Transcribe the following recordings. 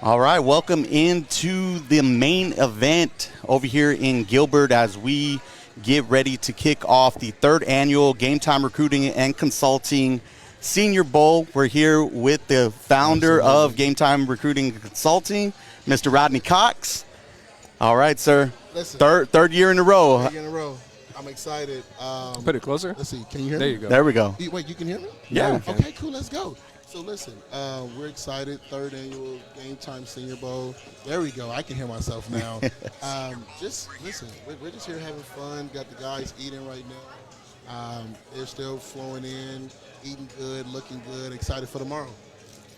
All right, welcome into the main event over here in Gilbert as we get ready to kick off the third annual Game Time Recruiting and Consulting Senior Bowl. We're here with the founder of Game Time Recruiting and Consulting, Mr. Rodney Cox. All right, sir. Listen, third year in a row. third year in a row. I'm excited. Put it closer. Let's see. Can you hear me? There you go. There we go. Wait, you can hear me? Yeah. Okay, cool. Let's go. So listen, we're excited. Third annual Game Time Senior Bowl. There we go. I can hear myself now. Just listen. We're just here having fun. Got the guys eating right now. They're still flowing in, eating good, looking good. Excited for tomorrow.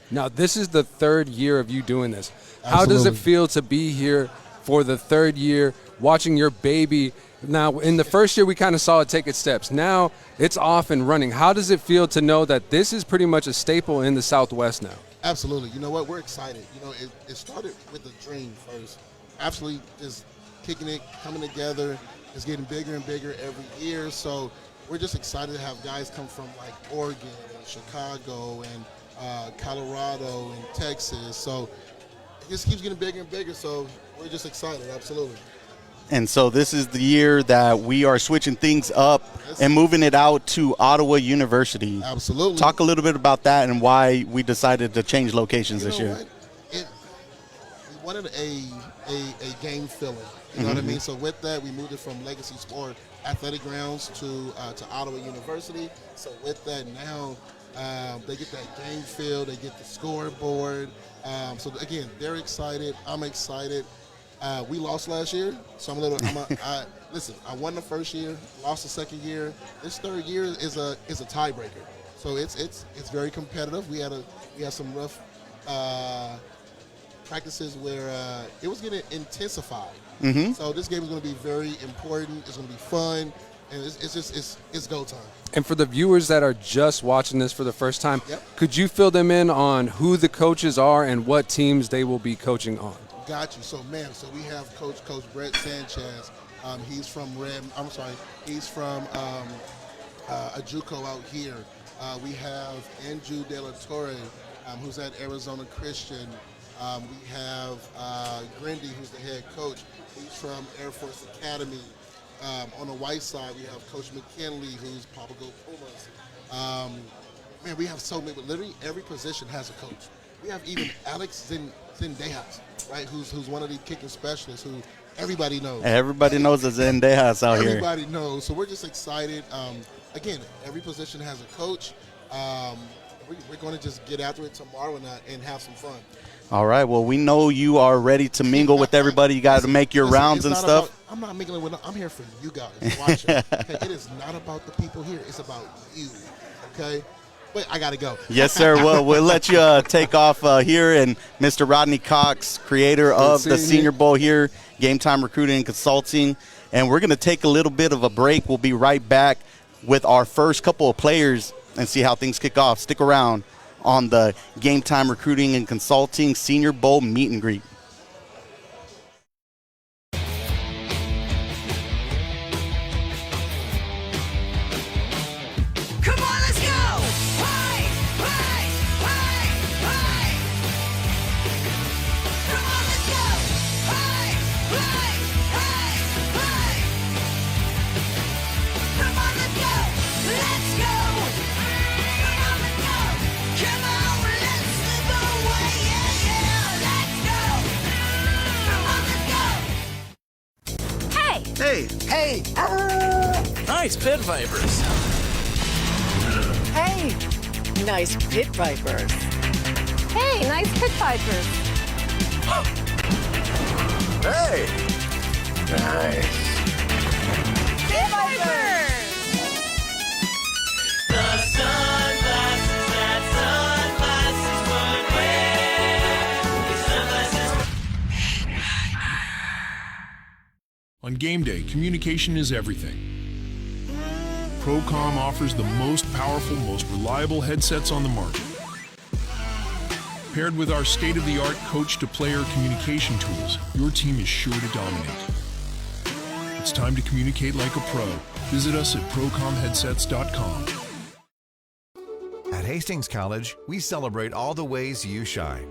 Now, this is the third year of you doing this. How does it feel to be here for the third year, watching your baby? Now, in the first year, we kind of saw it take its steps. Now, it's off and running. How does it feel to know that this is pretty much a staple in the Southwest now? Absolutely. You know what? We're excited. You know, it started with a dream first. Absolutely just kicking it, coming together. It's getting bigger and bigger every year. So we're just excited to have guys come from like Oregon and Chicago and Colorado and Texas. So it just keeps getting bigger and bigger. So we're just excited. Absolutely. And so this is the year that we are switching things up and moving it out to Ottawa University. Absolutely. Talk a little bit about that and why we decided to change locations this year. We wanted a game filler. You know what I mean? So with that, we moved it from Legacy Sport Athletic Grounds to Ottawa University. So with that, now they get that game feel. They get the scoreboard. So again, they're excited. I'm excited. We lost last year, so listen. I won the first year, lost the second year. This third year is a tiebreaker, so it's very competitive. We had some rough practices where it was going to intensify. So this game is going to be very important. It's going to be fun, and it's go time. And for the viewers that are just watching this for the first time, could you fill them in on who the coaches are and what teams they will be coaching on? Got you. So we have Coach Brett Sanchez. He's from He's from a JUCO out here. We have Andrew De La Torre, who's at Arizona Christian. We have Grindy, who's the head coach. He's from Air Force Academy. On the white side, we have Coach McKinley, who's Papa Go Pumas. We have so many. Literally every position has a coach. We have even Alex Zendejas, right? Who's one of the kicking specialists who everybody knows. Everybody knows the Zendejas out here. Everybody knows. So we're just excited. Again, every position has a coach. We're going to just get after it tomorrow and have some fun. All right. Well, we know you are ready to mingle with everybody. You got to make your rounds and stuff. I'm not mingling with them. I'm here for you guys watching. Okay? It is not about the people here. It's about you. Okay? But I got to go. Yes, sir. Well, we'll let you take off here. And Mr. Rodney Cox, creator of the Senior Bowl here, Game Time Recruiting and Consulting. And we're going to take a little bit of a break. We'll be right back with our first couple of players and see how things kick off. Stick around on the Game Time Recruiting and Consulting Senior Bowl meet and greet. Hey! Nice pit vipers. Hey! Nice pit vipers. Hey, nice pit vipers. Hey! Nice. Pit vipers! The sunglasses that sunglasses would wear. On game day, communication is everything. Procom offers the most powerful, most reliable headsets on the market. Paired with our state-of-the-art coach-to-player communication tools, your team is sure to dominate. It's time to communicate like a pro. Visit us at procomheadsets.com. At Hastings College, we celebrate all the ways you shine.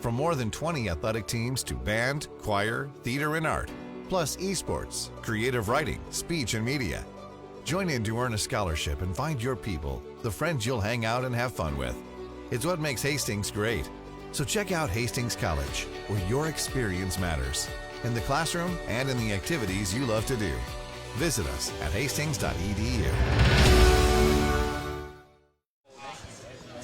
From more than 20 athletic teams to band, choir, theater, and art, plus esports, creative writing, speech, and media. Join in to earn a scholarship and find your people, the friends you'll hang out and have fun with. It's what makes Hastings great. So check out Hastings College, where your experience matters, in the classroom and in the activities you love to do. Visit us at hastings.edu.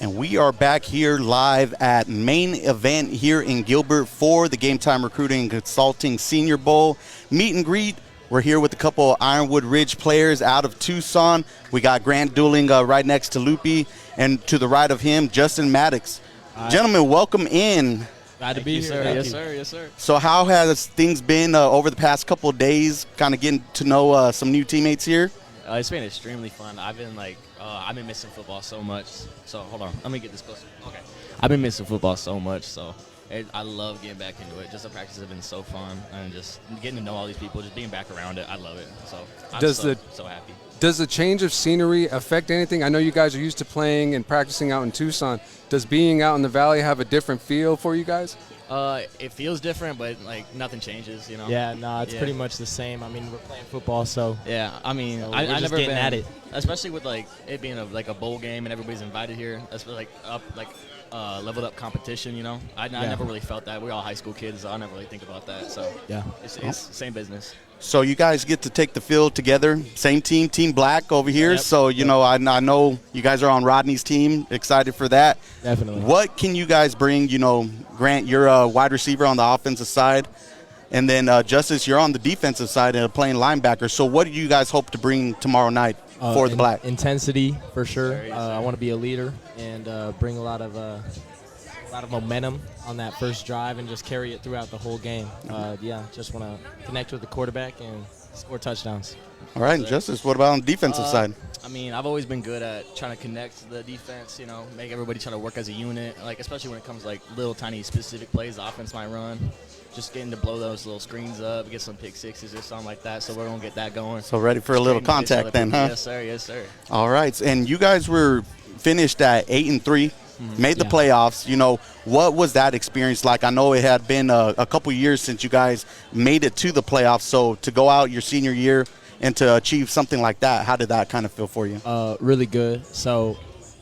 And we are back here live at main event here in Gilbert for the Game Time Recruiting and Consulting Senior Bowl meet and greet. We're here with a couple of Ironwood Ridge players out of Tucson. We got Grant Dooling right next to Loopy, and to the right of him, Justin Maddox. Gentlemen, welcome in. Glad to be here, sir. Yes, sir. Yes, sir. So how has things been over the past couple of days, kind of getting to know some new teammates here? It's been extremely fun. I've been missing football so much. So hold on, let me get this closer. Okay. I've been missing football so much, so I love getting back into it. Just the practices have been so fun, and just getting to know all these people, just being back around it, I love it. So I'm so happy. Does the change of scenery affect anything? I know you guys are used to playing and practicing out in Tucson. Does being out in the Valley have a different feel for you guys? It feels different, but nothing changes, Yeah, no, it's pretty much the same. I mean, we're playing football, so yeah. I mean, so I just never getting been at it, especially with it being a bowl game and everybody's invited here. That's leveled up competition. I never really felt that. We're all high school kids, so I never really think about that. So yeah, it's same business. So you guys get to take the field together, same team, Team Black over here. Yep. So, I know you guys are on Rodney's team, excited for that. Definitely. What can you guys bring? Grant, you're a wide receiver on the offensive side. And then, Justice, you're on the defensive side and playing linebacker. So what do you guys hope to bring tomorrow night for the Black? Intensity, for sure. I want to be a leader and bring a lot of momentum on that first drive and just carry it throughout the whole game. Just want to connect with the quarterback and score touchdowns. All right, Justice, what about on the defensive side? I mean, I've always been good at trying to connect the defense, make everybody try to work as a unit, especially when it comes to little tiny specific plays the offense might run. Just getting to blow those little screens up, get some pick sixes or something like that, so we're going to get that going. So ready for a little contact then, huh? Yes, sir. Yes, sir. All right, and you guys were finished at 8-3. Made the playoffs. What was that experience like? I know it had been a couple years since you guys made it to the playoffs. So to go out your senior year and to achieve something like that, how did that kind of feel for you? Really good. So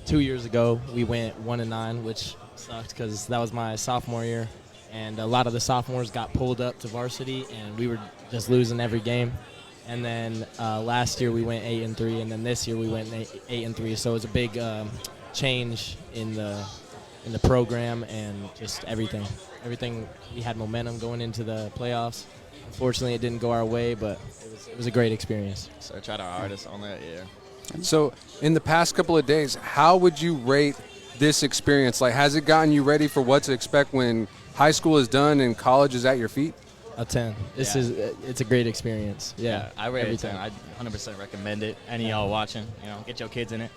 2 years ago, we went 1-9, which sucked because that was my sophomore year. And a lot of the sophomores got pulled up to varsity, and we were just losing every game. And then last year we went 8-3, and then this year we went 8-3. So it was a big change in the program and just everything. We had momentum going into the playoffs. Unfortunately, it didn't go our way, but it was a great experience. So I tried our hardest on that, yeah. So in the past couple of days, how would you rate this experience? Has it gotten you ready for what to expect when high school is done and college is at your feet? A 10. It's a great experience. Yeah, I rate it 10. I 100% recommend it. Any of y'all watching, get your kids in it.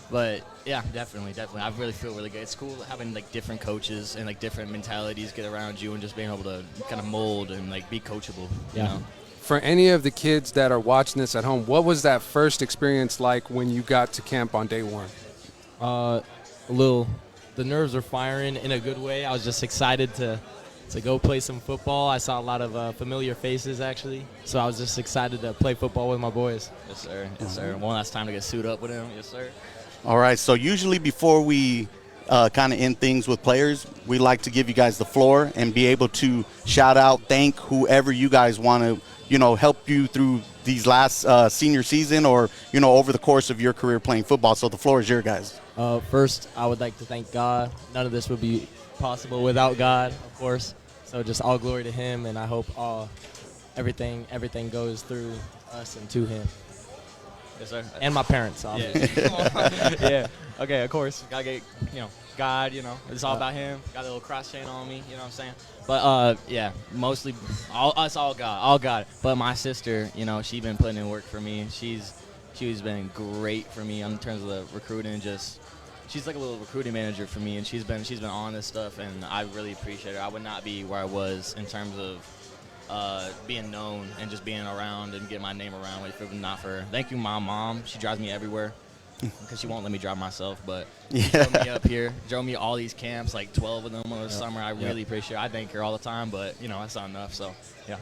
But yeah, definitely. I really feel really good. It's cool having different coaches and different mentalities get around you and just being able to kind of mold and be coachable. Yeah. For any of the kids that are watching this at home, what was that first experience like when you got to camp on day one? The nerves are firing in a good way. I was just excited to go play some football. I saw a lot of familiar faces, actually. So I was just excited to play football with my boys. Yes, sir. Yes, sir. One last time to get suited up with him. Yes, sir. All right. So usually before we kind of end things with players, we like to give you guys the floor and be able to shout out, thank whoever you guys want to, help you through these last senior season or, over the course of your career playing football. So the floor is your guys. First, I would like to thank God. None of this would be possible without God, of course. So just all glory to Him, and I hope everything goes through us and to Him. Yes, sir. And my parents, obviously. Yeah. Okay, of course. Gotta get, God, it's all about Him. Got a little cross chain on me, you know what I'm saying? But, yeah, mostly all God. But my sister, she been putting in work for me. She's been great for me in terms of the recruiting and just she's like a little recruiting manager for me, and she's been on this stuff, and I really appreciate her. I would not be where I was in terms of being known and just being around and getting my name around if it was not for her. Thank you, my mom. She drives me everywhere. because she won't let me drive myself. But Yeah. she drove me up here, drove me all these camps, like 12 of them over the summer. I really appreciate it. I thank her all the time, but that's not enough. So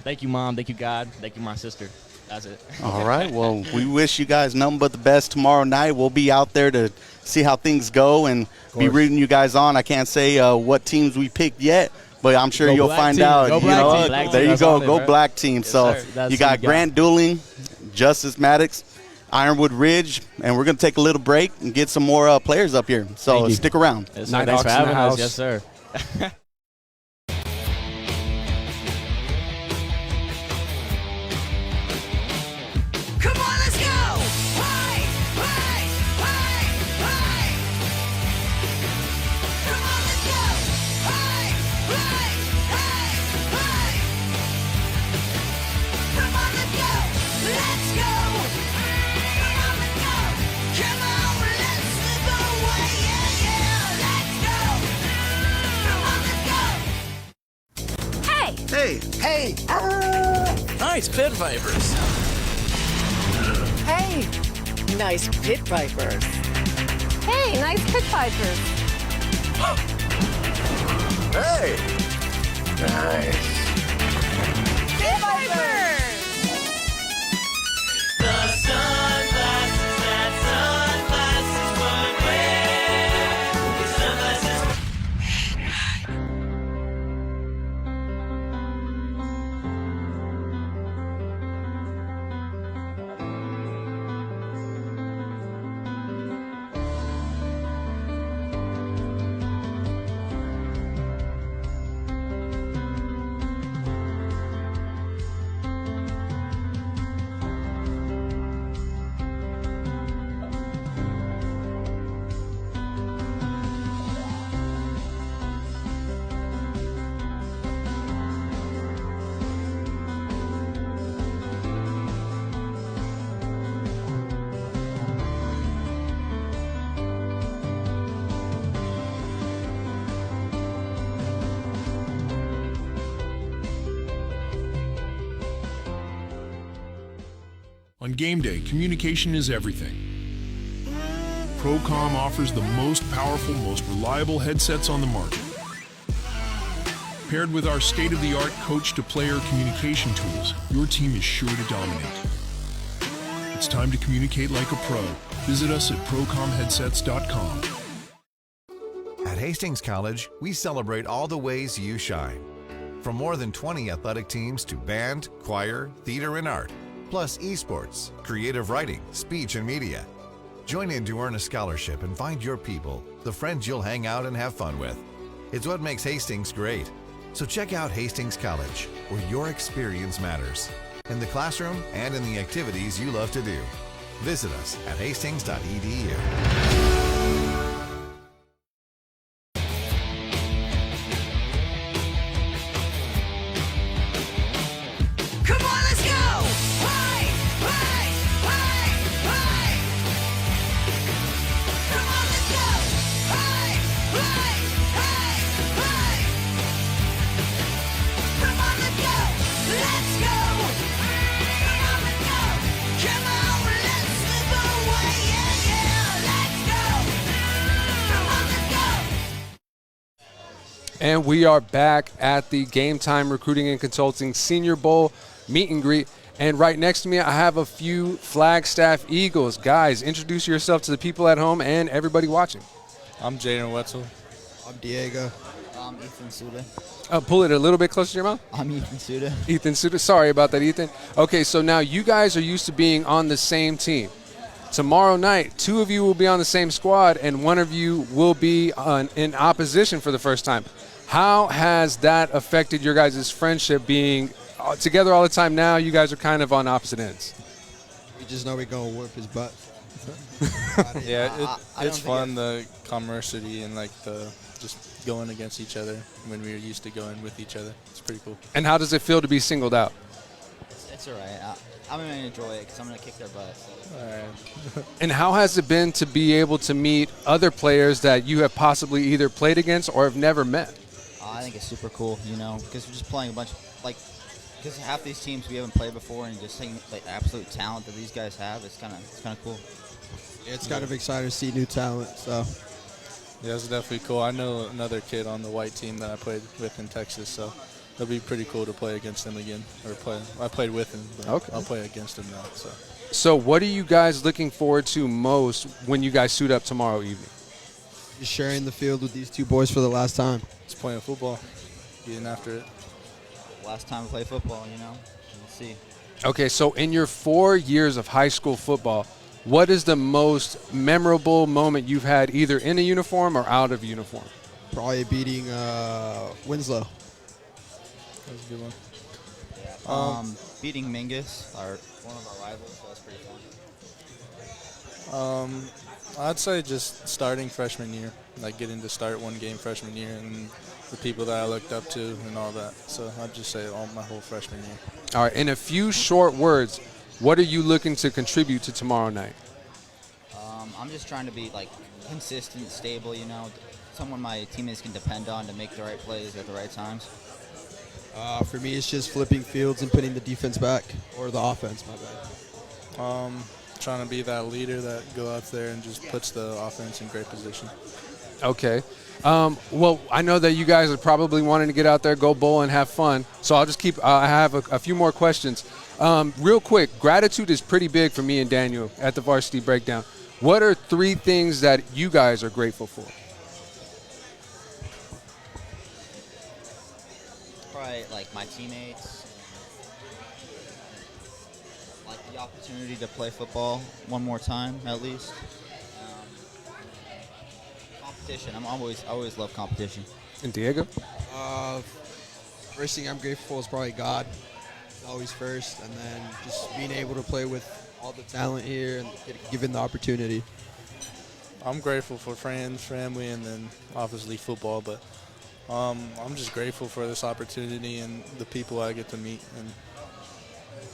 thank you, Mom. Thank you, God. Thank you, my sister. That's it. All right. Well, we wish you guys nothing but the best tomorrow night. We'll be out there to see how things go and be rooting you guys on. I can't say what teams we picked yet, but I'm sure you'll find out. Go Black Team. Black There Team. you go. That's Go on it, Black Team. Yes, So sir. you got Grant Dooling, Justice Maddox, Ironwood Ridge, and we're going to take a little break and get some more players up here. So stick around. Yes, sir. Thanks for having us. Yes, sir. Come on, let's go! Hey, hey, hey, hey! Come on, let's go! Hey, hey, hey, hey! Come on, let's go! Let's go! Come on, let's go! Come on, let's slip away! Yeah, yeah! Let's go! Come on, let's go! Hey! Hey! Nice pit vipers. Hey, nice pit vipers. Hey, nice pit vipers. Hey. Nice. Pit vipers! The sunglasses that sunglasses would wear. The sunglasses. On game day, communication is everything. Procom offers the most powerful, most reliable headsets on the market. Paired with our state-of-the-art coach-to-player communication tools, your team is sure to dominate. It's time to communicate like a pro. Visit us at procomheadsets.com. At Hastings College, we celebrate all the ways you shine. From more than 20 athletic teams to band, choir, theater, and art, plus esports, creative writing, speech, and media. Join in to earn a scholarship and find your people, the friends you'll hang out and have fun with. It's what makes Hastings great. So check out Hastings College, where your experience matters, in the classroom and in the activities you love to do. Visit us at hastings.edu. Come on, let's go! Hey, hey, hey, hey! Come on, let's go! Hey, hey, hey, hey! Come on, let's go! Let's go! Come on, let's go! Come on, let's slip away! Yeah, yeah! Let's go! Come on, let's go! And we are back at the Game Time Recruiting and Consulting Senior Bowl meet and greet. And right next to me, I have a few Flagstaff Eagles. Guys, introduce yourself to the people at home and everybody watching. I'm Jaden Wetzel. I'm Diego. I'm Ethan Suda. Pull it a little bit closer to your mouth. I'm Ethan Suda. Ethan Suda. Sorry about that, Ethan. Okay, so now you guys are used to being on the same team. Tomorrow night, two of you will be on the same squad, and one of you will be in opposition for the first time. How has that affected your guys' friendship being together all the time now? You guys are kind of on opposite ends. We just know we're going to whoop his butt. Yeah, it's fun, the camaraderie and like the just going against each other when we were used to going with each other. It's pretty cool. And how does it feel to be singled out? It's all right. I'm going to enjoy it because I'm going to kick their butt. So. All right. And how has it been to be able to meet other players that you have possibly either played against or have never met? I think it's super cool, because we're just playing a bunch of, because half these teams we haven't played before, and just seeing the absolute talent that these guys have, it's kind of cool. It's kind of exciting to see new talent. So Yeah, it's definitely cool. I know another kid on the white team that I played with in Texas, so it'll be pretty cool to play against him again. I played with him, but Okay. I'll play against him now. So what are you guys looking forward to most when you guys suit up tomorrow evening? just sharing the field with these two boys for the last time. Just playing football, getting after it. Last time I played football, you know. We'll see. Okay, so in your 4 years of high school football, what is the most memorable moment you've had either in a uniform or out of uniform? Probably beating Winslow. That was a good one. Beating Mingus, one of our rivals, so that's pretty fun. I'd say just starting freshman year, like getting to start one game freshman year, and the people that I looked up to and all that. So I'd just say my whole freshman year. All right, in a few short words, what are you looking to contribute to tomorrow night? I'm just trying to be like consistent, stable, you know, someone my teammates can depend on to make the right plays at the right times. For me, it's just flipping fields and putting the defense back, or the offense, my bad. Trying to be that leader that go out there and just puts the offense in great position. Okay. Well, I know that you guys are probably wanting to get out there, go bowl, and have fun. So I'll just I have a few more questions. Real quick, gratitude is pretty big for me and Daniel at the Varsity Breakdown. What are 3 things that you guys are grateful for? Probably like my teammates, like the opportunity to play football one more time at least. Competition. I always love competition. And Diego? First thing I'm grateful for is probably God. He's always first, and then just being able to play with all the talent here and given the opportunity. I'm grateful for friends, family, and then obviously football, but I'm just grateful for this opportunity and the people I get to meet and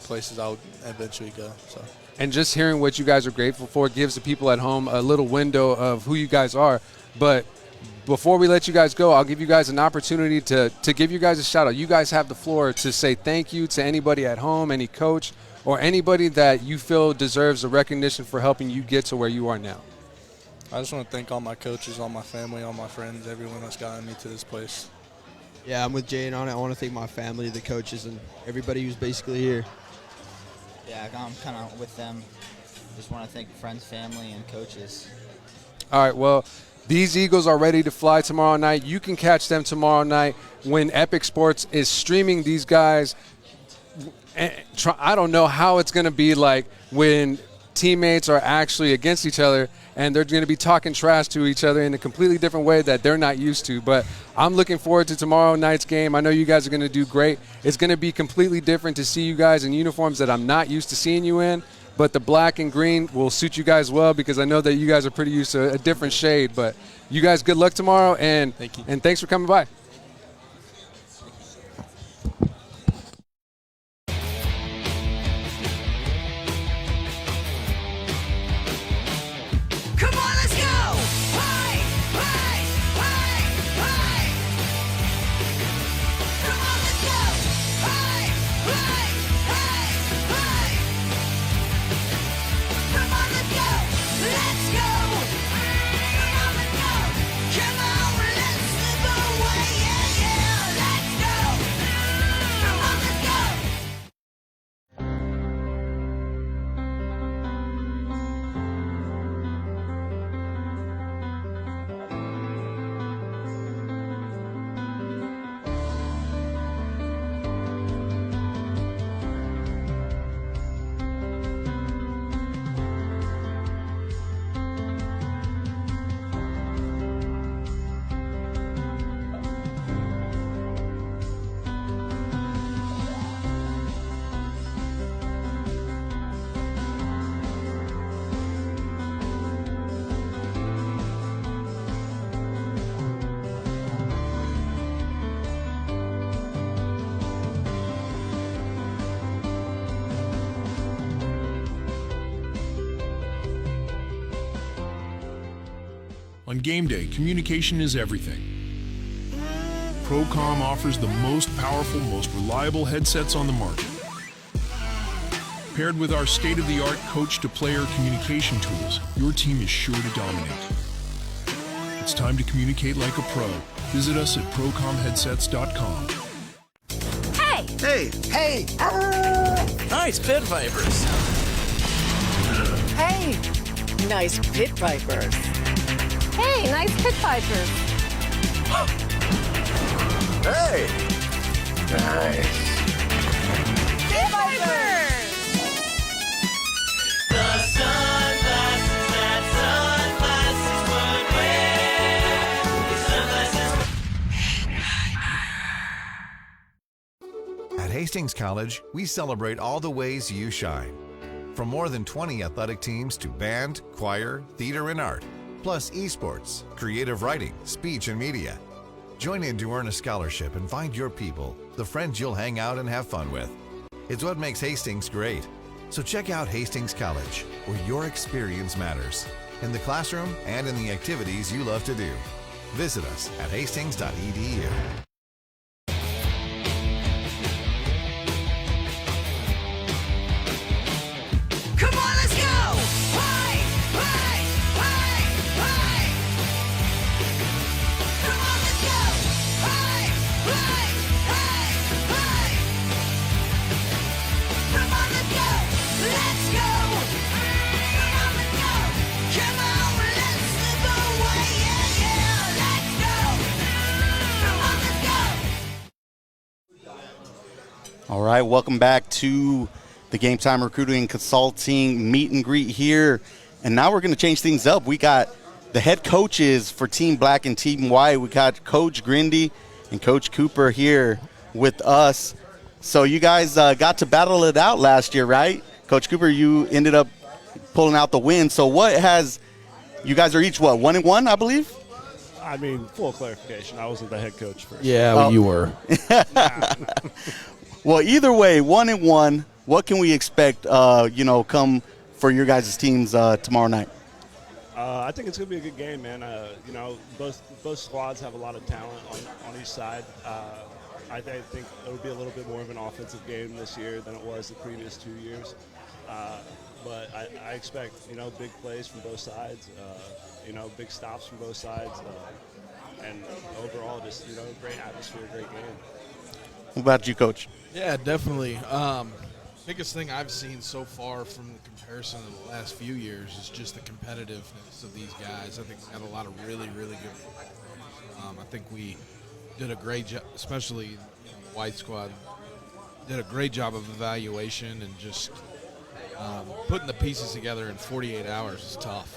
places I'll eventually go. So. And just hearing what you guys are grateful for gives the people at home a little window of who you guys are. But before we let you guys go, I'll give you guys an opportunity to give you guys a shout out. You guys have the floor to say thank you to anybody at home, any coach, or anybody that you feel deserves a recognition for helping you get to where you are now. I just want to thank all my coaches, all my family, all my friends, everyone that's gotten me to this place. Yeah, I'm with Jay on it. I want to thank my family, the coaches, and everybody who's basically here. Yeah, I'm kind of with them. Just want to thank friends, family, and coaches. All right, well, these Eagles are ready to fly tomorrow night. You can catch them tomorrow night when Epic Sports is streaming these guys. I don't know how it's going to be like when teammates are actually against each other and they're going to be talking trash to each other in a completely different way that they're not used to. But I'm looking forward to tomorrow night's game. I know you guys are going to do great. It's going to be completely different to see you guys in uniforms that I'm not used to seeing you in. But the black and green will suit you guys well because I know that you guys are pretty used to a different shade. But you guys, good luck tomorrow, and thank you. And thanks for coming by. Come on, let's go! Hey, hey, hey, hey! Come on, let's go! Hey, hey, hey, hey! Come on, let's go! Let's go! Come on, let's go! Come on, let's slip away! Yeah, yeah! Let's go! Come on, let's go! On game day, communication is everything. Procom offers the most powerful, most reliable headsets on the market. Paired with our state-of-the-art coach-to-player communication tools, your team is sure to dominate. It's time to communicate like a pro. Visit us at procomheadsets.com. Hey! Hey! Hey! Nice pit vipers. Hey! Nice pit vipers. Hey, nice pit vipers. Hey! Nice. Pit vipers! The sunglasses that sunglasses would wear. At Hastings College, we celebrate all the ways you shine. From more than 20 athletic teams to band, choir, theater, and art, plus esports, creative writing, speech, and media. Join in to earn a scholarship and find your people, the friends you'll hang out and have fun with. It's what makes Hastings great. So check out Hastings College, where your experience matters, in the classroom and in the activities you love to do. Visit us at hastings.edu. Come on, let's go! Hey! Hey! Hey! Hey! Come on, let's go! Hey! Hey! Hey! Hey! Come on, let's go! Let's go! Come on, let's go! Come on, let's slip away! Yeah, yeah! Let's go! Come on, let's go! All right, welcome back to the Game Time Recruiting and Consulting meet and greet here. And now we're going to change things up. We got the head coaches for Team Black and Team White. We got Coach Grindy and Coach Cooper here with us. So you guys got to battle it out last year, right? Coach Cooper, you ended up pulling out the win. So what has – you guys are each, what, 1-1, I believe? I mean, full clarification. I wasn't the head coach first. Yeah, well, you were. Well, either way, 1-1. What can we expect, come for your guys' teams tomorrow night? I think it's going to be a good game, man. Both squads have a lot of talent on each side. I think it'll be a little bit more of an offensive game this year than it was the previous 2 years. But I expect, big plays from both sides, big stops from both sides, and overall just, great atmosphere, great game. What about you, Coach? Yeah, definitely. Biggest thing I've seen so far from the comparison of the last few years is just the competitiveness of these guys. I think we got a lot of really, really good players. I think we did a great job, especially the white squad, did a great job of evaluation and just putting the pieces together in 48 hours is tough.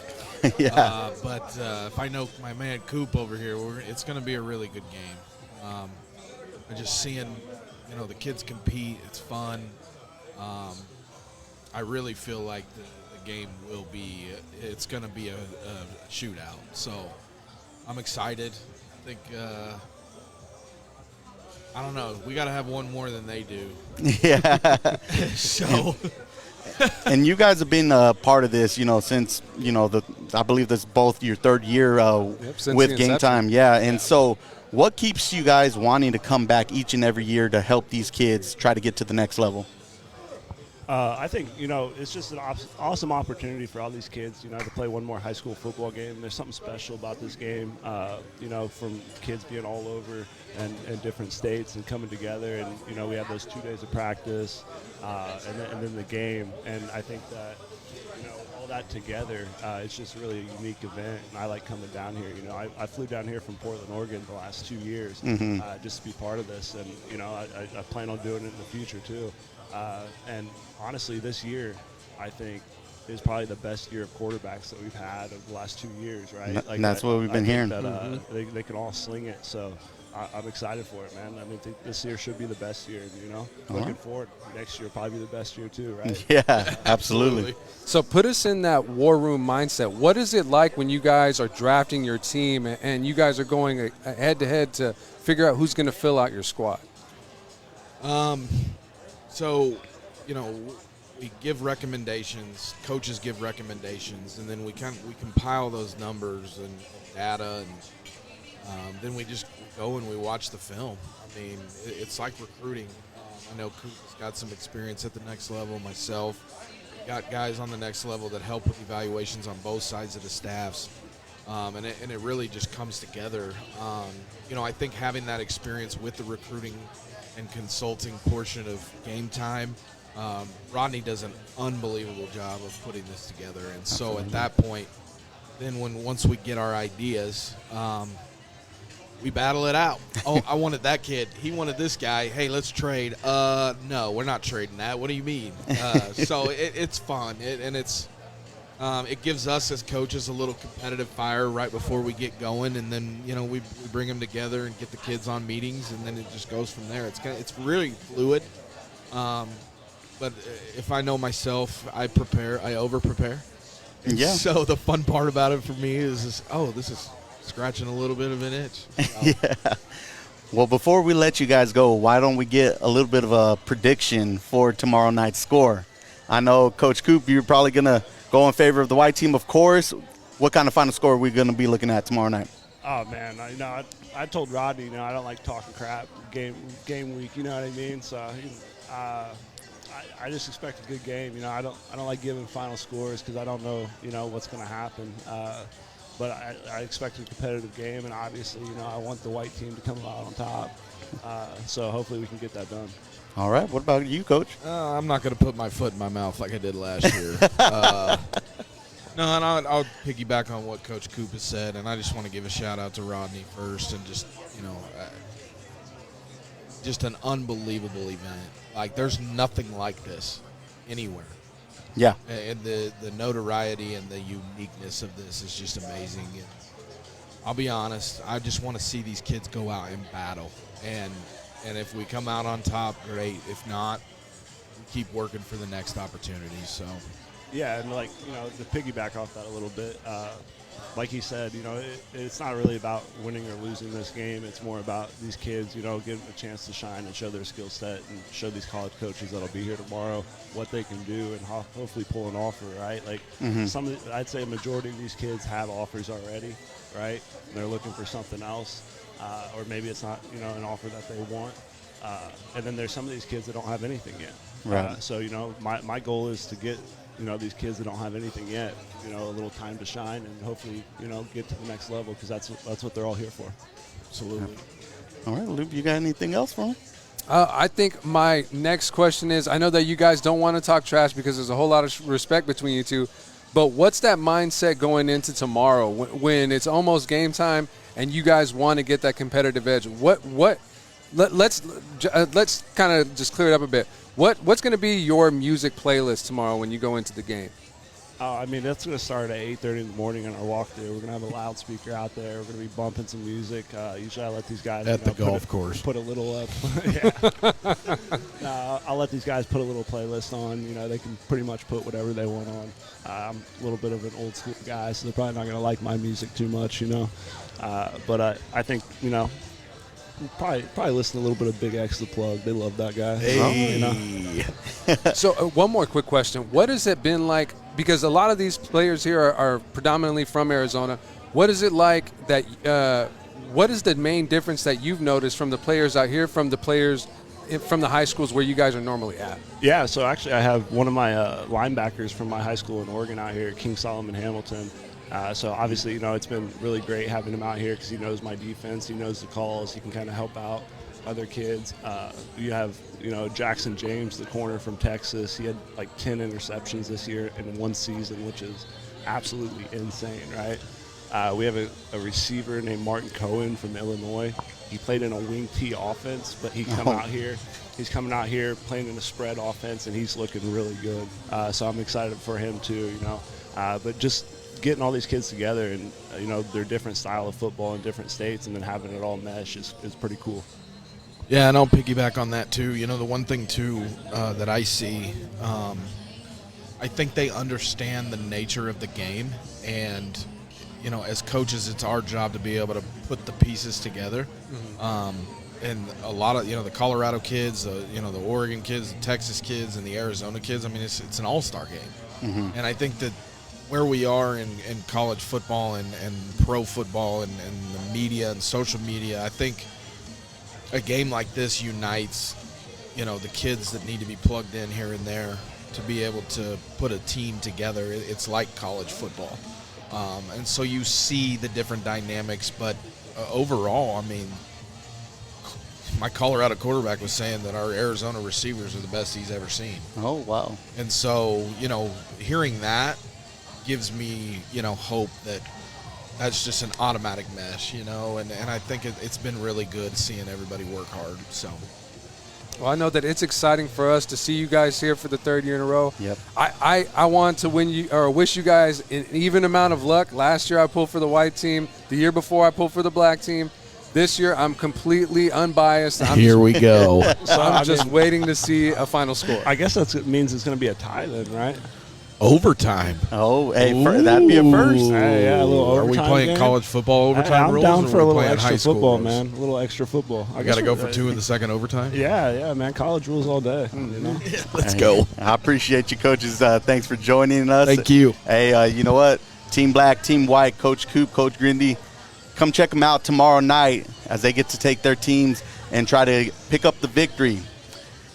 Yeah. But if I know my man Coop over here, it's going to be a really good game. I'm just seeing, the kids compete. It's fun. I really feel like the game will be, it's going to be a shootout. So I'm excited. I think, I don't know, we got to have one more than they do. Yeah. So. And you guys have been part of this, since, I believe this is both your third year with Game Time. Yeah. And so what keeps you guys wanting to come back each and every year to help these kids try to get to the next level? I think, it's just an awesome opportunity for all these kids, to play one more high school football game. There's something special about this game, from kids being all over and different states and coming together. And, we have those 2 days of practice and then the game. And I think that, all that together, it's just really a unique event. And I like coming down here. I flew down here from Portland, Oregon the last 2 years just to be part of this. And, I plan on doing it in the future too. And honestly, this year, I think, is probably the best year of quarterbacks that we've had over the last 2 years, right? And that's what we've been hearing. That, they can all sling it. So I'm excited for it, man. I think this year should be the best year, Looking forward. Next year will probably be the best year too, right? Yeah, absolutely. So put us in that war room mindset. What is it like when you guys are drafting your team and you guys are going head-to-head to figure out who's going to fill out your squad? So, we give recommendations, coaches give recommendations, and then we compile those numbers and data, and then we just go and we watch the film. I mean, it's like recruiting. I know Cooper's got some experience at the next level. Myself, got guys on the next level that help with evaluations on both sides of the staffs. And it really just comes together. I think having that experience with the recruiting and consulting portion of Game Time, Rodney does an unbelievable job of putting this together. And so at that point, then once we get our ideas, we battle it out. Oh, I wanted that kid. He wanted this guy. Hey, let's trade. No, we're not trading that. What do you mean? So it's fun, it gives us as coaches a little competitive fire right before we get going, and then we bring them together and get the kids on meetings, and then it just goes from there. It's really fluid. But if I know myself, I over prepare. Yeah. So the fun part about it for me is this is scratching a little bit of an itch. Yeah. Well, before we let you guys go, why don't we get a little bit of a prediction for tomorrow night's score? I know, Coach Coop, you're probably going to go in favor of the white team, of course. What kind of final score are we going to be looking at tomorrow night? Oh, man, I told Rodney, I don't like talking crap game week, you know what I mean? So I just expect a good game. I don't like giving final scores because I don't know, what's going to happen. But I expect a competitive game, and obviously, I want the white team to come out on top. So hopefully we can get that done. All right. What about you, Coach? I'm not going to put my foot in my mouth like I did last year. No, and I'll piggyback on what Coach Coop has said, and I just want to give a shout-out to Rodney first, and just an unbelievable event. Like, there's nothing like this anywhere. Yeah. And the notoriety and the uniqueness of this is just amazing. And I'll be honest, I just want to see these kids go out and battle. And if we come out on top, great. If not, we keep working for the next opportunity. So. Yeah, and to piggyback off that a little bit, like he said, it's not really about winning or losing this game. It's more about these kids, getting a chance to shine and show their skill set and show these college coaches that'll be here tomorrow what they can do and hopefully pull an offer, right? Like I'd say a majority of these kids have offers already, right? And they're looking for something else, or maybe it's not, an offer that they want. And then there's some of these kids that don't have anything yet. Right. So, my goal is to get these kids that don't have anything yet, a little time to shine and hopefully, get to the next level because that's what they're all here for. Absolutely. All right, Luke, you got anything else for me? I think my next question is, I know that you guys don't want to talk trash because there's a whole lot of respect between you two, but what's that mindset going into tomorrow when it's almost game time and you guys want to get that competitive edge? Let's kind of just clear it up a bit. What's going to be your music playlist tomorrow when you go into the game? That's going to start at 8:30 in the morning on our walkthrough. We're going to have a loudspeaker out there. We're going to be bumping some music. Usually I let these guys at the golf course put a little up. I'll let these guys put a little playlist on. They can pretty much put whatever they want on. I'm a little bit of an old school guy, so they're probably not going to like my music too much, But I think, probably listen to a little bit of Big X The Plug. They love that guy. Hey. So one more quick question. What has it been like, because a lot of these players here are predominantly from Arizona. What is it like that what is the main difference that you've noticed from the players out here from the players from the high schools where you guys are normally at? Yeah, so actually I have one of my linebackers from my high school in Oregon out here, King Solomon Hamilton. So obviously, it's been really great having him out here because he knows my defense, he knows the calls, he can kind of help out other kids. You have, Jackson James, the corner from Texas. He had like 10 interceptions this year in one season, which is absolutely insane, right? We have a receiver named Martin Cohen from Illinois. He played in a wing T offense, but he's coming out here playing in a spread offense, and he's looking really good. So I'm excited for him too, But just getting all these kids together and, their different style of football in different states and then having it all mesh is pretty cool. Yeah, and I'll piggyback on that too. The one thing too that I see, I think they understand the nature of the game, and as coaches, it's our job to be able to put the pieces together. And a lot of the Colorado kids, the Oregon kids, the Texas kids, and the Arizona kids. It's an all-star game, and I think that where we are in college football and pro football and the media and social media, I think a game like this unites the kids that need to be plugged in here and there to be able to put a team together. It's like college football. And so you see the different dynamics, but overall, I mean, my Colorado quarterback was saying that our Arizona receivers are the best he's ever seen. Oh, wow. And so, hearing that gives me, hope that that's just an automatic mesh, and I think it's been really good seeing everybody work hard. So, well, I know that it's exciting for us to see you guys here for the third year in a row. Yep. I want to wish you guys an even amount of luck. Last year I pulled for the white team. The year before I pulled for the black team. This year I'm completely unbiased. Here we go. So I'm just waiting to see a final score. I guess that means it's going to be a tie then, right? Overtime. Oh, hey, that'd be a first. Hey, yeah, a little overtime. Are we playing game? college football overtime I'm rules? down or for are a we little playing extra high school football, rules? man. A little extra football. I got to go for 2 in the second overtime? Yeah, man. College rules all day. Let's go. I appreciate you, coaches. Thanks for joining us. Thank you. Hey, you know what? Team Black, Team White, Coach Coop, Coach Grindy, come check them out tomorrow night as they get to take their teams and try to pick up the victory.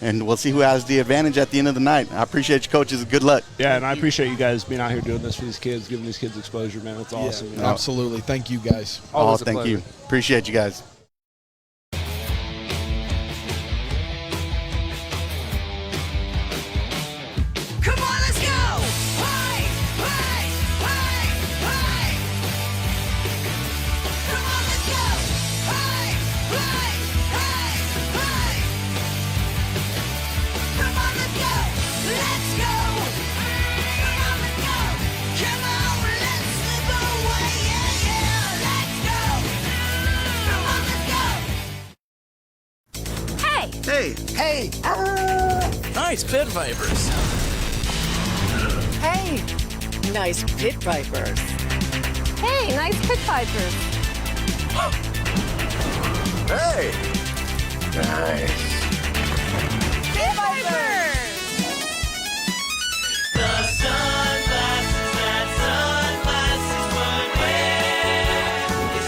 And we'll see who has the advantage at the end of the night. I appreciate you, coaches. Good luck. Yeah, and I appreciate you guys being out here doing this for these kids, giving these kids exposure, man. That's awesome. Yeah, absolutely. Thank you, guys. Always a thank pleasure. you. Appreciate you guys. Come on, let's go! Hey, hey, hey, hey! Come on, let's go! Hey, hey, hey, hey! Come on, let's go! Let's go! Come on, let's go! Come on, let's slip away! Yeah, yeah! Let's go! Come on, let's go! Hey! Hey. Nice pit vipers. Hey, nice pit vipers. Hey, nice pit vipers. Hey. Nice. Pit vipers! The sunglasses that sunglasses would wear.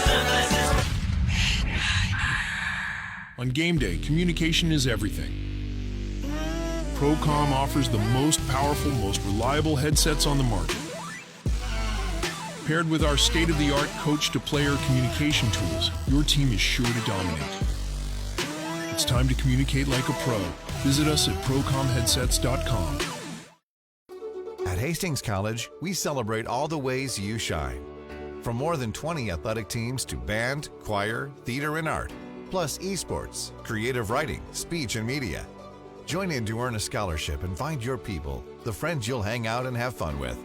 Sunglasses. On game day, communication is everything. Procom offers the most powerful, most reliable headsets on the market. Paired with our state-of-the-art coach-to-player communication tools, your team is sure to dominate. It's time to communicate like a pro. Visit us at procomheadsets.com. At Hastings College, we celebrate all the ways you shine. From more than 20 athletic teams to band, choir, theater, and art, plus esports, creative writing, speech, and media. Join in to earn a scholarship and find your people, the friends you'll hang out and have fun with.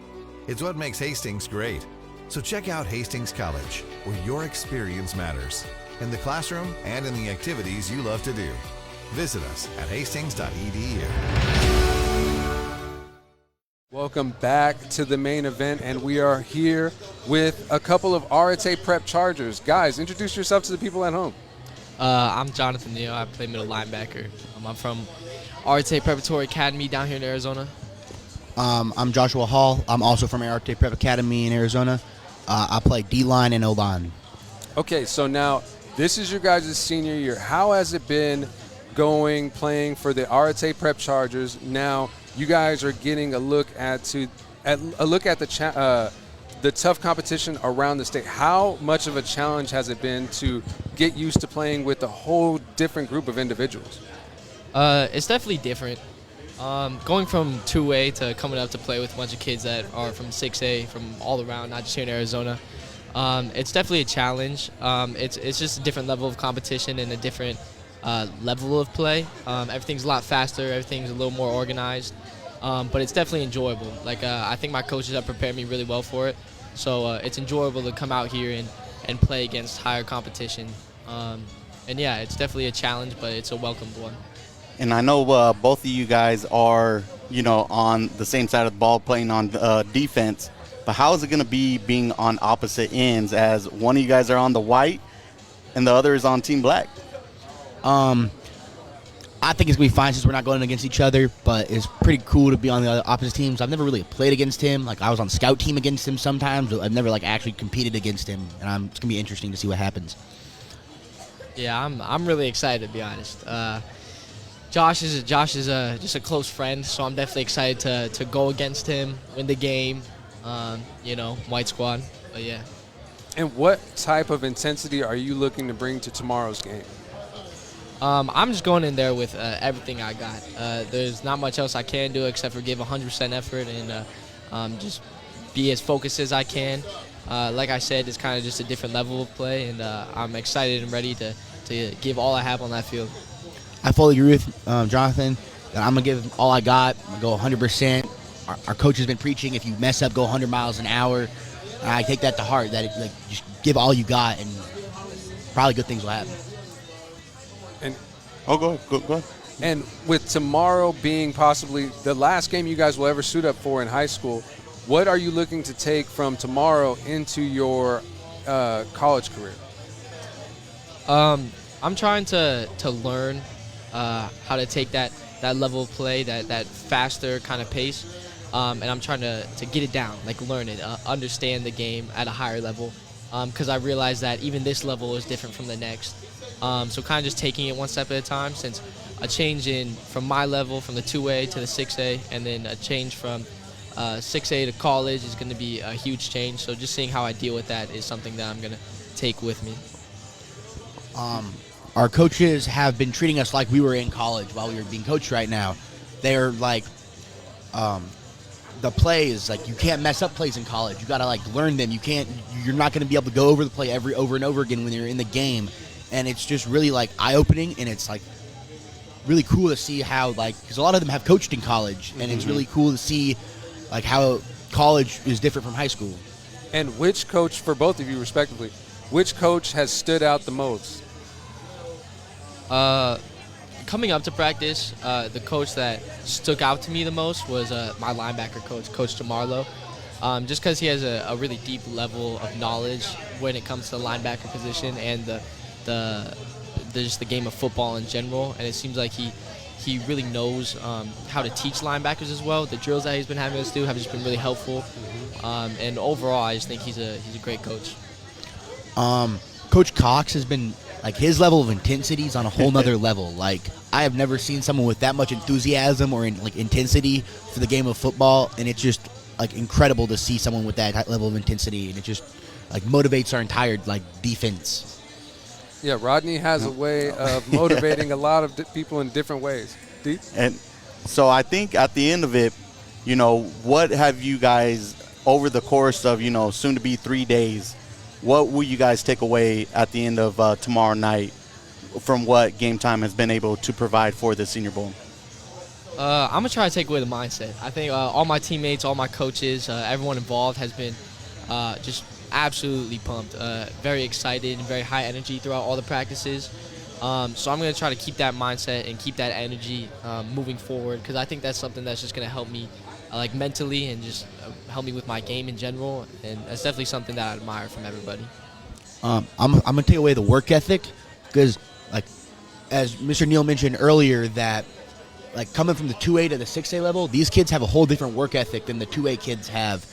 It's what makes Hastings great. So check out Hastings College, where your experience matters, in the classroom and in the activities you love to do. Visit us at hastings.edu. Welcome back to the main event, and we are here with a couple of Arete Prep Chargers. Guys, introduce yourself to the people at home. I'm Jonathan Neal. I play middle linebacker. I'm from Arete Preparatory Academy down here in Arizona. I'm Joshua Hall. I'm also from Arete Prep Academy in Arizona. I play D-line and O-line. Okay, so now this is your guys' senior year. How has it been playing for the Arete Prep Chargers? Now you guys are getting a look at the tough competition around the state. How much of a challenge has it been to get used to playing with a whole different group of individuals? It's definitely different. Going from 2A to coming up to play with a bunch of kids that are from 6A, from all around, not just here in Arizona. It's definitely a challenge. It's just a different level of competition and a different level of play. Everything's a lot faster. Everything's a little more organized. But it's definitely enjoyable. I think my coaches have prepared me really well for it. So it's enjoyable to come out here and play against higher competition. And yeah, it's definitely a challenge, but it's a welcomed one. And I know both of you guys are, on the same side of the ball playing on defense. But how is it going to be being on opposite ends as one of you guys are on the white and the other is on Team Black? I think it's going to be fine since we're not going against each other, but it's pretty cool to be on the other opposite teams. I've never really played against him. I was on scout team against him sometimes, but I've never actually competed against him, and it's going to be interesting to see what happens. Yeah, I'm really excited, to be honest. Josh is just a close friend, so I'm definitely excited to go against him, win the game. White squad. But yeah. And what type of intensity are you looking to bring to tomorrow's game? I'm just going in there with everything I got. There's not much else I can do except for give 100% effort and just be as focused as I can. Like I said, it's kind of just a different level of play, and I'm excited and ready to give all I have on that field. I fully agree with Jonathan that I'm going to give all I got. I'm going to go 100%. Our coach has been preaching, if you mess up, go 100 miles an hour. I take that to heart, that just give all you got, and probably good things will happen. And go ahead. And with tomorrow being possibly the last game you guys will ever suit up for in high school, what are you looking to take from tomorrow into your college career? I'm trying to learn how to take that level of play, that faster kind of pace, and I'm trying to get it down, like learn it, understand the game at a higher level, because I realize that even this level is different from the next. So kind of just taking it one step at a time, since a change from my level, from the 2A to the 6A, and then a change from 6A to college is going to be a huge change. So just seeing how I deal with that is something that I'm going to take with me. Our coaches have been treating us like we were in college while we were being coached right now. They're like, the plays, like you can't mess up plays in college. You got to learn them. You're not going to be able to go over the play over and over again when you're in the game. And it's just really eye-opening, and it's really cool to see how because a lot of them have coached in college, and it's really cool to see how college is different from high school. And which coach, for both of you respectively, which coach has stood out the most? Coming up to practice, the coach that stuck out to me the most was my linebacker coach, Coach DeMarlo. Just because he has a really deep level of knowledge when it comes to the linebacker position and just the game of football in general, and it seems like he really knows how to teach linebackers as well. The drills that he's been having us do have just been really helpful, and overall, I just think he's a great coach. Coach Cox has been his level of intensity is on a whole nother level. I have never seen someone with that much enthusiasm or intensity for the game of football, and it's just incredible to see someone with that level of intensity, and it just motivates our entire defense. Yeah, Rodney has a way of motivating a lot of people in different ways. Deep? And so I think at the end of it, what have you guys, over the course of, soon to be 3 days, what will you guys take away at the end of tomorrow night from what Game Time has been able to provide for the Senior Bowl? I'm going to try to take away the mindset. I think all my teammates, all my coaches, everyone involved has been just absolutely pumped, very excited, and very high energy throughout all the practices. So I'm going to try to keep that mindset and keep that energy moving forward, because I think that's something that's just going to help me mentally and just help me with my game in general, and that's definitely something that I admire from everybody. I'm going to take away the work ethic, because as Mr. Neal mentioned earlier, that coming from the 2A to the 6A level, these kids have a whole different work ethic than the 2A kids have.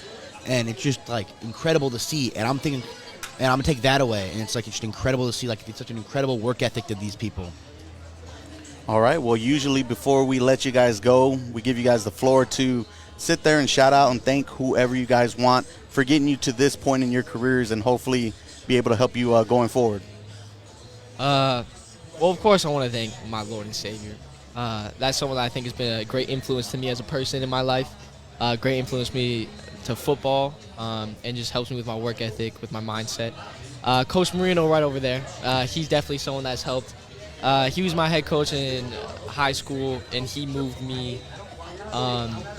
And it's just incredible to see, and I'm thinking, and I'm gonna take that away, and it's just incredible to see it's such an incredible work ethic to these people. All right. Well, usually before we let you guys go, we give you guys the floor to sit there and shout out and thank whoever you guys want for getting you to this point in your careers, and hopefully be able to help you going forward. Well, of course, I want to thank my Lord and Savior. That's someone that I think has been a great influence to me as a person in my life. Great influence me to football, and just helps me with my work ethic, with my mindset. Coach Marino right over there, he's definitely someone that's helped. He was my head coach in high school, and he moved me.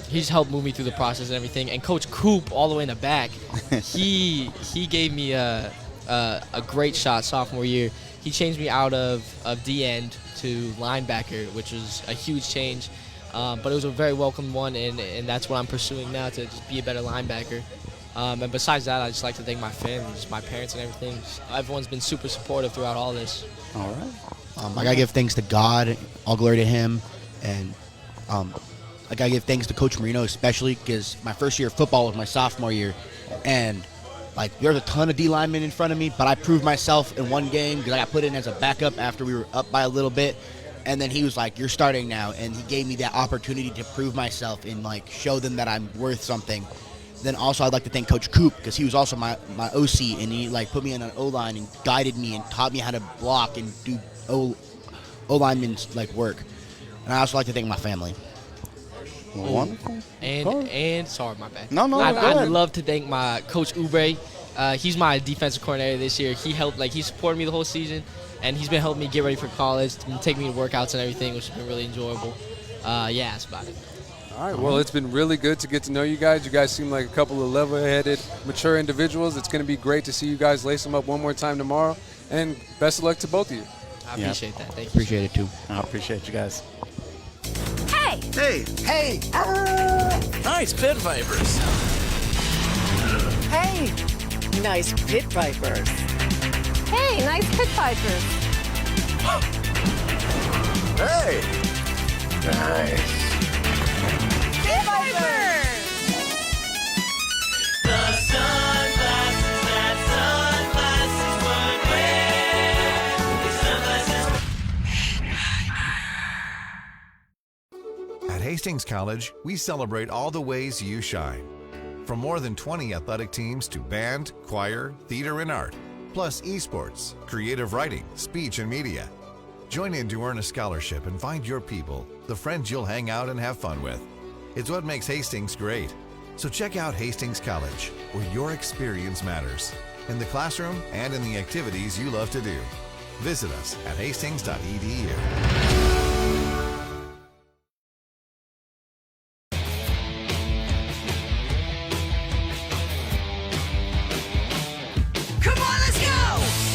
He's helped move me through the process and everything. And Coach Coop, all the way in the back, he gave me a great shot sophomore year. He changed me out of D-end to linebacker, which was a huge change. But it was a very welcome one, and that's what I'm pursuing now, to just be a better linebacker. And besides that, I just like to thank my family, just my parents and everything. Everyone's been super supportive throughout all this. All right. I got to give thanks to God, all glory to him, and I got to give thanks to Coach Marino especially, because my first year of football was my sophomore year, and there's a ton of D linemen in front of me, but I proved myself in one game because I got put in as a backup after we were up by a little bit. And then he was like, "You're starting now," and he gave me that opportunity to prove myself and like show them that I'm worth something. Then also I'd like to thank Coach Coop because he was also my OC, and he like put me on an O-line and guided me and taught me how to block and do O-lineman's like work. And I also like to thank my family. Wonderful. And sorry, my bad. No, I'd love to thank my coach Ubre. He's my defensive coordinator this year. He helped, he supported me the whole season, and he's been helping me get ready for college and take me to workouts and everything, which has been really enjoyable. Yeah, that's about it. All right, well, it's been really good to get to know you guys. You guys seem like a couple of level-headed, mature individuals. It's going to be great to see you guys lace them up one more time tomorrow, and best of luck to both of you. I appreciate that. Thank you. Appreciate it, too. I appreciate you guys. Hey! Hey! Hey! Nice pit vipers. Hey! Nice pit vipers. Hey, nice pit vipers. Hey! Nice. Pit vipers! The sunglasses that sunglasses would wear. The sunglasses. At Hastings College, we celebrate all the ways you shine. From more than 20 athletic teams to band, choir, theater, and art, plus esports, creative writing, speech, and media. Join in to earn a scholarship and find your people, the friends you'll hang out and have fun with. It's what makes Hastings great. So check out Hastings College, where your experience matters, in the classroom and in the activities you love to do. Visit us at hastings.edu. Come on, let's go!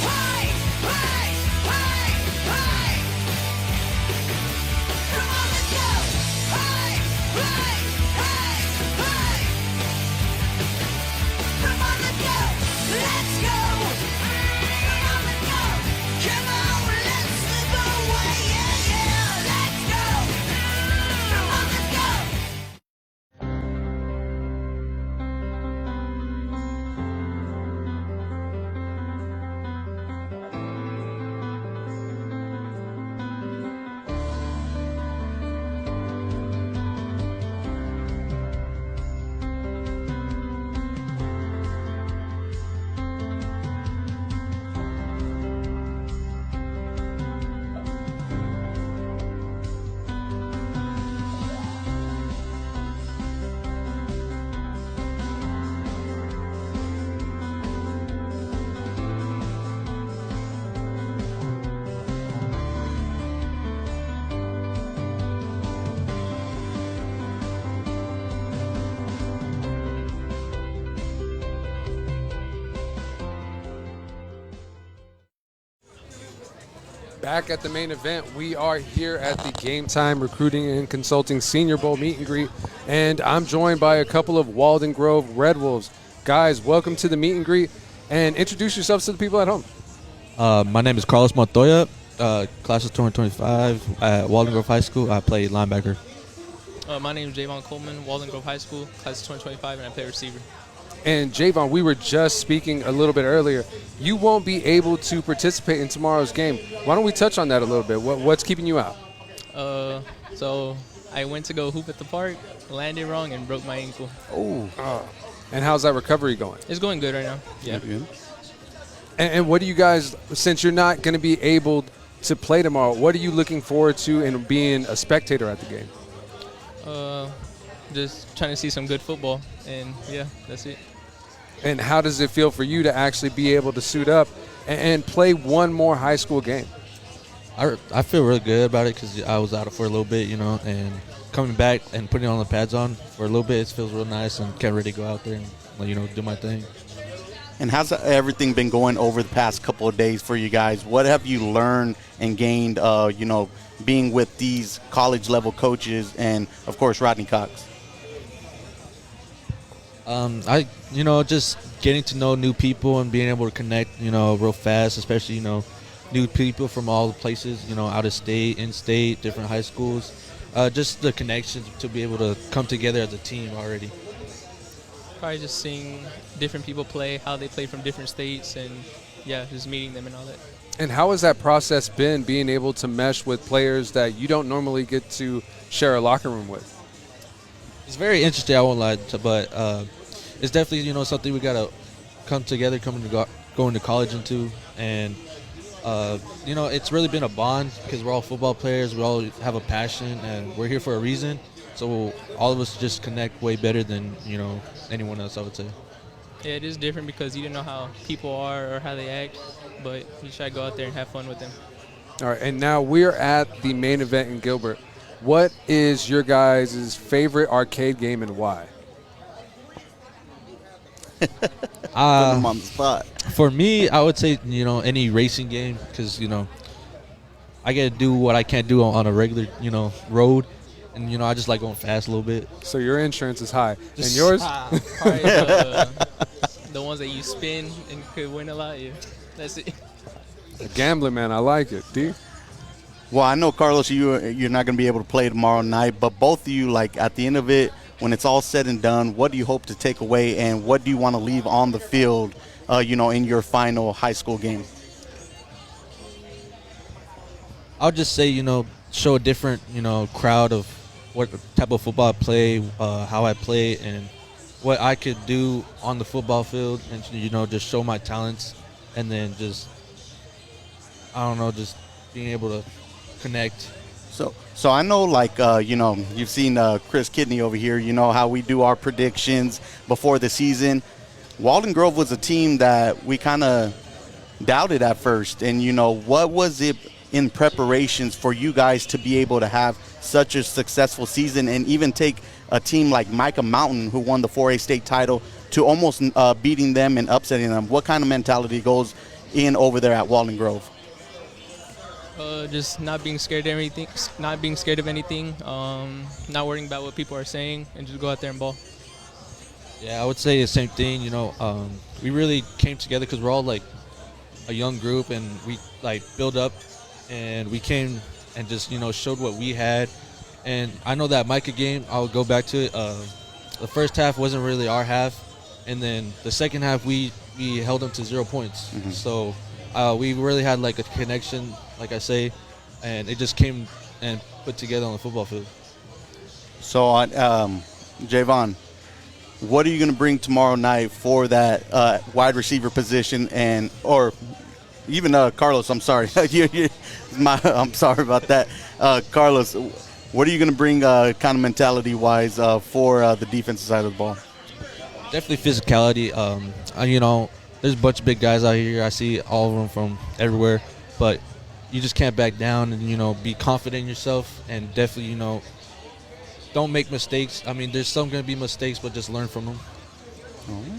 Hey! Hey! Hey! Hey! Come on, let's go! Hey! Hey! Hey! Hey! Come on, let's go! Let's go! Come on, let's go! Come on, let's slip away! Yeah, yeah! Let's go! Come on, let's go! Back at the main event, we are here at the Game Time Recruiting and Consulting Senior Bowl meet and greet, and I'm joined by a couple of Walden Grove Red Wolves. Guys, welcome to the meet and greet, and introduce yourselves to the people at home. My name is Carlos Montoya, class of 2025 at Walden Grove High School. I play linebacker. My name is Javon Coleman, Walden Grove High School, class of 2025, and I play receiver. And Javon, we were just speaking a little bit earlier. You won't be able to participate in tomorrow's game. Why don't we touch on that a little bit? What's keeping you out? So I went to go hoop at the park, landed wrong, and broke my ankle. Oh. And how's that recovery going? It's going good right now. Yeah. And what do you guys, since you're not going to be able to play tomorrow, what are you looking forward to in being a spectator at the game? Just trying to see some good football, and yeah, that's it. And how does it feel for you to actually be able to suit up and play one more high school game? I feel really good about it because I was out for a little bit, you know, and coming back and putting on the pads on for a little bit, it feels real nice and can't really go out there and, you know, do my thing. And how's everything been going over the past couple of days for you guys? What have you learned and gained, you know, being with these college-level coaches and, of course, Rodney Cox? Just getting to know new people and being able to connect, you know, real fast, especially, you know, new people from all the places, you know, out of state, in-state, different high schools. Just the connections to be able to come together as a team already. Probably just seeing different people play, how they play from different states, and yeah, just meeting them and all that. And how has that process been, being able to mesh with players that you don't normally get to share a locker room with? It's very interesting, I won't lie, but it's definitely, something we got to come together, going to college into. And, it's really been a bond because we're all football players. We all have a passion, and we're here for a reason. So all of us just connect way better than, anyone else, I would say. Yeah, it is different because you don't know how people are or how they act, but you try to go out there and have fun with them. All right, and now we're at the main event in Gilbert. What is your guys' favorite arcade game and why? Put them on the spot. For me, I would say, any racing game because, I get to do what I can't do on a regular, road. And, I just like going fast a little bit. So your insurance is high. And yours? Probably the ones that you spin and could win a lot, yeah. That's it. A gambling man, I like it. D? Well, I know, Carlos, you're not going to be able to play tomorrow night, but both of you, at the end of it, when it's all said and done, what do you hope to take away, and what do you want to leave on the field, in your final high school game? I'll just say, show a different, crowd of what type of football I play, how I play, and what I could do on the football field, and, just show my talents, and then just, just being able to connect. So I know, you've seen Chris Kidney over here. You know how we do our predictions before the season. Walden Grove was a team that we kind of doubted at first. And, what was it in preparations for you guys to be able to have such a successful season and even take a team like Micah Mountain, who won the 4A state title, to almost beating them and upsetting them? What kind of mentality goes in over there at Walden Grove? Just not being scared of anything, not worrying about what people are saying, and just go out there and ball. Yeah, I would say the same thing. We really came together because we're all a young group, and we build up, and we came and just showed what we had. And I know that Micah game, I'll go back to it. The first half wasn't really our half, and then the second half we held them to 0 points. Mm-hmm. So we really had a connection, like I say, and it just came and put together on the football field. So, Javon, what are you going to bring tomorrow night for that wide receiver position, or even Carlos? I'm sorry, I'm sorry about that, Carlos. What are you going to bring, kind of mentality-wise, for the defensive side of the ball? Definitely physicality. There's a bunch of big guys out here. I see all of them from everywhere, but you just can't back down and, be confident in yourself, and definitely, don't make mistakes. I mean, there's some going to be mistakes, but just learn from them. All right.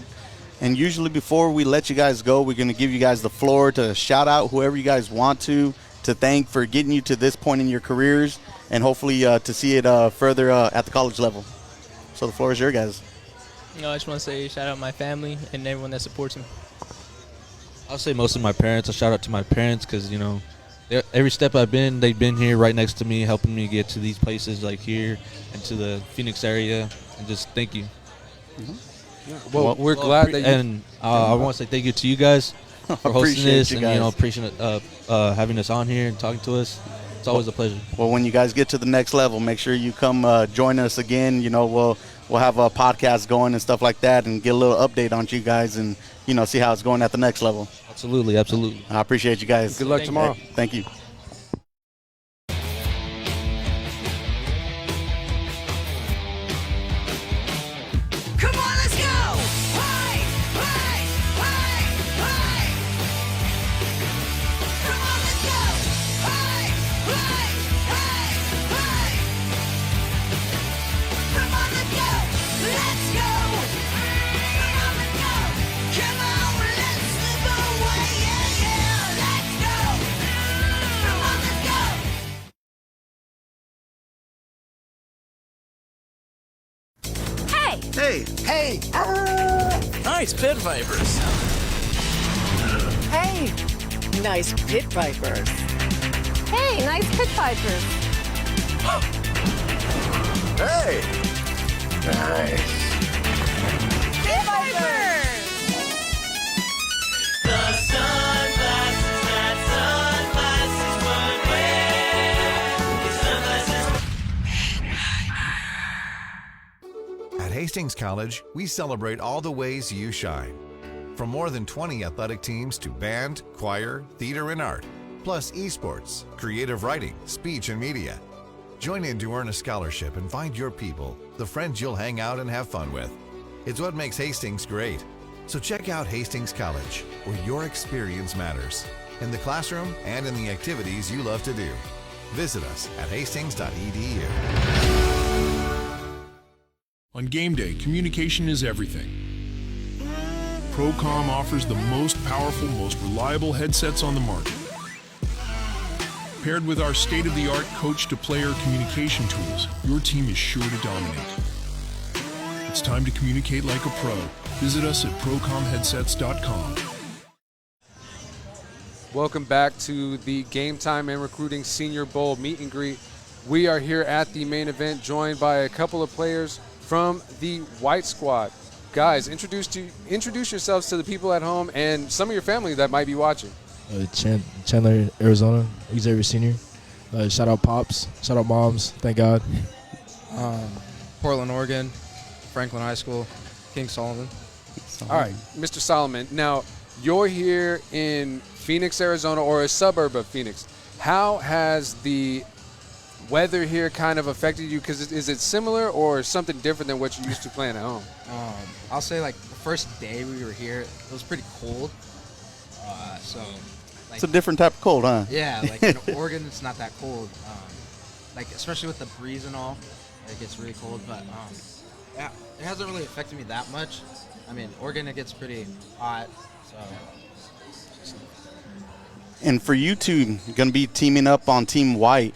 And usually before we let you guys go, we're going to give you guys the floor to shout out whoever you guys want to thank for getting you to this point in your careers, and hopefully to see it further at the college level. So the floor is your guys. I just want to say shout out my family and everyone that supports me. I'll say most of my parents. A shout out to my parents because, every step I've been, they've been here right next to me, helping me get to these places like here and to the Phoenix area. And just thank you. Mm-hmm. Yeah. Well, we're glad that you... And I want to say thank you to you guys for hosting this and, appreciate having us on here and talking to us. It's always a pleasure. Well, when you guys get to the next level, make sure you come join us again. We'll have a podcast going and stuff like that, and get a little update on you guys, and see how it's going at the next level. Absolutely. I appreciate you guys. Good luck tomorrow. Thank you. Come on, let's go! Hey, hey, hey, hey! Come on, let's go! Hey, hey, hey, hey! Come on, let's go! Let's go! Come on, let's go! Come on, let's slip away! Yeah, yeah! Let's go! Come on, let's go! Hey! Hey! Nice pit vipers. Hey, nice pit vipers. Hey, nice pit vipers. Hey! Nice. Pit vipers! The sun Hastings College, we celebrate all the ways you shine. From more than 20 athletic teams to band, choir, theater, and art, plus esports, creative writing, speech, and media. Join in to earn a scholarship and find your people, the friends you'll hang out and have fun with. It's what makes Hastings great. So check out Hastings College, where your experience matters, in the classroom and in the activities you love to do. Visit us at hastings.edu. On game day, communication is everything. Procom offers the most powerful, most reliable headsets on the market. Paired with our state-of-the-art coach-to-player communication tools, your team is sure to dominate. It's time to communicate like a pro. Visit us at procomheadsets.com. Welcome back to the Game Time and Recruiting Senior Bowl meet and greet. We are here at the main event, joined by a couple of players from the White Squad. Guys, introduce yourselves to the people at home and some of your family that might be watching. Chandler, Arizona, Xavier Senior. Shout out Pops, shout out Moms, thank God. Portland, Oregon, Franklin High School, King Solomon. All right, Mr. Solomon. Now, you're here in Phoenix, Arizona, or a suburb of Phoenix. How has the weather here kind of affected you? Because is it similar or something different than what you used to playing at home? I'll say like the first day we were here, it was pretty cold. It's a different type of cold, huh? Yeah, like in Oregon, it's not that cold. Like especially with the breeze and all, it gets really cold. But yeah, it hasn't really affected me that much. I mean, Oregon, it gets pretty hot. So. And for you two, going to be teaming up on Team White,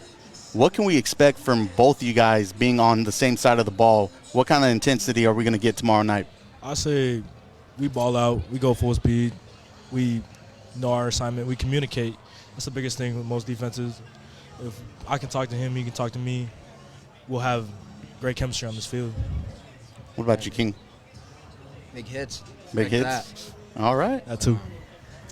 what can we expect from both of you guys being on the same side of the ball? What kind of intensity are we going to get tomorrow night? I say we ball out, we go full speed, we know our assignment, we communicate. That's the biggest thing with most defenses. If I can talk to him, he can talk to me, we'll have great chemistry on this field. What about you, King? Big hits. Big like hits? All right. That too.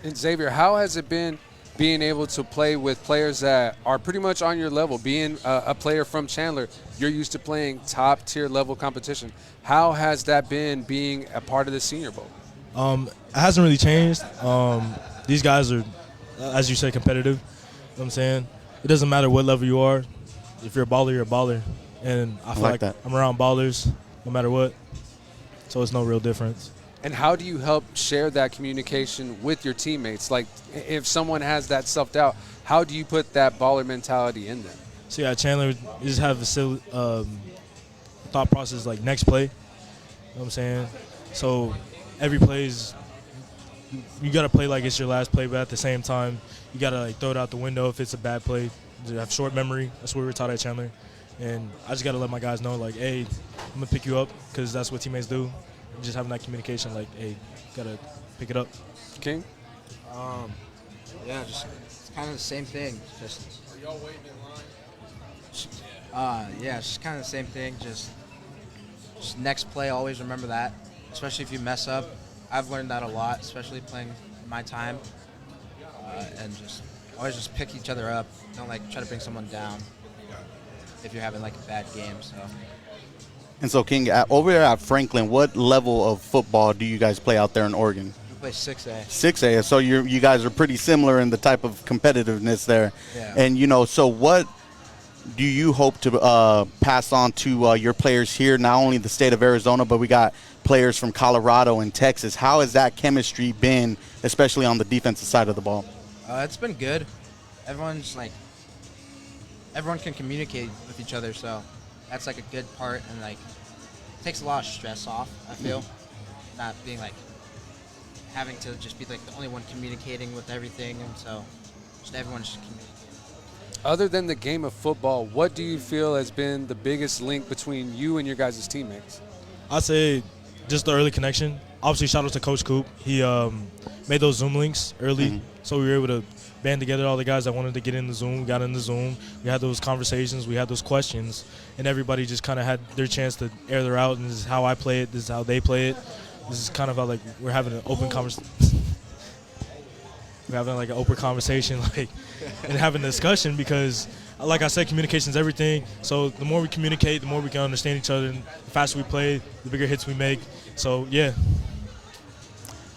And Xavier, how has it been being able to play with players that are pretty much on your level? Being a player from Chandler, you're used to playing top-tier level competition. How has that been being a part of the Senior Bowl? It hasn't really changed. These guys are, as you say, competitive. You know what I'm saying? It doesn't matter what level you are. If you're a baller, you're a baller. And I feel like that. I'm around ballers no matter what. So it's no real difference. And how do you help share that communication with your teammates? Like, if someone has that self-doubt, how do you put that baller mentality in them? So, yeah, Chandler, you just have a thought process like next play. You know what I'm saying? So every play is – you got to play like it's your last play, but at the same time, you got to like throw it out the window if it's a bad play. You have short memory. That's what we were taught at Chandler. And I just got to let my guys know, like, hey, I'm going to pick you up because that's what teammates do. Just having that communication, like, hey, got to pick it up. King? Yeah, just it's kind of the same thing. Just. Are y'all waiting in line? Yeah, it's just kind of the same thing. Just next play, always remember that, especially if you mess up. I've learned that a lot, especially playing in my time, and just always just pick each other up. Don't like try to bring someone down if you're having like a bad game. So. And so, King, over there at Franklin, what level of football do you guys play out there in Oregon? We play 6A. 6A. So you guys are pretty similar in the type of competitiveness there. Yeah. And, so what do you hope to pass on to your players here, not only the state of Arizona, but we got players from Colorado and Texas. How has that chemistry been, especially on the defensive side of the ball? It's been good. Everyone can communicate with each other, so that's like a good part, and like it takes a lot of stress off, I feel. Not being like having to just be like the only one communicating with everything, and so just everyone should communicate. Other than the game of football, what do you feel has been the biggest link between you and your guys' teammates? I'd say just the early connection. Obviously, shout out to Coach Coop. He made those Zoom links early, so we were able to band together all the guys that wanted to get in the Zoom. We got in the Zoom. We had those conversations. We had those questions, and everybody just kind of had their chance to air their out. And this is how I play it. This is how they play it. This is kind of how like we're having an open conversation. We're having like an open conversation, like, and having a discussion because like I said, communication is everything. So the more we communicate, the more we can understand each other, and the faster we play, the bigger hits we make. So, yeah.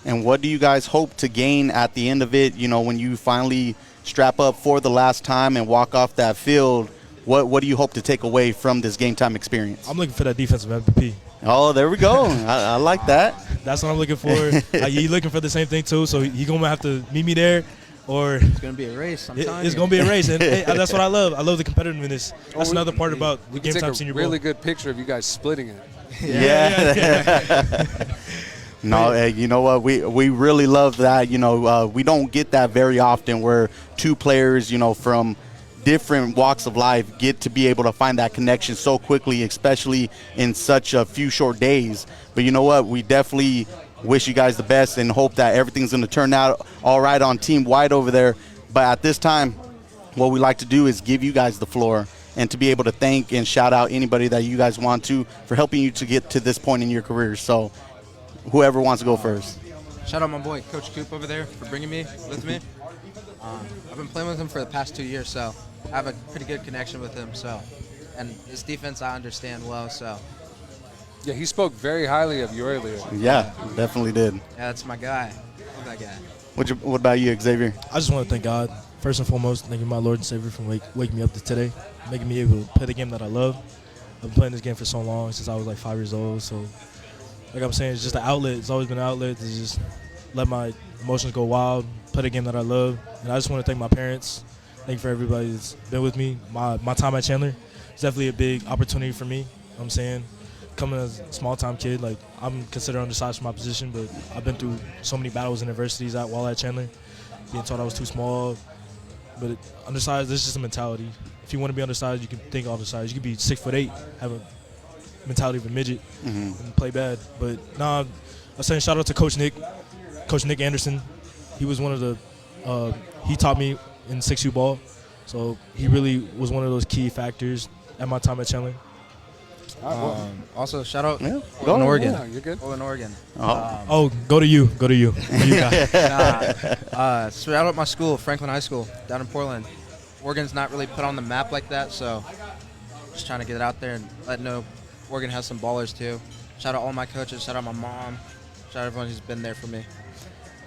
And what do you guys hope to gain at the end of it, you know, when you finally strap up for the last time and walk off that field? What do you hope to take away from this game time experience? I'm looking for that defensive MVP. Oh, there we go. I like that. That's what I'm looking for. You looking for the same thing, too, so he going to have to meet me there. Or it's going to be a race. It's going to be a race, and hey, that's what I love. I love the competitiveness. That's another part about the Game Time Senior Bowl. Really good picture of you guys splitting it. Yeah. No, hey, you know what? We really love that. You know, we don't get that very often where two players, you know, from different walks of life get to be able to find that connection so quickly, especially in such a few short days. But you know what? We definitely wish you guys the best and hope that everything's going to turn out all right on Team White over there. But at this time, what we like to do is give you guys the floor and to be able to thank and shout out anybody that you guys want to for helping you to get to this point in your career. So whoever wants to go first. Shout out my boy, Coach Coop over there, for bringing me with me. I've been playing with him for the past 2 years, so I have a pretty good connection with him. So, and his defense I understand well. So, yeah, he spoke very highly of you earlier. Yeah, definitely did. Yeah, that's my guy. Love that guy. What about you, Xavier? I just want to thank God, first and foremost, thank you, my Lord and Savior, for waking me up to today, making me able to play the game that I love. I've been playing this game for so long, since I was like 5 years old. So, like I'm saying, it's just an outlet. It's always been an outlet to just let my emotions go wild, play the game that I love. And I just want to thank my parents. Thank you for everybody that's been with me. My time at Chandler is definitely a big opportunity for me. You know what I'm saying, coming as a small-time kid, like I'm considered undersized for my position, but I've been through so many battles and adversities while at Chandler, being told I was too small. But undersized, this is just a mentality. If you want to be undersized, you can think undersized. You can be 6'8", have a mentality of a midget, and play bad. But nah, I'm saying shout out to Coach Nick Anderson. He was one of the he taught me in 6U ball, so he really was one of those key factors at my time at Chandler. Also, shout out Portland, Oregon. Yeah, you're good. Portland, Oregon. Go to you. Go to you. Shout out my school, Franklin High School, down in Portland. Oregon's not really put on the map like that, so just trying to get it out there and let know Oregon has some ballers too. Shout out all my coaches. Shout out my mom. Shout out everyone who's been there for me.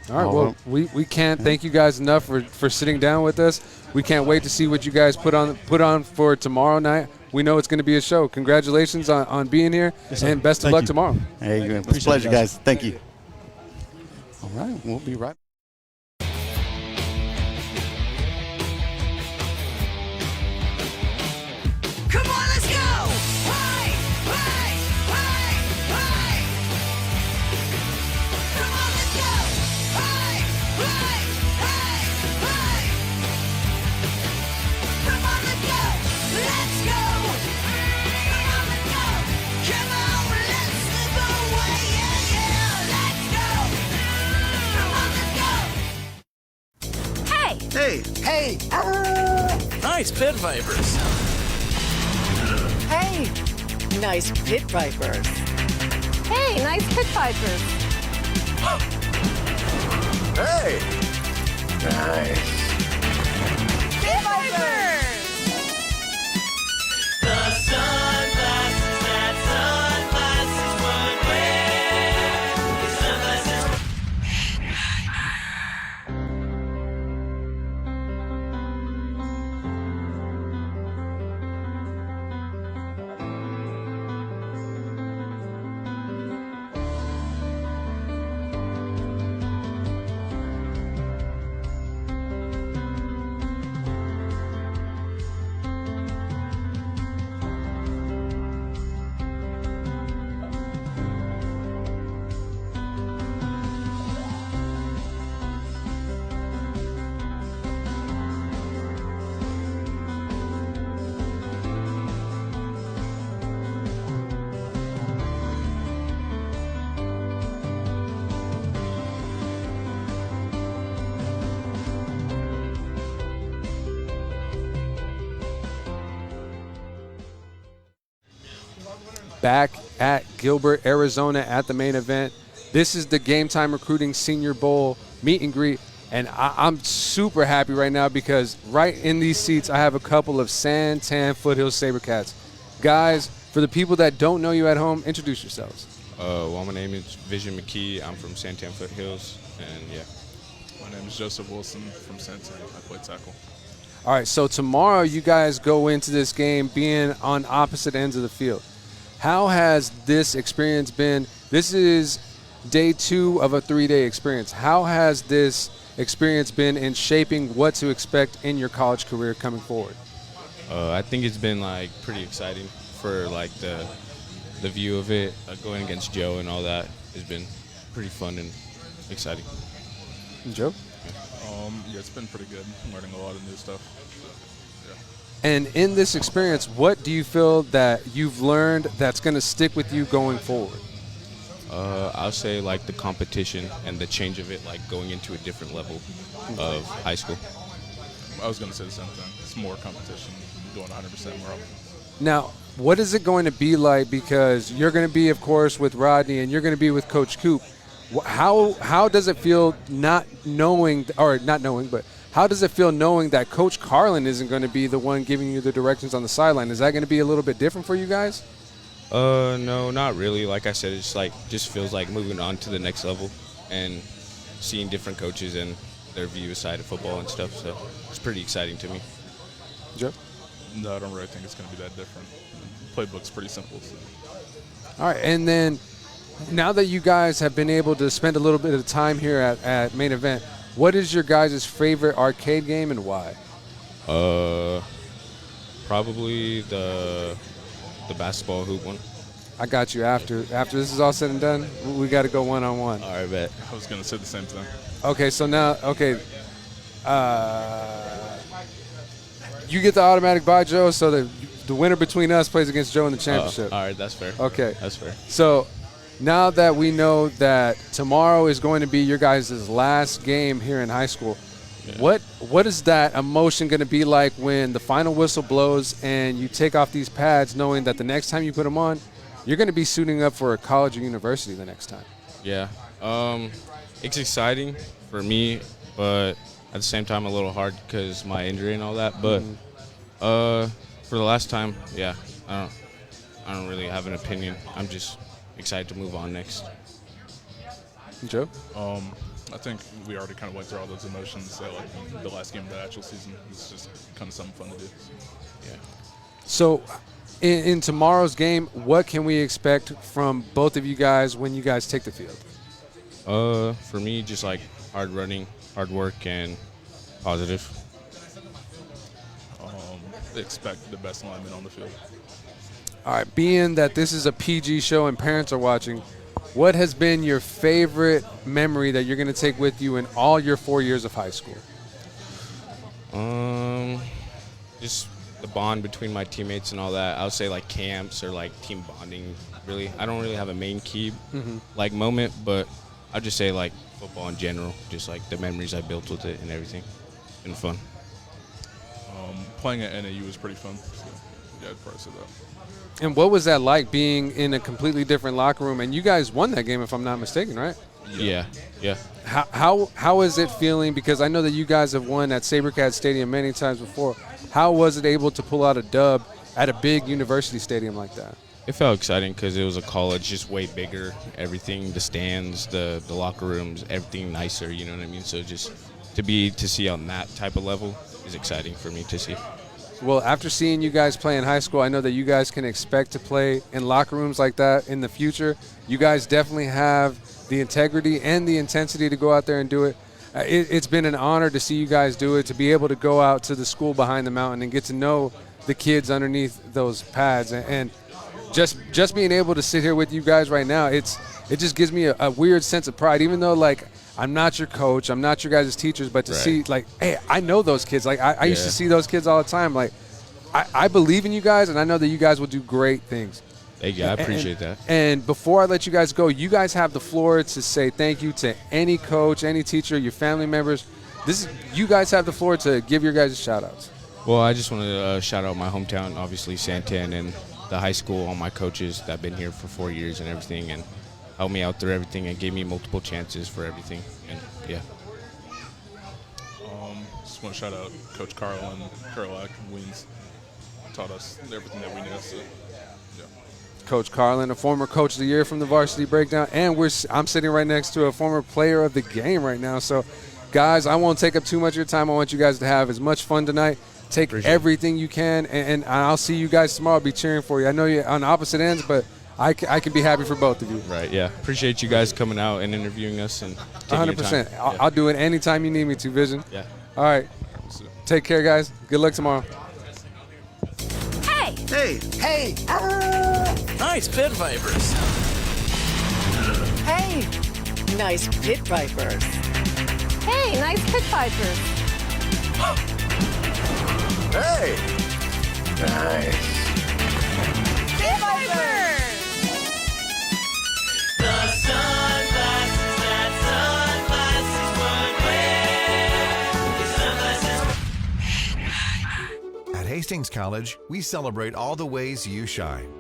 All right, well, we can't thank you guys enough for sitting down with us. We can't wait to see what you guys put on for tomorrow night. We know it's going to be a show. Congratulations on being here, and best of luck tomorrow. Hey, it's a pleasure, guys. Thank you. All right, we'll be right back. Come on, let's go! Hey, hey, hey, hey! Come on, let's go! Hey, hey, hey, hey! Come on, let's go! Let's go! Come on, let's go! Come on, let's slip away! Yeah, yeah! Let's go! Come on, let's go! Hey! Hey! Nice Pit Vipers. Hey! Nice Pit Vipers. Hey, nice Pit Vipers. Hey! Nice. Pit Vipers! The sunglasses that sunglasses would wear. The sunglasses. Back at Gilbert, Arizona at the main event. This is the Game Time Recruiting Senior Bowl meet and greet And I'm super happy right now because right in these seats, I have a couple of Santan Foothills SaberCats. Guys, for the people that don't know you at home, introduce yourselves. Well, my name is Vision McKee. I'm from Santan Foothills, and yeah. My name is Joseph Wilson from Santan. I play tackle. All right, so tomorrow you guys go into this game being on opposite ends of the field. How has this experience been? This is day 2 of a 3-day experience. How has this experience been in shaping what to expect in your college career coming forward? I think it's been like pretty exciting for like the view of it, going against Joe and all that has been pretty fun and exciting. Joe? Yeah, it's been pretty good. I'm learning a lot of new stuff. And in this experience, what do you feel that you've learned that's going to stick with you going forward? I'll say like the competition and the change of it, like going into a different level of high school. I was going to say the same thing. It's more competition, doing 100% more often. Now, what is it going to be like? Because you're going to be, of course, with Rodney and you're going to be with Coach Coop. How does it feel not knowing, but how does it feel knowing that Coach Carlin isn't going to be the one giving you the directions on the sideline? Is that going to be a little bit different for you guys? No, not really. Like I said, it's like just feels like moving on to the next level and seeing different coaches and their view aside of football and stuff. So it's pretty exciting to me. Joe? No, I don't really think it's going to be that different. The playbook's pretty simple. So. All right, and then now that you guys have been able to spend a little bit of time here at Main Event, what is your guys' favorite arcade game and why? Probably the basketball hoop one. I got you. After this is all said and done, we got to go one-on-one. All right, bet. I was going to say the same thing. Okay, so now, you get the automatic bye, Joe, so the winner between us plays against Joe in the championship. All right, that's fair. Okay. That's fair. So now that we know that tomorrow is going to be your guys' last game here in high school, what is that emotion going to be like when the final whistle blows and you take off these pads knowing that the next time you put them on, you're going to be suiting up for a college or university the next time? Yeah. It's exciting for me, but at the same time a little hard because my injury and all that. But for the last time, yeah, I don't really have an opinion. I'm just excited to move on next. Joe? I think we already kind of went through all those emotions. So like the last game of the actual season, it's just kind of something fun to do. Yeah. So in tomorrow's game, what can we expect from both of you guys when you guys take the field? For me, just like hard running, hard work, and positive. Expect the best lineman on the field. All right, being that this is a PG show and parents are watching, what has been your favorite memory that you're going to take with you in all your 4 years of high school? Just the bond between my teammates and all that. I would say like camps or like team bonding. Really, I don't really have a main key like moment, but I'd just say like football in general, just like the memories I built with it and everything. Been fun. Playing at NAU was pretty fun. So, yeah, I'd probably say that. And what was that like being in a completely different locker room? And you guys won that game, if I'm not mistaken, right? Yeah. How is it feeling? Because I know that you guys have won at SaberCat Stadium many times before. How was it able to pull out a dub at a big university stadium like that? It felt exciting because it was a college, just way bigger. Everything, the stands, the locker rooms, everything nicer. You know what I mean? So just to see on that type of level is exciting for me to see. Well, after seeing you guys play in high school, I know that you guys can expect to play in locker rooms like that in the future. You guys definitely have the integrity and the intensity to go out there and do it. It's been an honor to see you guys do it, to be able to go out to the school behind the mountain and get to know the kids underneath those pads. And just being able to sit here with you guys right now, it just gives me a weird sense of pride, even though, like, I'm not your coach, I'm not your guys' teachers, but to see, like, hey, I know those kids. Like, I used to see those kids all the time. Like, I believe in you guys, and I know that you guys will do great things. Thank you. I appreciate that. And before I let you guys go, you guys have the floor to say thank you to any coach, any teacher, your family members. You guys have the floor to give your guys shout-outs. Well, I just want to shout out my hometown, obviously Santan, and the high school, all my coaches that have been here for 4 years and everything, and helped me out through everything and gave me multiple chances for everything. And yeah. Just want to shout out Coach Carlin, Kerlak, Weens. Taught us everything that we knew. So, yeah. Coach Carlin, a former Coach of the Year from the Varsity Breakdown, and I'm sitting right next to a former Player of the Game right now. So, guys, I won't take up too much of your time. I want you guys to have as much fun tonight. Take everything you can, and I'll see you guys tomorrow. I'll be cheering for you. I know you're on opposite ends, but I can be happy for both of you. Right, yeah. Appreciate you guys coming out and interviewing us. And 100%. I'll do it anytime you need me to, Vision. Yeah. All right. Take care, guys. Good luck tomorrow. Hey! Hey! Hey! Nice Pit Vipers. Hey! Nice Pit Vipers. Hey, nice Pit Vipers. Hey! Nice. Pit Vipers! The sunglasses that sunglasses would wear. At Hastings College, we celebrate all the ways you shine.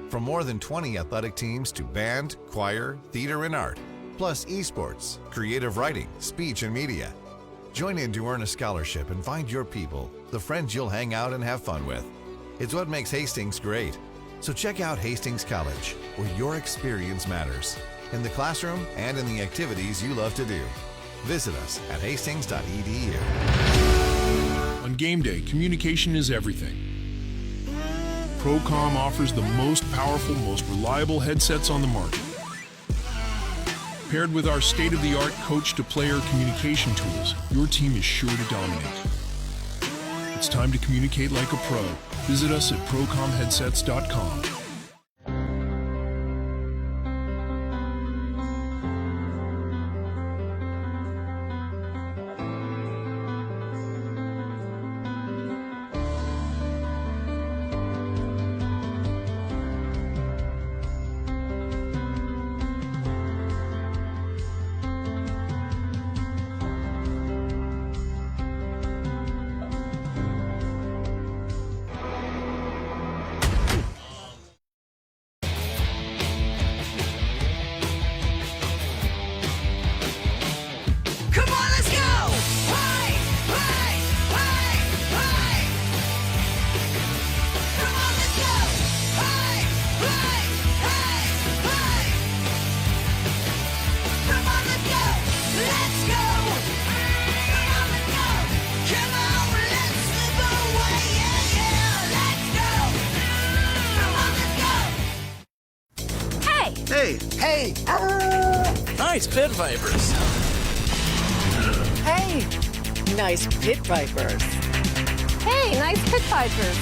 From more than 20 athletic teams to band, choir, theater, and art, plus esports, creative writing, speech, and media. Join in to earn a scholarship and find your people, the friends you'll hang out and have fun with. It's what makes Hastings great. So check out Hastings College, where your experience matters, in the classroom and in the activities you love to do. Visit us at hastings.edu. On game day, communication is everything. Procom offers the most powerful, most reliable headsets on the market. Paired with our state-of-the-art coach-to-player communication tools, your team is sure to dominate. It's time to communicate like a pro. Visit us at procomheadsets.com. Come on, let's go! Hey! Hey! Hey! Hey! Come on, let's go! Hey! Hey! Hey! Hey! Come on, let's go! Let's go! Come on, let's go! Come on, let's slip away! Yeah, yeah! Let's go! Come on, let's go! Hey! Hey! Hey! Nice Pit Vipers. Hey! Nice Pit Vipers. Hey, nice Pit Vipers.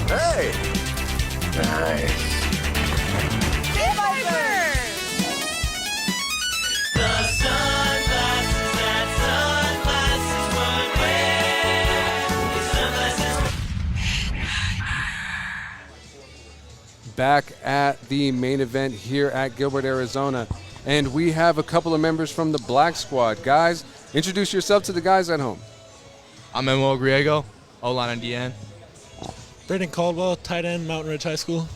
Hey! Nice. Pit Vipers! The sunglasses that sunglasses would wear. Back at the main event here at Gilbert, Arizona. And we have a couple of members from the Black Squad. Guys, introduce yourself to the guys at home. I'm Emil Griego, O-line and DN. Braden Caldwell, tight end, Mountain Ridge High School.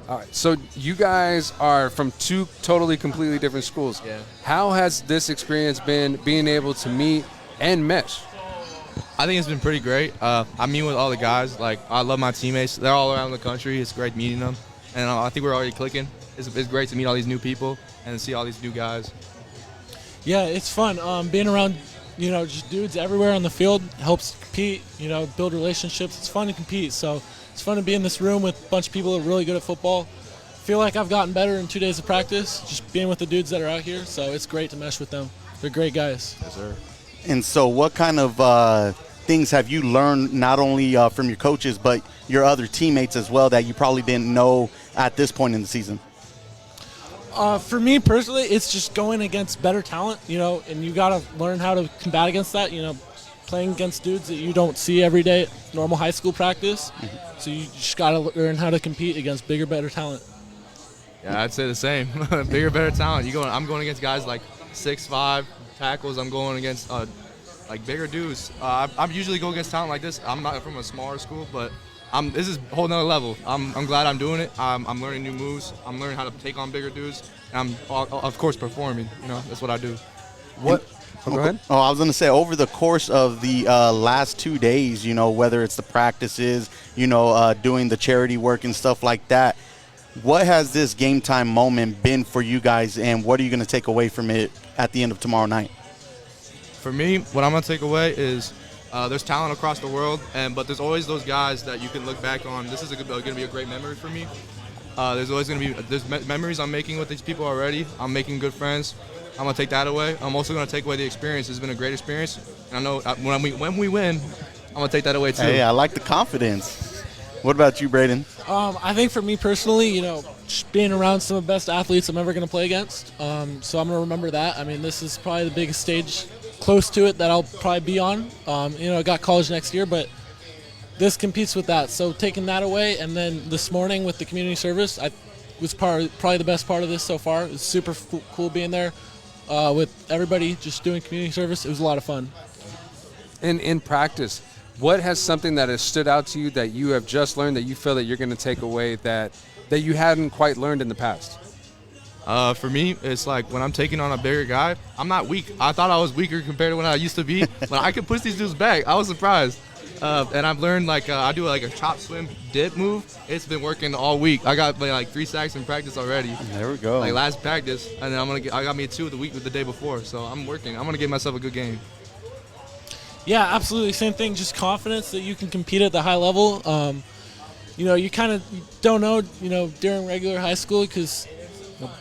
All right, so you guys are from two totally, completely different schools. Yeah. How has this experience been being able to meet and mesh? I think it's been pretty great. I meet with all the guys. Like, I love my teammates. They're all around the country. It's great meeting them. And I think we're already clicking. It's great to meet all these new people and see all these new guys. Yeah, it's fun. Being around, just dudes everywhere on the field helps compete, build relationships. It's fun to compete. So it's fun to be in this room with a bunch of people that are really good at football. Feel like I've gotten better in 2 days of practice, just being with the dudes that are out here. So it's great to mesh with them. They're great guys. Yes, sir. And so what kind of things have you learned not only from your coaches but your other teammates as well that you probably didn't know at this point in the season? For me personally, it's just going against better talent, and you got to learn how to combat against that, playing against dudes that you don't see every day at normal high school practice. Mm-hmm. So you just got to learn how to compete against bigger, better talent. Yeah, I'd say the same. Bigger, better talent. I'm going against guys like 6'5", tackles. I'm going against like bigger dudes. I usually go against talent like this. I'm not from a smaller school, but this is a whole nother level. I'm glad I'm doing it. I'm learning new moves. I'm learning how to take on bigger dudes. And I'm, of course, performing. That's what I do. Oh, go ahead. Oh, I was going to say, over the course of the last 2 days, you know, whether it's the practices, you know, doing the charity work and stuff like that, what has this game time moment been for you guys, and what are you going to take away from it at the end of tomorrow night? For me, what I'm going to take away is there's talent across the world, but there's always those guys that you can look back on. This is going to be a great memory for me. There's always going to be memories I'm making with these people already. I'm making good friends. I'm going to take that away. I'm also going to take away the experience. It's been a great experience. And I know when we win, I'm going to take that away too. Hey, I like the confidence. What about you, Braden? I think for me personally, you know, just being around some of the best athletes I'm ever going to play against. So I'm going to remember that. I mean, this is probably the biggest stage close to it that I'll probably be on. You know, I got college next year, but this competes with that. So taking that away, and then this morning with the community service, I was probably the best part of this so far. It was super cool being there with everybody just doing community service. It was a lot of fun. And in practice, what has something that has stood out to you that you have just learned that you feel that you're going to take away that you hadn't quite learned in the past? For me, it's like when I'm taking on a bigger guy, I'm not weak. I thought I was weaker compared to when I used to be, but I could push these dudes back. I was surprised. And I've learned, like, I do like a chop, swim, dip move. It's been working all week. I got like 3 sacks in practice already. There we go. Like last practice, and then I got me 2 the day before. So I'm working. I'm gonna give myself a good game. Yeah, absolutely. Same thing. Just confidence that you can compete at the high level. You know, you kind of don't know, you know, during regular high school because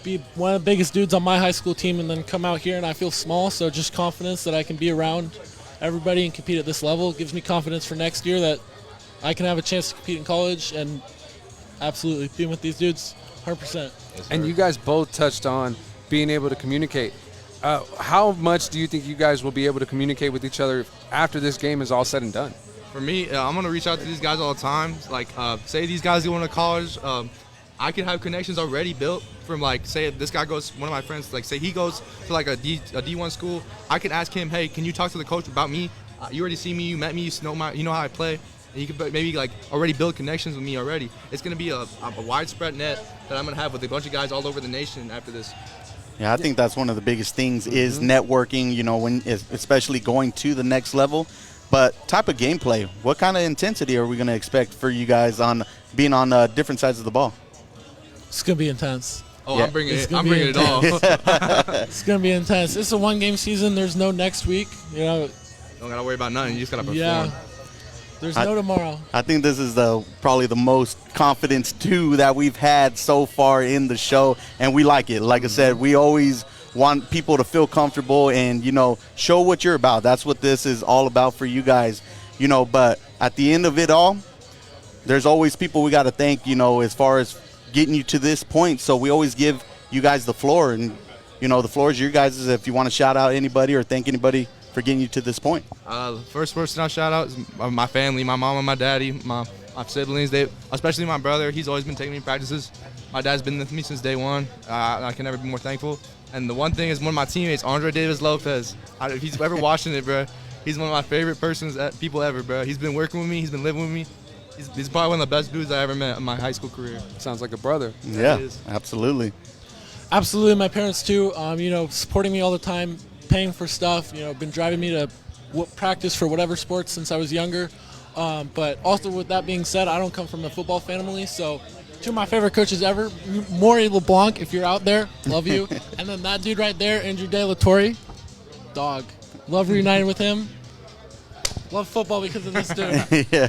be one of the biggest dudes on my high school team and then come out here and I feel small. So just confidence that I can be around everybody and compete at this level gives me confidence for next year that I can have a chance to compete in college and absolutely being with these dudes 100%. And you guys both touched on being able to communicate. How much do you think you guys will be able to communicate with each other after this game is all said and done? For me, I'm going to reach out to these guys all the time. Like, say these guys go into college, I can have connections already built from, like, say if this guy goes, one of my friends, like, say he goes to, like, a D1 school, I can ask him, hey, can you talk to the coach about me? You already see me, you met me, you know how I play. And you can maybe, like, already build connections with me already. It's going to be a widespread net that I'm going to have with a bunch of guys all over the nation after this. Yeah, I think that's one of the biggest things is networking, you know, when especially going to the next level. But type of gameplay, what kind of intensity are we going to expect for you guys on being on different sides of the ball? It's going to be intense. Oh, yeah. I'm bringing it all. It's going to be intense. It's a one-game season. There's no next week. You know, don't got to worry about nothing. You just got to perform. Yeah. There's no tomorrow. I think this is probably the most confidence, too, that we've had so far in the show, and we like it. Like I said, we always want people to feel comfortable and, you know, show what you're about. That's what this is all about for you guys, you know. But at the end of it all, there's always people we got to thank, you know, as far as getting you to this point. So we always give you guys the floor, and, you know, the floor is your guys' if you want to shout out anybody or thank anybody for getting you to this point. First person I'll shout out is my family, my mom and my daddy, my siblings. Especially my brother. He's always been taking me to practices. My dad's been with me since day one. I can never be more thankful. And the one thing is one of my teammates, Andre Davis Lopez. If he's ever watching it, bro, he's one of my favorite people ever, bro. He's been working with me. He's been living with me. He's probably one of the best dudes I ever met in my high school career. Sounds like a brother. Yeah, absolutely. Absolutely. My parents, too, you know, supporting me all the time, paying for stuff, you know, been driving me to practice for whatever sports since I was younger. But also with that being said, I don't come from a football family, so two of my favorite coaches ever, Maury LeBlanc, if you're out there, love you. And then that dude right there, Andrew De La Torre, dog. Love reuniting with him. Love football because of this dude. Yeah.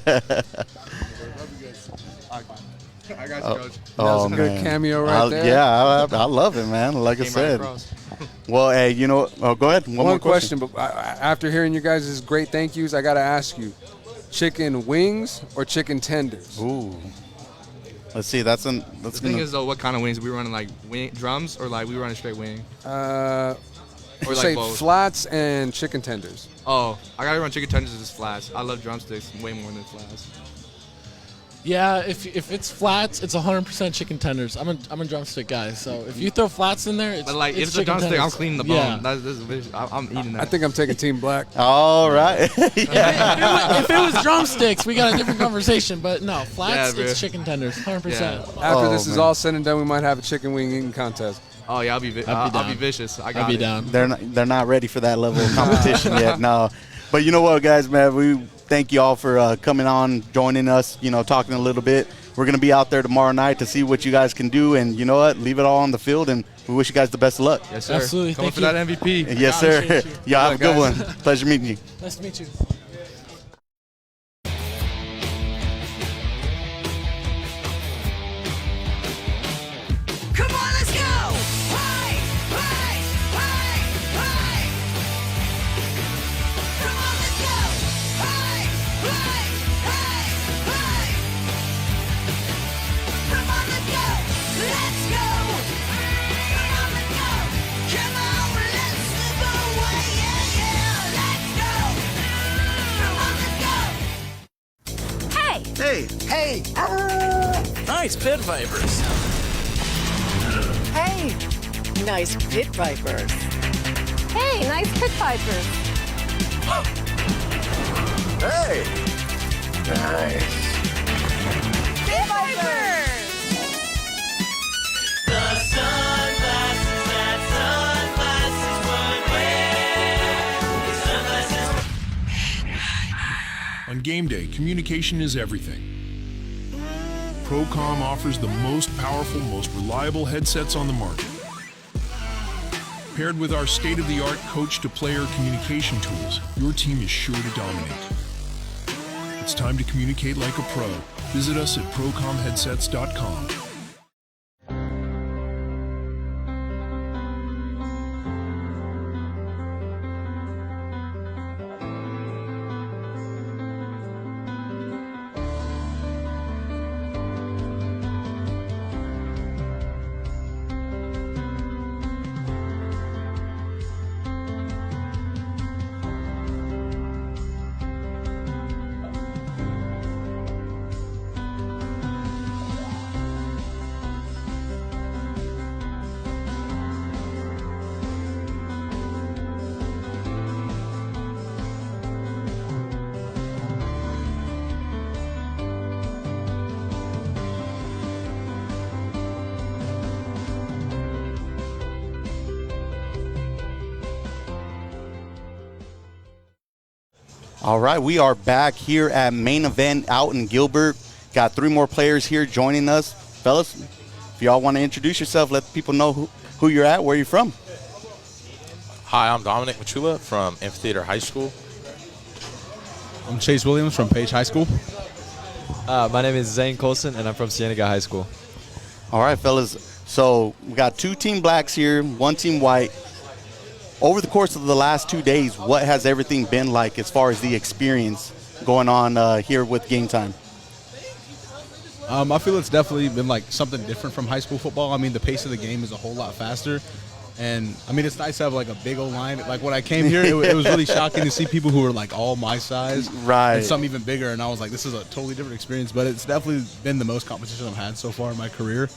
I got you, Coach. That was a good cameo right there. Yeah, I love it, man. Like I said. Well, hey, you know, go ahead. One more question. But after hearing you guys' great thank yous, I got to ask you, chicken wings or chicken tenders? Ooh. Let's see. The thing is, though, what kind of wings? We running like drums or like we running straight wing? Or like say both? flats and chicken tenders. Oh, I gotta run chicken tenders as flats. I love drumsticks way more than flats. Yeah, if it's flats, it's 100% chicken tenders. I'm a drumstick guy, so if you throw flats in there, it's But like, if it's a chicken drumstick, tenders. I'm cleaning the bone. Yeah. I'm eating that. I think I'm taking Team Black. All right. If it was drumsticks, we got a different conversation. But no, flats, Yeah, it's chicken tenders, 100%. After this is all said and done, we might have a chicken wing eating contest. Oh yeah, I'll be vicious. I got I'll be it. down. They're not ready for that level of competition yet. No, but you know what, guys, man, we thank you all for coming on, joining us. Talking a little bit. We're gonna be out there tomorrow night to see what you guys can do, and you know what, leave it all on the field, and we wish you guys the best of luck. Yes, sir. Absolutely. Coming Thank for you. that MVP. Yes, sir. Appreciate you. Y'all have a Good good luck, one. guys. Pleasure meeting you. Nice to meet you. Come on, let's go! Hey, hey, hey, hey! Come on, let's go! Hey, hey, hey, hey! Come on, let's go! Let's go! Come on, let's go! Come on, let's slip away! Yeah, yeah! Let's go! Come on, let's go! Hey! Hey! Hey! Nice pit vipers. Hey! Nice pit vipers. Hey, nice pit vipers. Hey! Nice. Pit vipers! The sunglasses that sunglasses would wear. On game day, communication is everything. Procom offers the most powerful, most reliable headsets on the market. Paired with our state-of-the-art coach-to-player communication tools, your team is sure to dominate. It's time to communicate like a pro. Visit us at procomheadsets.com. All right, we are back here at Main Event out in Gilbert. Got 3 more players here joining us. Fellas, if y'all want to introduce yourself, let people know who you're at, where you're from. Hi, I'm Dominic Machula from Amphitheater High School. I'm Chase Williams from Page High School. My name is Zane Colson, and I'm from Cienega High School. All right, fellas. So we got 2 team blacks here, 1 team white. Over the course of the last 2 days, what has everything been like as far as the experience going on here with Game Time? I feel it's definitely been like something different from high school football. I mean, the pace of the game is a whole lot faster. And, I mean, it's nice to have, like, a big old line. Like, when I came here, it was really shocking to see people who were, like, all my size. Right. And some even bigger. And I was like, this is a totally different experience. But it's definitely been the most competition I've had so far in my career.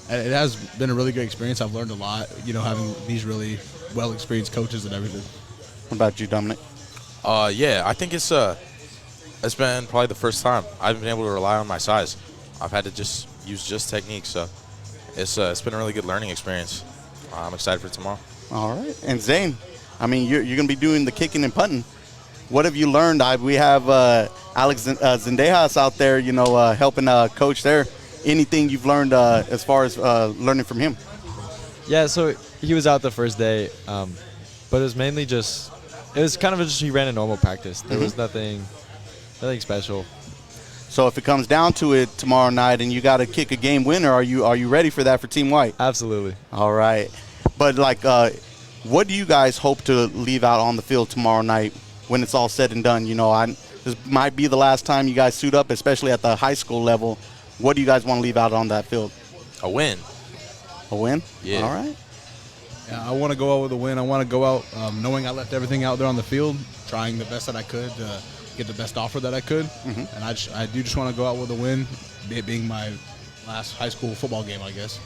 And it has been a really good experience. I've learned a lot, having these really well-experienced coaches and everything. What about you, Dominic? Yeah, I think it's been probably the first time I've been able to rely on my size. I've had to just use technique, so it's been a really good learning experience. I'm excited for tomorrow. All right. And Zane, I mean, you're going to be doing the kicking and punting. What have you learned? We have Alex Zendejas out there, helping coach there. Anything you've learned as far as learning from him? Yeah, so he was out the first day, but it was mainly it was kind of just he ran a normal practice. There was nothing special. So if it comes down to it tomorrow night and you got to kick a game winner, are you ready for that for Team White? Absolutely. All right. But, what do you guys hope to leave out on the field tomorrow night when it's all said and done? This might be the last time you guys suit up, especially at the high school level. What do you guys want to leave out on that field? A win. A win? Yeah. All right. Yeah, I want to go out with a win. I want to go out knowing I left everything out there on the field, trying the best that I could to get the best offer that I could. Mm-hmm. And I do just want to go out with a win, it being my last high school football game, I guess.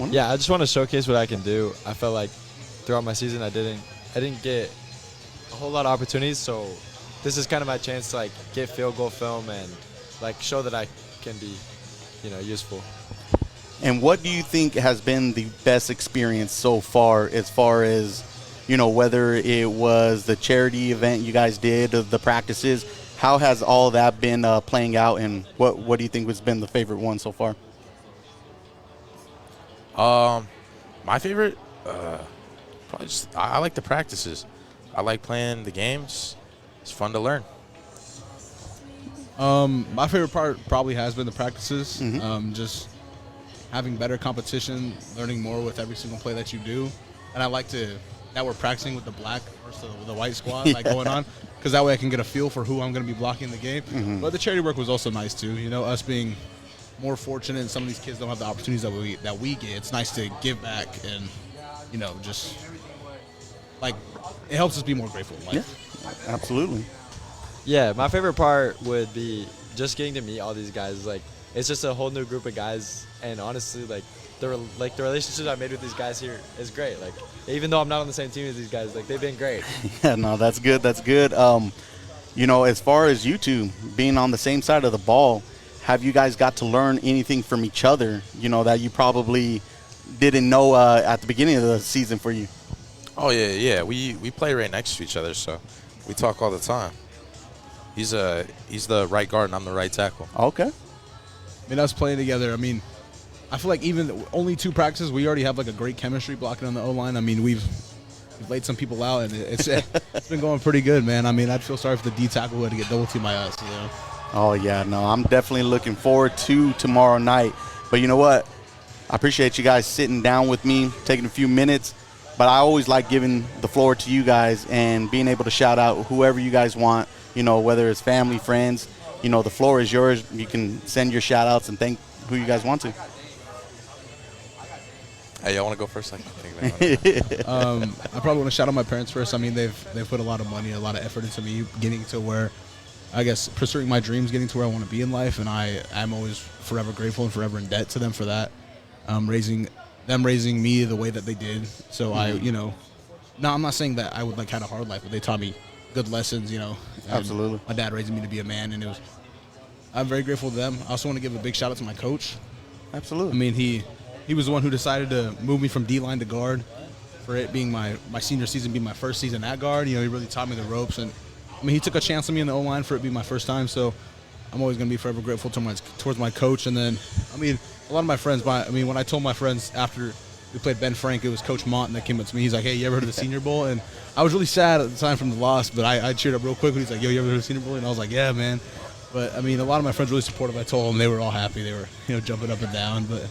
Yeah, I just want to showcase what I can do. I felt like throughout my season I didn't get a whole lot of opportunities, so this is kind of my chance to get field goal film and show that I can be, useful. And what do you think has been the best experience so far as, whether it was the charity event you guys did, or the practices? How has all that been playing out, and what do you think has been the favorite one so far? My favorite, probably just, I like the practices. I like playing the games. It's fun to learn. My favorite part probably has been the practices. Just having better competition, learning more with every single play that you do. And I like to, now we're practicing with the black versus the white squad, going on, because that way I can get a feel for who I'm going to be blocking the game. But the charity work was also nice too. Us being more fortunate, and some of these kids don't have the opportunities that we get. It's nice to give back, and just like it helps us be more grateful in life. Yeah, absolutely. Yeah, my favorite part would be just getting to meet all these guys. Like, it's just a whole new group of guys, and honestly, the relationships I made with these guys here is great. Like, even though I'm not on the same team as these guys, they've been great. Yeah, no, that's good. That's good. As far as you two being on the same side of the ball, have you guys got to learn anything from each other? That you probably didn't know at the beginning of the season for you. Oh yeah. We play right next to each other, so we talk all the time. He's the right guard and I'm the right tackle. Okay. Us playing together, I feel like even only 2 practices, we already have a great chemistry blocking on the O-line. We've laid some people out, and it's been going pretty good, man. I'd feel sorry for the D tackle who had to get double teamed by us. Oh yeah, no, I'm definitely looking forward to tomorrow night. But you know what? I appreciate you guys sitting down with me, taking a few minutes. But I always like giving the floor to you guys and being able to shout out whoever you guys want. Whether it's family, friends. The floor is yours. You can send your shout outs and thank who you guys want to. Hey, y'all want to go first? I can think about it. I probably want to shout out my parents first. They've put a lot of money, a lot of effort into me getting to where, I guess, pursuing my dreams, getting to where I want to be in life, and I'm always forever grateful and forever in debt to them for that. Raising me the way that they did. So I'm not saying that I would had a hard life, but they taught me good lessons. Absolutely. My dad raising me to be a man, and I'm very grateful to them. I also want to give a big shout out to my coach. Absolutely. He was the one who decided to move me from D-line to guard, for it being my senior season, being my first season at guard. He really taught me the ropes, and he took a chance on me in the O-line for it being my first time. So I'm always going to be forever grateful towards my coach. And then, a lot of my friends, when I told my friends after we played Ben Frank, it was Coach Mont that came up to me. He's like, "Hey, you ever heard of the Senior Bowl?" And I was really sad at the time from the loss, but I cheered up real quick when he's like, "Yo, you ever heard of the Senior Bowl?" And I was like, "Yeah, man." But, a lot of my friends really supportive. I told them, they were all happy. They were, jumping up and down. But,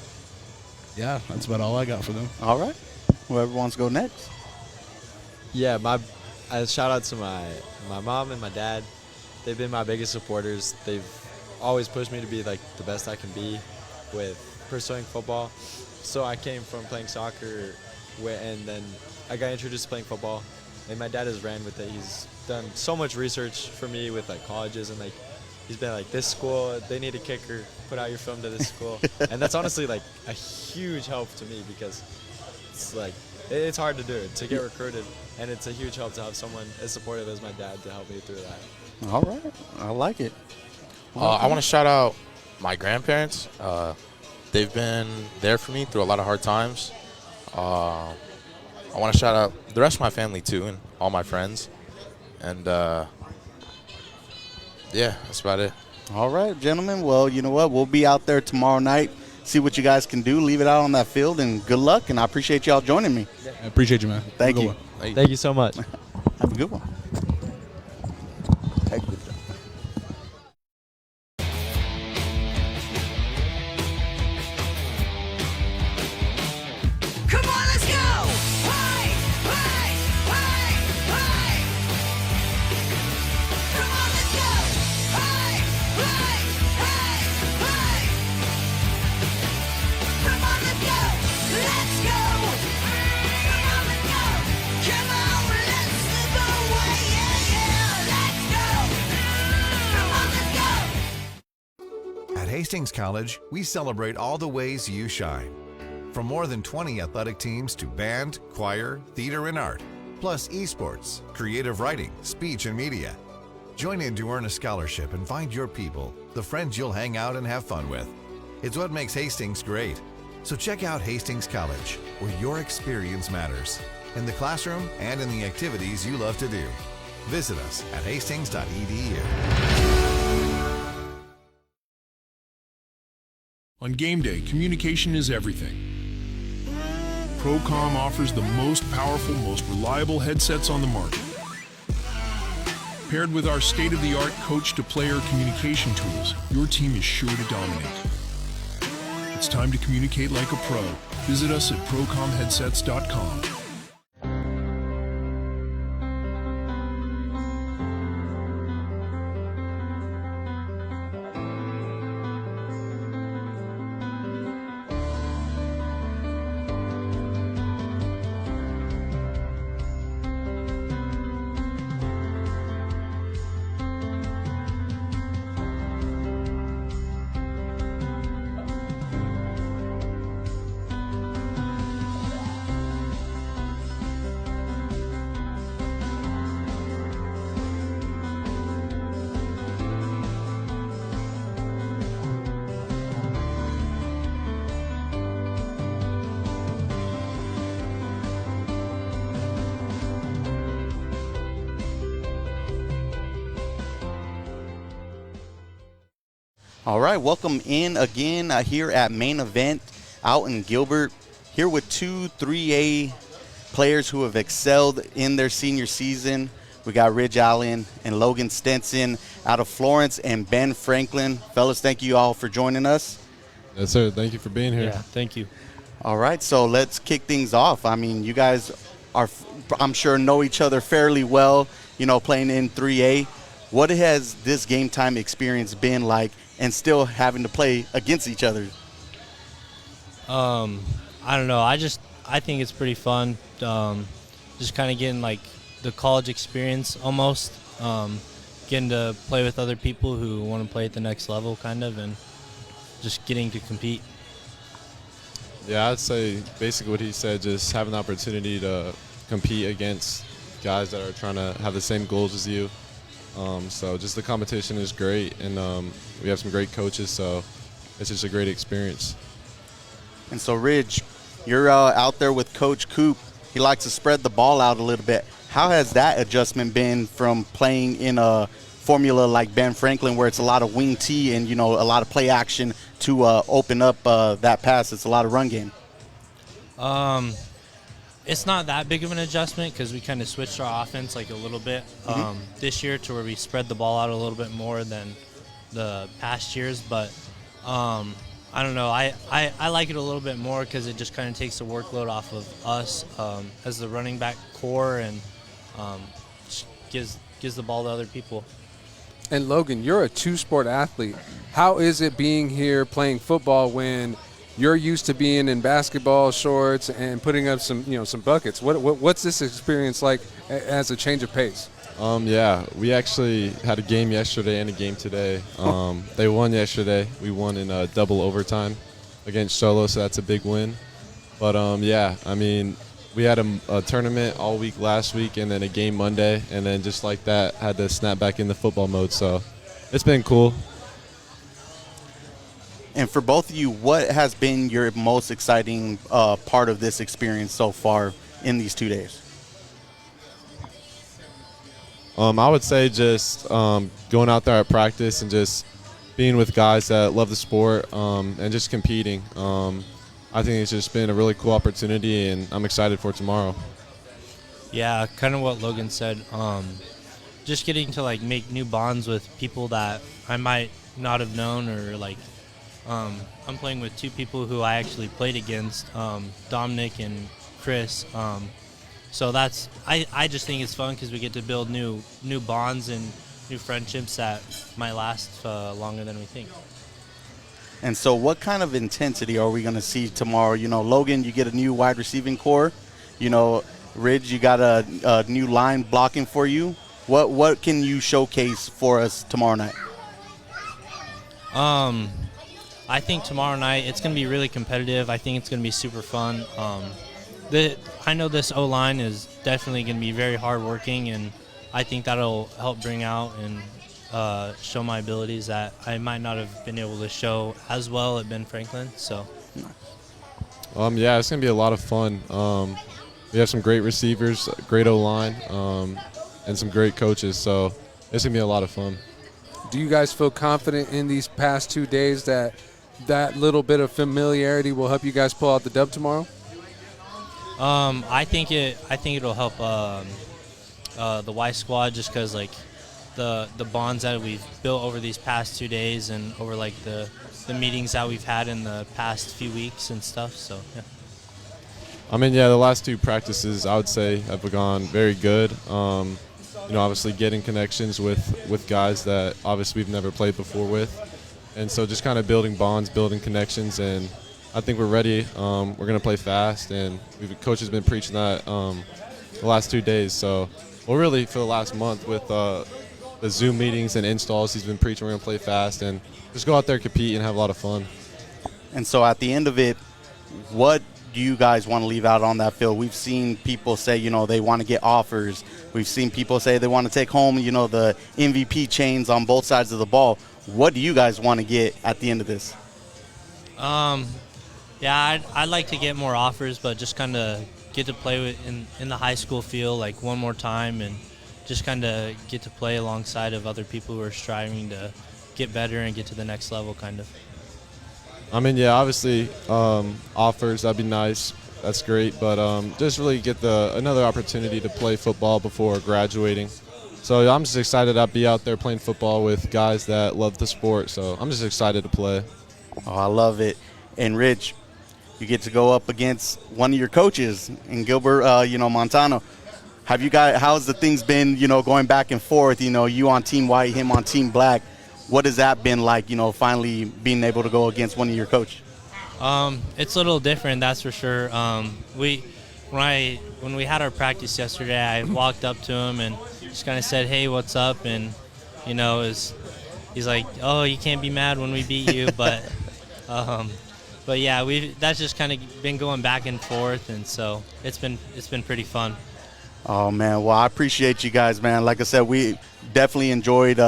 yeah, that's about all I got for them. All right. Whoever wants to go next. Yeah, I shout out to my mom and my dad. They've been my biggest supporters. They've always pushed me to be the best I can be with pursuing football. So I came from playing soccer, and then I got introduced to playing football. And my dad has ran with it. He's done so much research for me with colleges, and he's been this school, they need a kicker, put out your film to this school. And that's honestly a huge help to me, because it's hard to do it, to get recruited, and it's a huge help to have someone as supportive as my dad to help me through that. All right. I like it. I want to shout out my grandparents. They've been there for me through a lot of hard times. I want to shout out the rest of my family too, and all my friends. And yeah, that's about it. All right, gentlemen. Well, you know what? We'll be out there tomorrow night, see what you guys can do, leave it out on that field, and good luck. And I appreciate y'all joining me. I appreciate you, man. Thank you. Thank you so much. Have a good one. Take it. Come on, let's go! Hey, hey, hey, hey! Come on, let's go! Hey, hey, hey, hey! Come on, let's go! Let's go! Come on, let's go! Come on, let's slip away! Yeah, yeah! Let's go! Come on, let's go! At Hastings College, we celebrate all the ways you shine. From more than 20 athletic teams to band, choir, theater, and art, plus esports, creative writing, speech, and media. Join in to earn a scholarship and find your people, the friends you'll hang out and have fun with. It's what makes Hastings great. So check out Hastings College, where your experience matters, in the classroom and in the activities you love to do. Visit us at hastings.edu. On game day, communication is everything. Procom offers the most powerful, most reliable headsets on the market. Paired with our state-of-the-art coach-to-player communication tools, your team is sure to dominate. It's time to communicate like a pro. Visit us at procomheadsets.com. All right, welcome in again here at Main Event out in Gilbert. Here with two 3A players who have excelled in their senior season. We got Ridge Allen and Logan Stenson out of Florence and Ben Franklin. Fellas, thank you all for joining us. Yes, sir. Thank you for being here. Yeah, thank you. All right, so let's kick things off. I mean, you guys are, I'm sure, know each other fairly well, you know, playing in 3A. What has this game time experience been like, and still having to play against each other? I don't know. I think it's pretty fun. Just kind of getting like the college experience almost. Getting to play with other people who want to play at the next level, kind of, and just getting to compete. Yeah, I'd say basically what he said, just having the opportunity to compete against guys that are trying to have the same goals as you. So just the competition is great, and we have some great coaches, so it's just a great experience. And so, Ridge, you're out there with Coach Coop. He likes to spread the ball out a little bit. How has that adjustment been from playing in a formula like Ben Franklin, where it's a lot of wing T and, you know, a lot of play action to open up that pass? It's a lot of run game. It's not that big of an adjustment because we kind of switched our offense like a little bit this year to where we spread the ball out a little bit more than the past years. But I don't know. I like it a little bit more because it just kind of takes the workload off of us as the running back core and just gives the ball to other people. And Logan, you're a two-sport athlete. How is it being here playing football when you're used to being in basketball shorts and putting up some buckets? What's this experience like as a change of pace? Yeah, we actually had a game yesterday and a game today. They won yesterday. We won in double overtime against Solo, so that's a big win. But yeah, I mean, we had a tournament all week last week and then a game Monday, and then just like that, had to snap back into football mode. So it's been cool. And for both of you, what has been your most exciting part of this experience so far in these 2 days? I would say just going out there at practice and just being with guys that love the sport and just competing. I think it's just been a really cool opportunity, and I'm excited for tomorrow. Yeah, kind of what Logan said. Just getting to like make new bonds with people that I might not have known, or like I'm playing with two people who I actually played against, Dominic and Chris. So that's I just think it's fun because we get to build new bonds and new friendships that might last longer than we think. And so what kind of intensity are we going to see tomorrow? You know, Logan, you get a new wide receiving core. You know, Ridge, you got a new line blocking for you. What can you showcase for us tomorrow night? I think tomorrow night it's going to be really competitive. I think it's going to be super fun. I know this O-line is definitely going to be very hardworking, and I think that'll help bring out and show my abilities that I might not have been able to show as well at Ben Franklin. So, Yeah, it's gonna be a lot of fun. We have some great receivers, great O-line, and some great coaches. So it's gonna be a lot of fun. Do you guys feel confident in these past 2 days that little bit of familiarity will help you guys pull out the dub tomorrow? I think it'll help the Y squad just because like the bonds that we've built over these past 2 days and over like the meetings that we've had in the past few weeks and stuff. So yeah. I mean, yeah, the last 2 practices I would say have gone very good. Obviously getting connections with guys that obviously we've never played before with. And so just kind of building bonds, building connections, and I think we're ready. We're going to play fast, and coach has been preaching that the last 2 days. So, well, really for the last month with the Zoom meetings and installs, he's been preaching we're going to play fast and just go out there, compete, and have a lot of fun. And so at the end of it, what do you guys want to leave out on that field? We've seen people say, they want to get offers. We've seen people say they want to take home, the MVP chains on both sides of the ball. What do you guys want to get at the end of this? Yeah, I'd like to get more offers, but just kind of get to play in the high school field like one more time and just kind of get to play alongside of other people who are striving to get better and get to the next level kind of. I mean, yeah, obviously offers, that'd be nice. That's great, but just really get another opportunity to play football before graduating. So I'm just excited I'll be out there playing football with guys that love the sport. So I'm just excited to play. Oh, I love it. And Rich, you get to go up against one of your coaches in Gilbert, Montano. How's the things been, going back and forth, you on Team White, him on Team Black? What has that been like, finally being able to go against one of your coaches? It's a little different, that's for sure. When we had our practice yesterday, I walked up to him and just kind of said, "Hey, what's up?" And he's like, "Oh, you can't be mad when we beat you," but yeah, that's just kind of been going back and forth, and so it's been pretty fun. Oh man, well I appreciate you guys, man. Like I said, we definitely enjoyed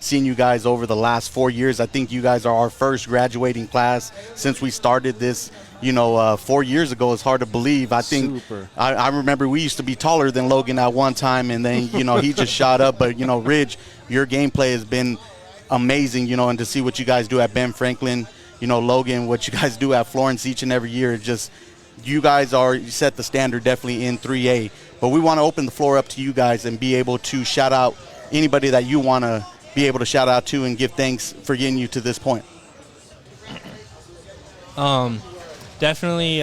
seeing you guys over the last 4 years. I think you guys are our first graduating class since we started this 4 years ago. It's hard to believe. I think I remember we used to be taller than Logan at one time, and then he just shot up. But Ridge, your gameplay has been amazing, and to see what you guys do at Ben Franklin, Logan, what you guys do at Florence each and every year, just you guys you set the standard definitely in 3A. But we want to open the floor up to you guys and be able to shout out anybody that you want to be able to shout out to and give thanks for getting you to this point. Definitely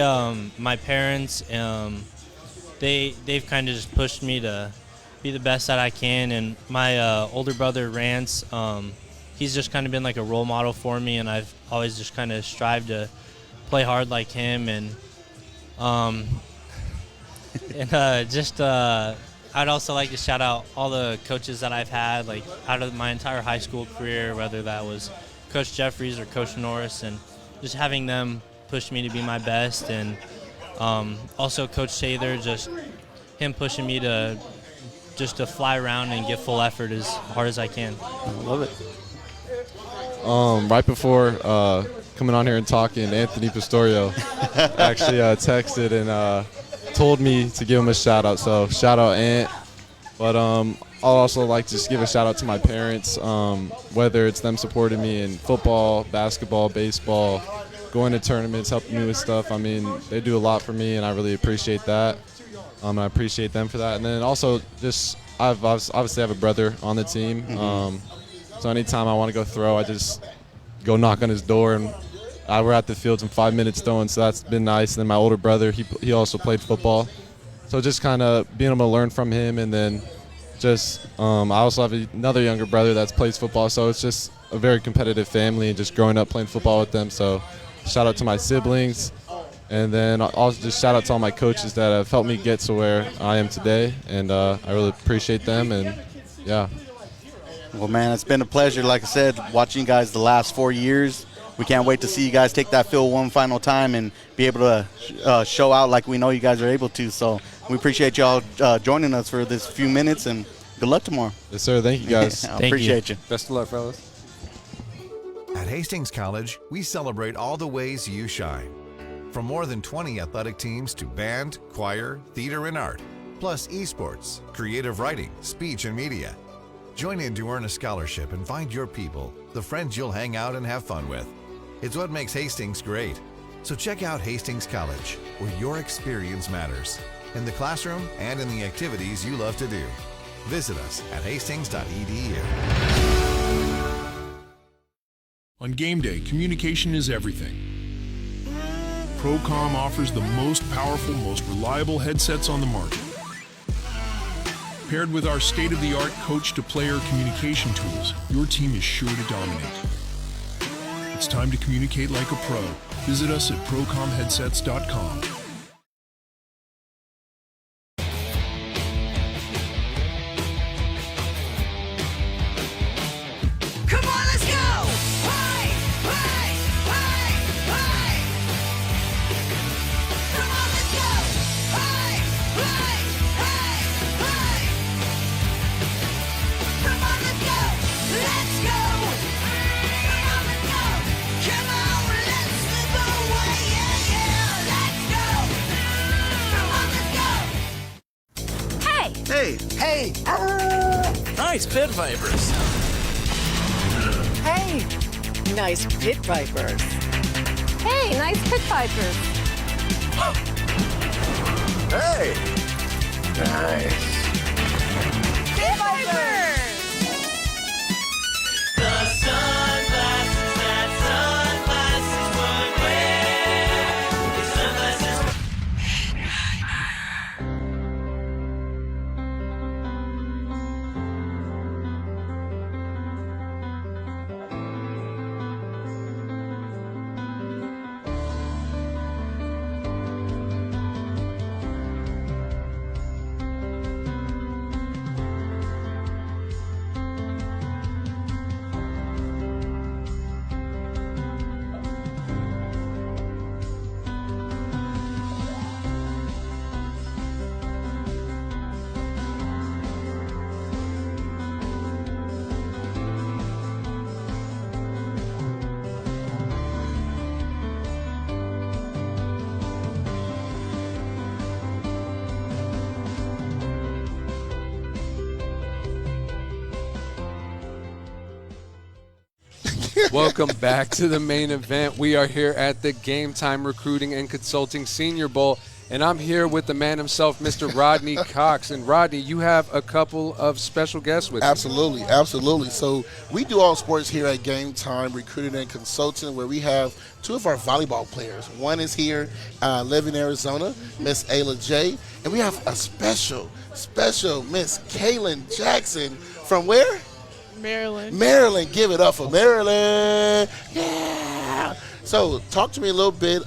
my parents. They've kind of just pushed me to be the best that I can, and my older brother Rance, he's just kind of been like a role model for me, and I've always just kind of strived to play hard like him, and I'd also like to shout out all the coaches that I've had, like out of my entire high school career, whether that was Coach Jeffries or Coach Norris, and just having them push me to be my best, and also Coach Sather, just him pushing me to fly around and give full effort as hard as I can. I love it. Right before coming on here and talking, Anthony Pistorio actually texted and told me to give him a shout out. So shout out Ant. But I'll also like to just give a shout out to my parents, whether it's them supporting me in football, basketball, baseball, going to tournaments, helping me with stuff. I mean, they do a lot for me, and I really appreciate that. I appreciate them for that. And then also just I've obviously have a brother on the team. So anytime I want to go throw, I just go knock on his door, and we're at the fields in 5 minutes throwing, so that's been nice. And then my older brother, he also played football. So just kind of being able to learn from him, and then just I also have another younger brother that plays football, so it's just a very competitive family and just growing up playing football with them. So shout out to my siblings, and then also just shout out to all my coaches that have helped me get to where I am today, and I really appreciate them, and yeah. Well, man, it's been a pleasure, like I said, watching you guys the last 4 years. We can't wait to see you guys take that field one final time and be able to show out like we know you guys are able to. So we appreciate y'all joining us for this few minutes, and good luck tomorrow. Yes, sir. Thank you, guys. Appreciate you. Best of luck, fellas. At Hastings College, we celebrate all the ways you shine. From more than 20 athletic teams to band, choir, theater, and art, plus esports, creative writing, speech, and media. Join in to earn a scholarship and find your people, the friends you'll hang out and have fun with. It's what makes Hastings great. So check out Hastings College, where your experience matters, in the classroom and in the activities you love to do. Visit us at hastings.edu. On game day, communication is everything. Procom offers the most powerful, most reliable headsets on the market. Paired with our state-of-the-art coach-to-player communication tools, your team is sure to dominate. It's time to communicate like a pro. Visit us at procomheadsets.com. Come on, let's go! Hey, hey, hey, hey! Come on, let's go! Hey, hey, hey, hey! Come on, let's go! Let's go! Come on, let's go! Come on, let's slip away! Yeah, yeah! Let's go! Come on, let's go! Hey! Hey! Hey! Nice pit vipers. Hey! Nice pit vipers. Hey, nice pit vipers. Hey! Nice. Pit vipers! The sunglasses that sunglasses would wear. The sunglasses. Welcome back to the main event. We are here at the Game Time Recruiting and Consulting Senior Bowl, and I'm here with the man himself, Mr. Rodney Cox. And Rodney, you have a couple of special guests with you. Absolutely, absolutely. So we do all sports here at Game Time Recruiting and Consulting, where we have two of our volleyball players. One is here, live in Arizona, Miss Ayla J. And we have a special Miss Kaylin Jackson from where? Maryland. Maryland. Give it up for Maryland. Yeah. So talk to me a little bit.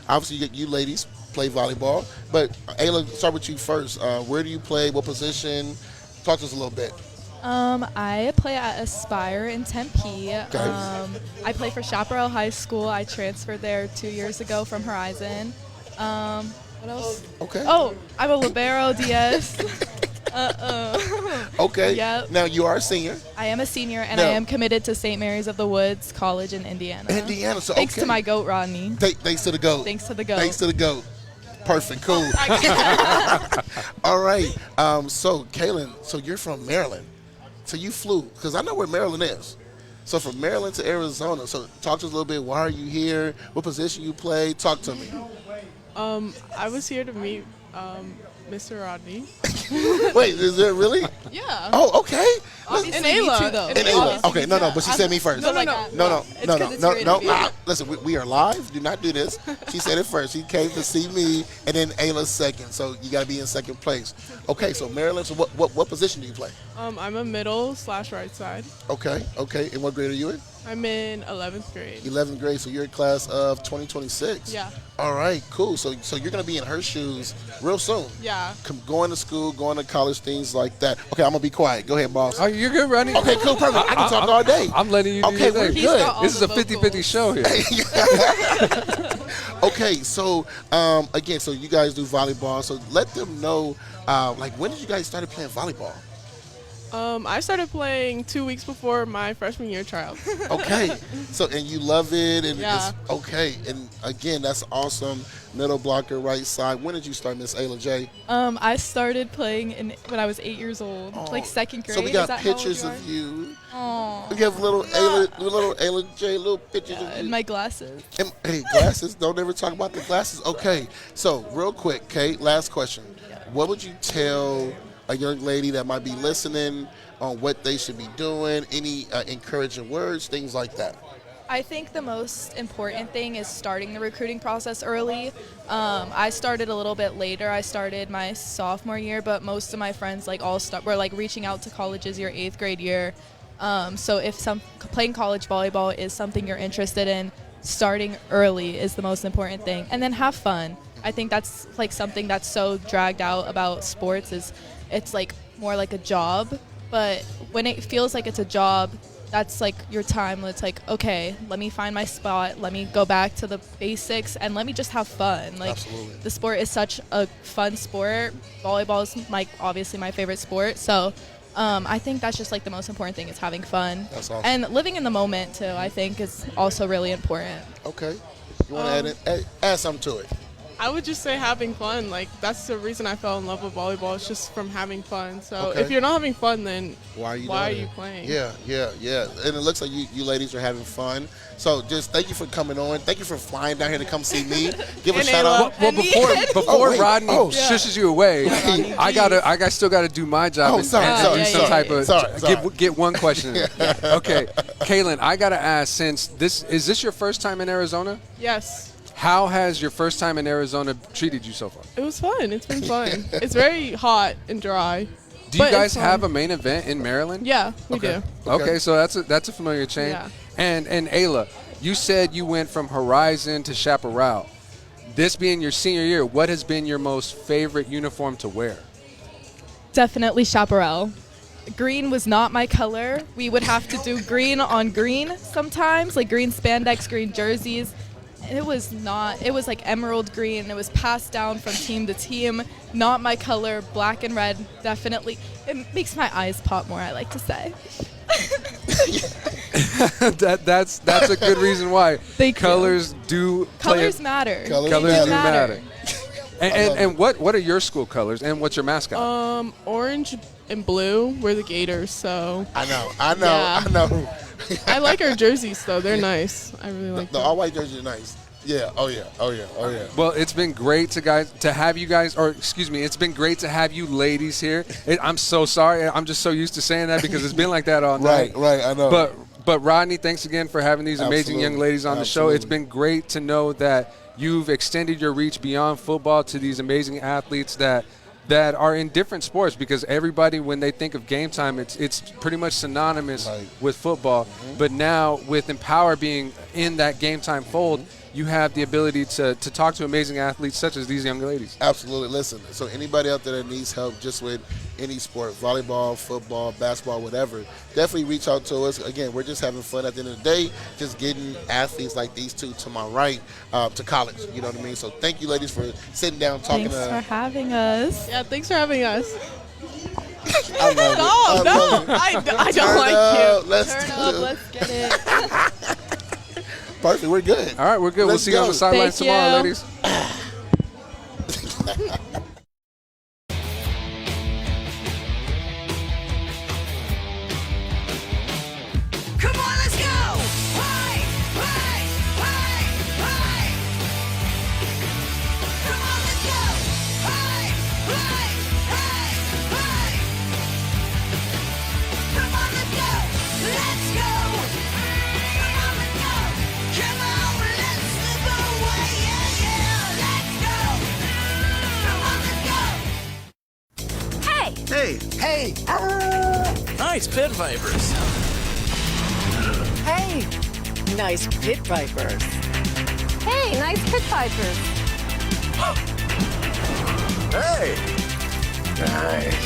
Obviously, you ladies play volleyball. But, Ayla, start with you first. Where do you play? What position? Talk to us a little bit. I play at Aspire in Tempe. Okay. I play for Chaparral High School. I transferred there 2 years ago from Horizon. What else? Okay. Oh, I'm a libero DS. Okay. Yep. Now, you are a senior. I am a senior, and Now- I am committed to St. Mary's of the Woods College in Indiana. Indiana. So, Thanks okay. to my goat, Rodney. Thanks to the GOAT. Thanks to the goat. Thanks to the GOAT. Perfect. Cool. All right. So, Kaylin, so you're from Maryland. So you flew, because I know where Maryland is. So from Maryland to Arizona. So talk to us a little bit. Why are you here? What position you play? Talk to me. I was here to meet Mr. Rodney. Wait, is there really? Yeah. Oh, okay. Obviously, me too, though. And Ayla. Okay, no, but she said me first. No. Listen, we are live. Do not do this. She said it first. She came to see me, and then Ayla's second. So you got to be in second place. Okay, so Maryland. So what position do you play? I'm a middle/right side. Okay. And what grade are you in? I'm in 11th grade. 11th grade. So you're in class of 2026. Yeah. All right, cool. So you're gonna be in her shoes real soon. Yeah. Going to school, going to college, things like that. Okay, I'm gonna be quiet. Go ahead, boss. Oh, you're good, Rodney. Okay, cool, perfect. I can talk all day. I'm letting you do Okay, your we're thing. good. This is a 50-50 show here. Okay, so again, so you guys do volleyball. So let them know, like, when did you guys started playing volleyball? I started playing 2 weeks before my freshman year tryout. Okay. So, and you love it. And Yeah. it's okay. And again, that's awesome. Middle blocker, right side. When did you start, Miss Ayla J? I started playing when I was 8 years old, like second grade. So we Is got that how old pictures you of you. Aw. We have little Ayla J, little pictures of you. And my glasses. And, hey, glasses. Don't ever talk about the glasses. Okay. So, real quick, Kate, last question. What would you tell a young lady that might be listening on what they should be doing? Any encouraging words, things like that? I think the most important thing is starting the recruiting process early. I started a little bit later. I started my sophomore year, but most of my friends were reaching out to colleges your 8th grade year. So if playing college volleyball is something you're interested in, starting early is the most important thing, and then have fun. I think that's like something that's so dragged out about sports is it's like more like a job, but when it feels like it's a job, that's like your time. It's like, okay, let me find my spot, let me go back to the basics, and let me just have fun. Like, absolutely. The sport is such a fun sport. Volleyball is obviously my favorite sport, so I think that's just like the most important thing is having fun. That's awesome. And living in the moment too, I think, is also really important. Okay. You want to add something to it? I would just say having fun. Like, that's the reason I fell in love with volleyball. It's just from having fun. So Okay. if you're not having fun, then Why are you you playing? Yeah. And it looks like you ladies are having fun. So just thank you for coming on. Thank you for flying down here to come see me. Give a shout out. Well, before Rodney shushes you away, I still gotta do my job and do some type of get one question in. Okay, Kaylin, I gotta ask, since is this your first time in Arizona? Yes. How has your first time in Arizona treated you so far? It was fun. It's been fun. It's very hot and dry. Do you but guys it's have fun. a main event in Maryland? Yeah, we okay. do. Okay, so that's a familiar chain. Yeah. And Ayla, you said you went from Horizon to Chaparral. This being your senior year, what has been your most favorite uniform to wear? Definitely Chaparral. Green was not my color. We would have to do green on green sometimes, like green spandex, green jerseys. It was like emerald green. It was passed down from team to team. Not my color. Black and red, definitely. It makes my eyes pop more, I like to say. That's a good reason why. Colors do Colors matter. Colors do matter. And what are your school colors and what's your mascot? Orange and blue. We're the Gators, so. I know. Yeah. I like our jerseys though. They're nice. I really like the them. all white jerseys are nice. Yeah. Oh yeah. Well, it's been great to have you guys, or excuse me, it's been great to have you ladies here. I'm so sorry. I'm just so used to saying that because it's been like that all night. Right. I know. But Rodney, thanks again for having these amazing young ladies on the show. It's been great to know that you've extended your reach beyond football to these amazing athletes that are in different sports, because everybody, when they think of Game Time, it's pretty much synonymous with football. But now with Empower being in that Game Time fold, you have the ability to talk to amazing athletes such as these young ladies. Absolutely. Listen, so anybody out there that needs help just with any sport, volleyball, football, basketball, whatever, definitely reach out to us. Again, we're just having fun at the end of the day, just getting athletes like these two to my right to college. You know what I mean? So thank you, ladies, for sitting down, talking Thanks for having us. Yeah, thanks for having us. I love it. I don't like you. Let's get it. Perfect. We're good. All right, we're good. We'll see you on the sidelines tomorrow, ladies. Come on, let's go! Hey! Come on, let's go! Hey! Come on, let's go! Let's go! Come on, let's go! Come on, let's slip away! Yeah! Let's go! Come on, let's go! Hey! Nice pit vipers. Hey, nice pit vipers. Hey, nice pit vipers. Hey! Nice.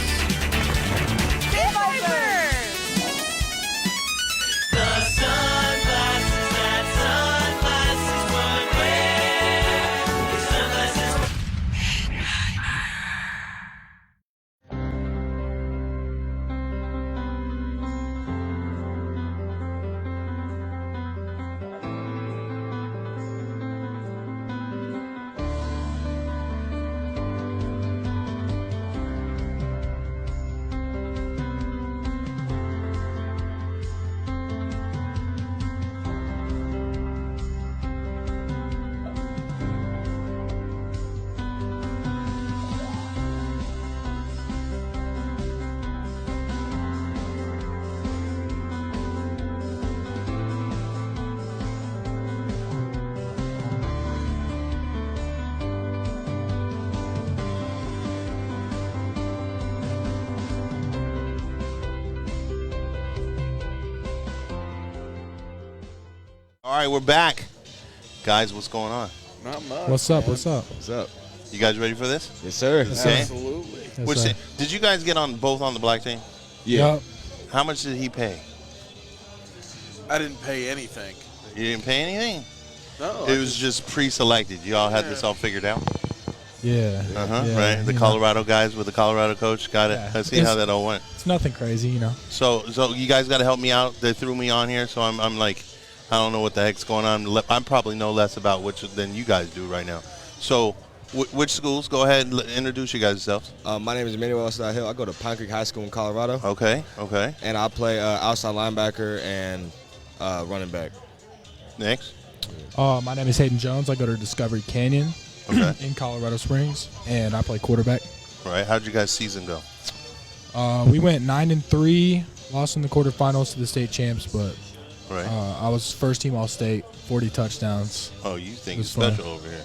Pit vipers! The sunglasses that sunglasses would wear. Sunglasses. All right, we're back. Guys, what's going on? Not much. What's up? man. What's up? What's up? You guys ready for this? Yes, sir. Yes, sir. Okay. Absolutely. Yes, Which sir. did you guys get on both on the black team? Yeah. Yup. How much did he pay? I didn't pay anything. You didn't pay anything? No. It was just pre-selected. You all had this all figured out? Yeah. Uh-huh, Yeah, right? The you know. Colorado guys with the Colorado coach. Got it. Yeah. Let's see how that all went. It's nothing crazy, you know. So you guys got to help me out. They threw me on here, so I'm like, I don't know what the heck's going on. I probably know less about which than you guys do right now. So which schools? Go ahead and introduce you guys yourselves. My name is Emmanuel Hill. I go to Pine Creek High School in Colorado. Okay. And I play outside linebacker and running back. Next. My name is Hayden Jones. I go to Discovery Canyon in Colorado Springs, and I play quarterback. All right. How'd you guys' season go? We went 9-3, lost in the quarterfinals to the state champs, but Right. I was first team All-State, 40 touchdowns. Oh, you think It it's was fun. special over here.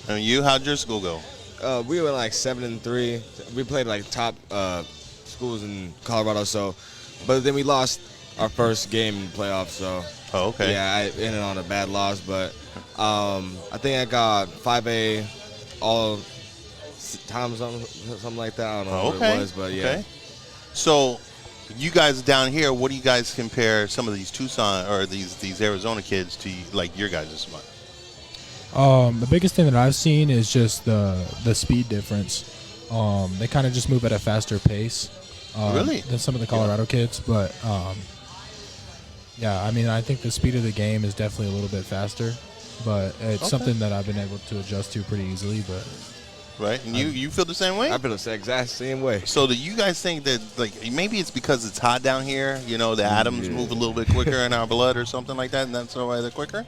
And you, how'd your school go? We were like 7-3. We played like top schools in Colorado. But then we lost our first game in the playoffs. So. Oh, okay. Yeah, I ended on a bad loss, but I think I got 5A all time something like that. I don't know what it was, but yeah. Okay. So, you guys down here, what do you guys compare some of these Tucson or these Arizona kids to like your guys' spot? The biggest thing that I've seen is just the speed difference. They kind of just move at a faster pace Really? than some of the Colorado kids. But, yeah, I mean, I think the speed of the game is definitely a little bit faster. But it's something that I've been able to adjust to pretty easily. But Right? And you feel the same way? I feel the exact same way. So do you guys think that, like, maybe it's because it's hot down here, you know, the atoms move a little bit quicker in our blood or something like that, and that's why they're quicker?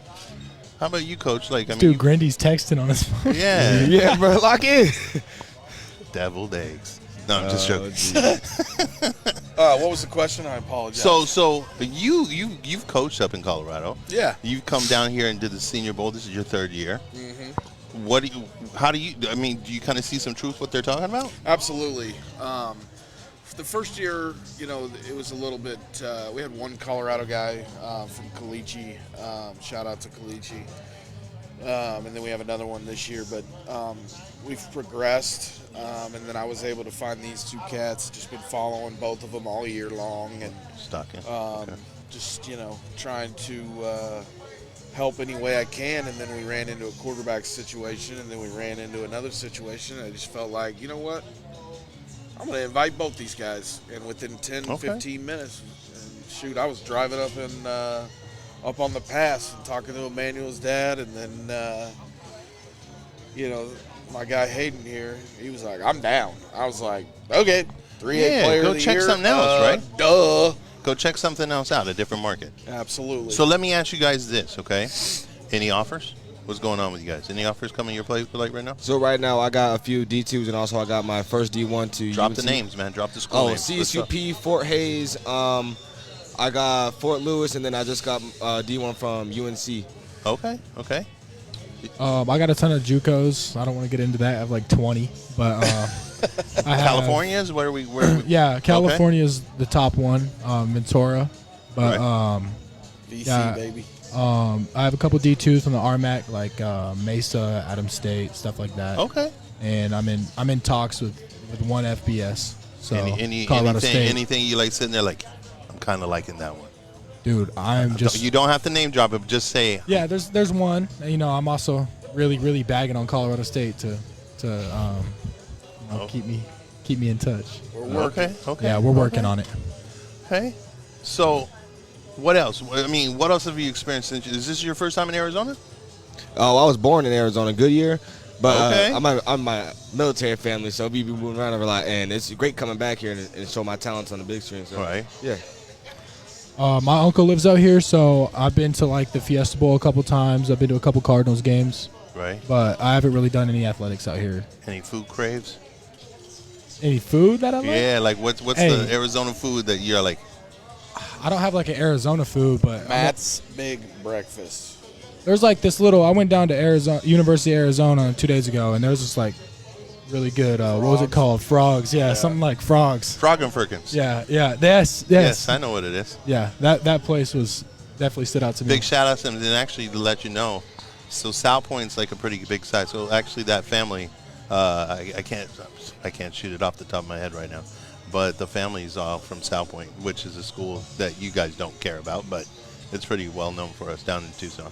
How about you, Coach? Like, I mean, dude, Grindy's texting on his phone. Yeah. Yeah, bro, lock in. Deviled eggs. No, I'm just joking. What was the question? I apologize. So you've coached up in Colorado. Yeah. You've come down here and did the Senior Bowl. This is your third year. Mm-hmm. How do you kind of see some truth what they're talking about? Absolutely. The first year, you know, it was a little bit. We had one Colorado guy from Caliche. Shout out to Caliche. And then we have another one this year. But we've progressed, and then I was able to find these two cats. Just been following both of them all year long, and stalking. Just trying to help any way I can. And then we ran into a quarterback situation, and then we ran into another situation. I just felt like, you know what? I'm going to invite both these guys. And within 10, 15 minutes, and shoot, I was driving up up on the pass and talking to Emmanuel's dad. And then, my guy Hayden here, he was like, I'm down. I was like, okay, 3A player go of the check year. something else, right? Duh. Go check something else out, a different market. Absolutely. So let me ask you guys this, okay? Any offers? What's going on with you guys? Any offers coming your place like right now? So right now I got a few D2s, and also I got my first D1 to Drop UNC. the names, man. Drop the school names. CSUP, Fort Hayes. I got Fort Lewis, and then I just got D1 from UNC. Okay. I got a ton of JUCOs. I don't want to get into that. I have like 20, but I have, California is where we yeah, California is the top one, Ventura, but VC, baby. I have a couple D2s from the RMAC, like Mesa, Adams State, stuff like that. Okay. And I'm in talks with one FBS. So Colorado State. Anything you like sitting there like, I'm kind of liking that one. Dude, I'm just. You don't have to name drop it, but just say. Yeah, there's one. I'm also really bagging on Colorado State to keep me in touch. We're working. Okay. Yeah, we're working on it. Okay. So, what else? I mean, what else have you experienced? Is this your first time in Arizona? Oh, I was born in Arizona, Goodyear, but Okay. I'm my military family, so we be moving around a lot, and it's great coming back here and show my talents on the big screen. So, right. Yeah. My uncle lives out here, so I've been to like the Fiesta Bowl a couple times. I've been to a couple Cardinals games. Right. But I haven't really done any athletics out here. Any food craves? Any food that I like? Yeah, like what's the Arizona food that you're like? I don't have like an Arizona food, but Matt's Big Breakfast. there's like this little. I went down to University of Arizona 2 days ago, and there's this like really good. What was it called? Frogs. Yeah, something like frogs. Frog and Firkins. Yeah. Yes. Yes, I know what it is. Yeah, that place was definitely stood out to me. Big shout out to them. And actually, to let you know, so South Point's like a pretty big site. So actually, that family, I can't shoot it off the top of my head right now, but the family's all from South Point, which is a school that you guys don't care about, but it's pretty well known for us down in Tucson.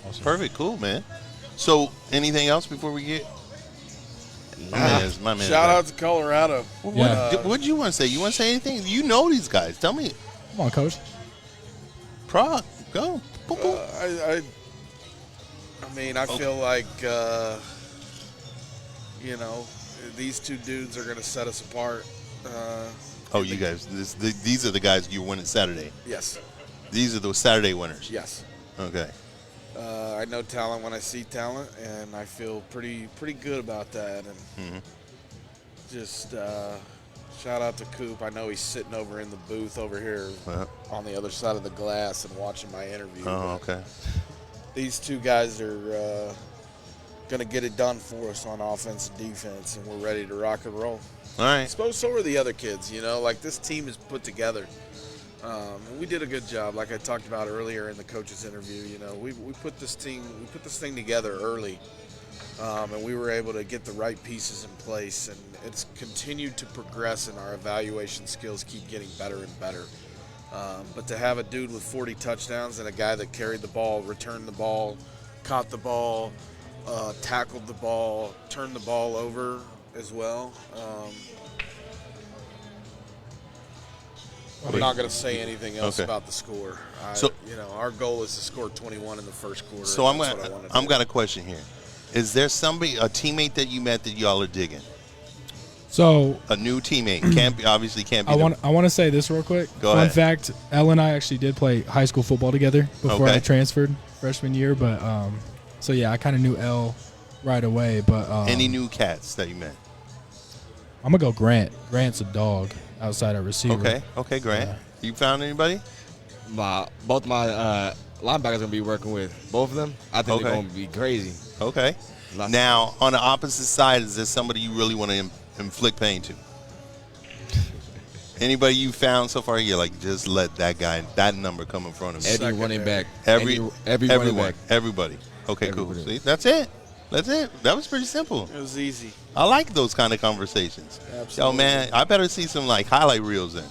Awesome. Perfect, cool, man. So, anything else before we get? My man Shout out to Colorado. What do you want to say? You want to say anything? You know these guys. Tell me. Come on, Coach. Prague, go. I mean, I feel like, these two dudes are going to set us apart. You guys, these are the guys you win at Saturday. Yes. These are the Saturday winners. Yes. Okay. I know talent when I see talent, and I feel pretty good about that. And just shout out to Coop. I know he's sitting over in the booth over here on the other side of the glass and watching my interview. Oh, okay. These two guys are going to get it done for us on offense and defense, and we're ready to rock and roll. All right. I suppose so are the other kids, like this team is put together. We did a good job, like I talked about earlier in the coach's interview. We put this thing together early, and we were able to get the right pieces in place, and it's continued to progress, and our evaluation skills keep getting better and better. But to have a dude with 40 touchdowns and a guy that carried the ball, returned the ball, caught the ball, tackled the ball, turned the ball over as well. I'm not going to say anything else about the score. Our goal is to score 21 in the first quarter. So I'm got a question here. Is there a teammate that you met that y'all are digging? So a new teammate can't be. I want to say this real quick. Go ahead. Fun fact: Elle and I actually did play high school football together before I transferred freshman year. But I kind of knew Elle right away. But any new cats that you met? I'm gonna go Grant. Grant's a dog outside of receiver. Okay, Grant. You found anybody? Both my linebackers gonna be working with both of them. I think they're gonna be crazy. Okay. Now, on the opposite side, is there somebody you really want to inflict pain to? Anybody you found so far? You're like, just let that number come in front of me. Every running back. Everyone. Everybody. Okay, cool. See, that's it. That was pretty simple. It was easy. I like those kind of conversations. Absolutely. Yo, man, I better see some highlight reels then.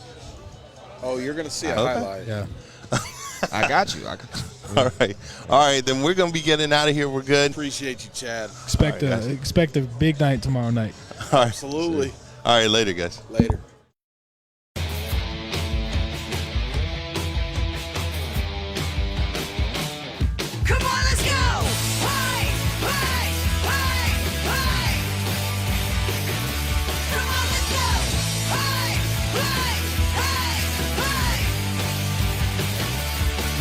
Oh, you're gonna see a highlight. Yeah. I got you. All right. Then we're gonna be getting out of here. We're good. Appreciate you, Chad. Expect a big night tomorrow night. All right. Absolutely. All right. Later, guys. Later. Come on, let's go! Hey, hey, hey, hey! Come on, let's go! Hey, hey, hey, hey!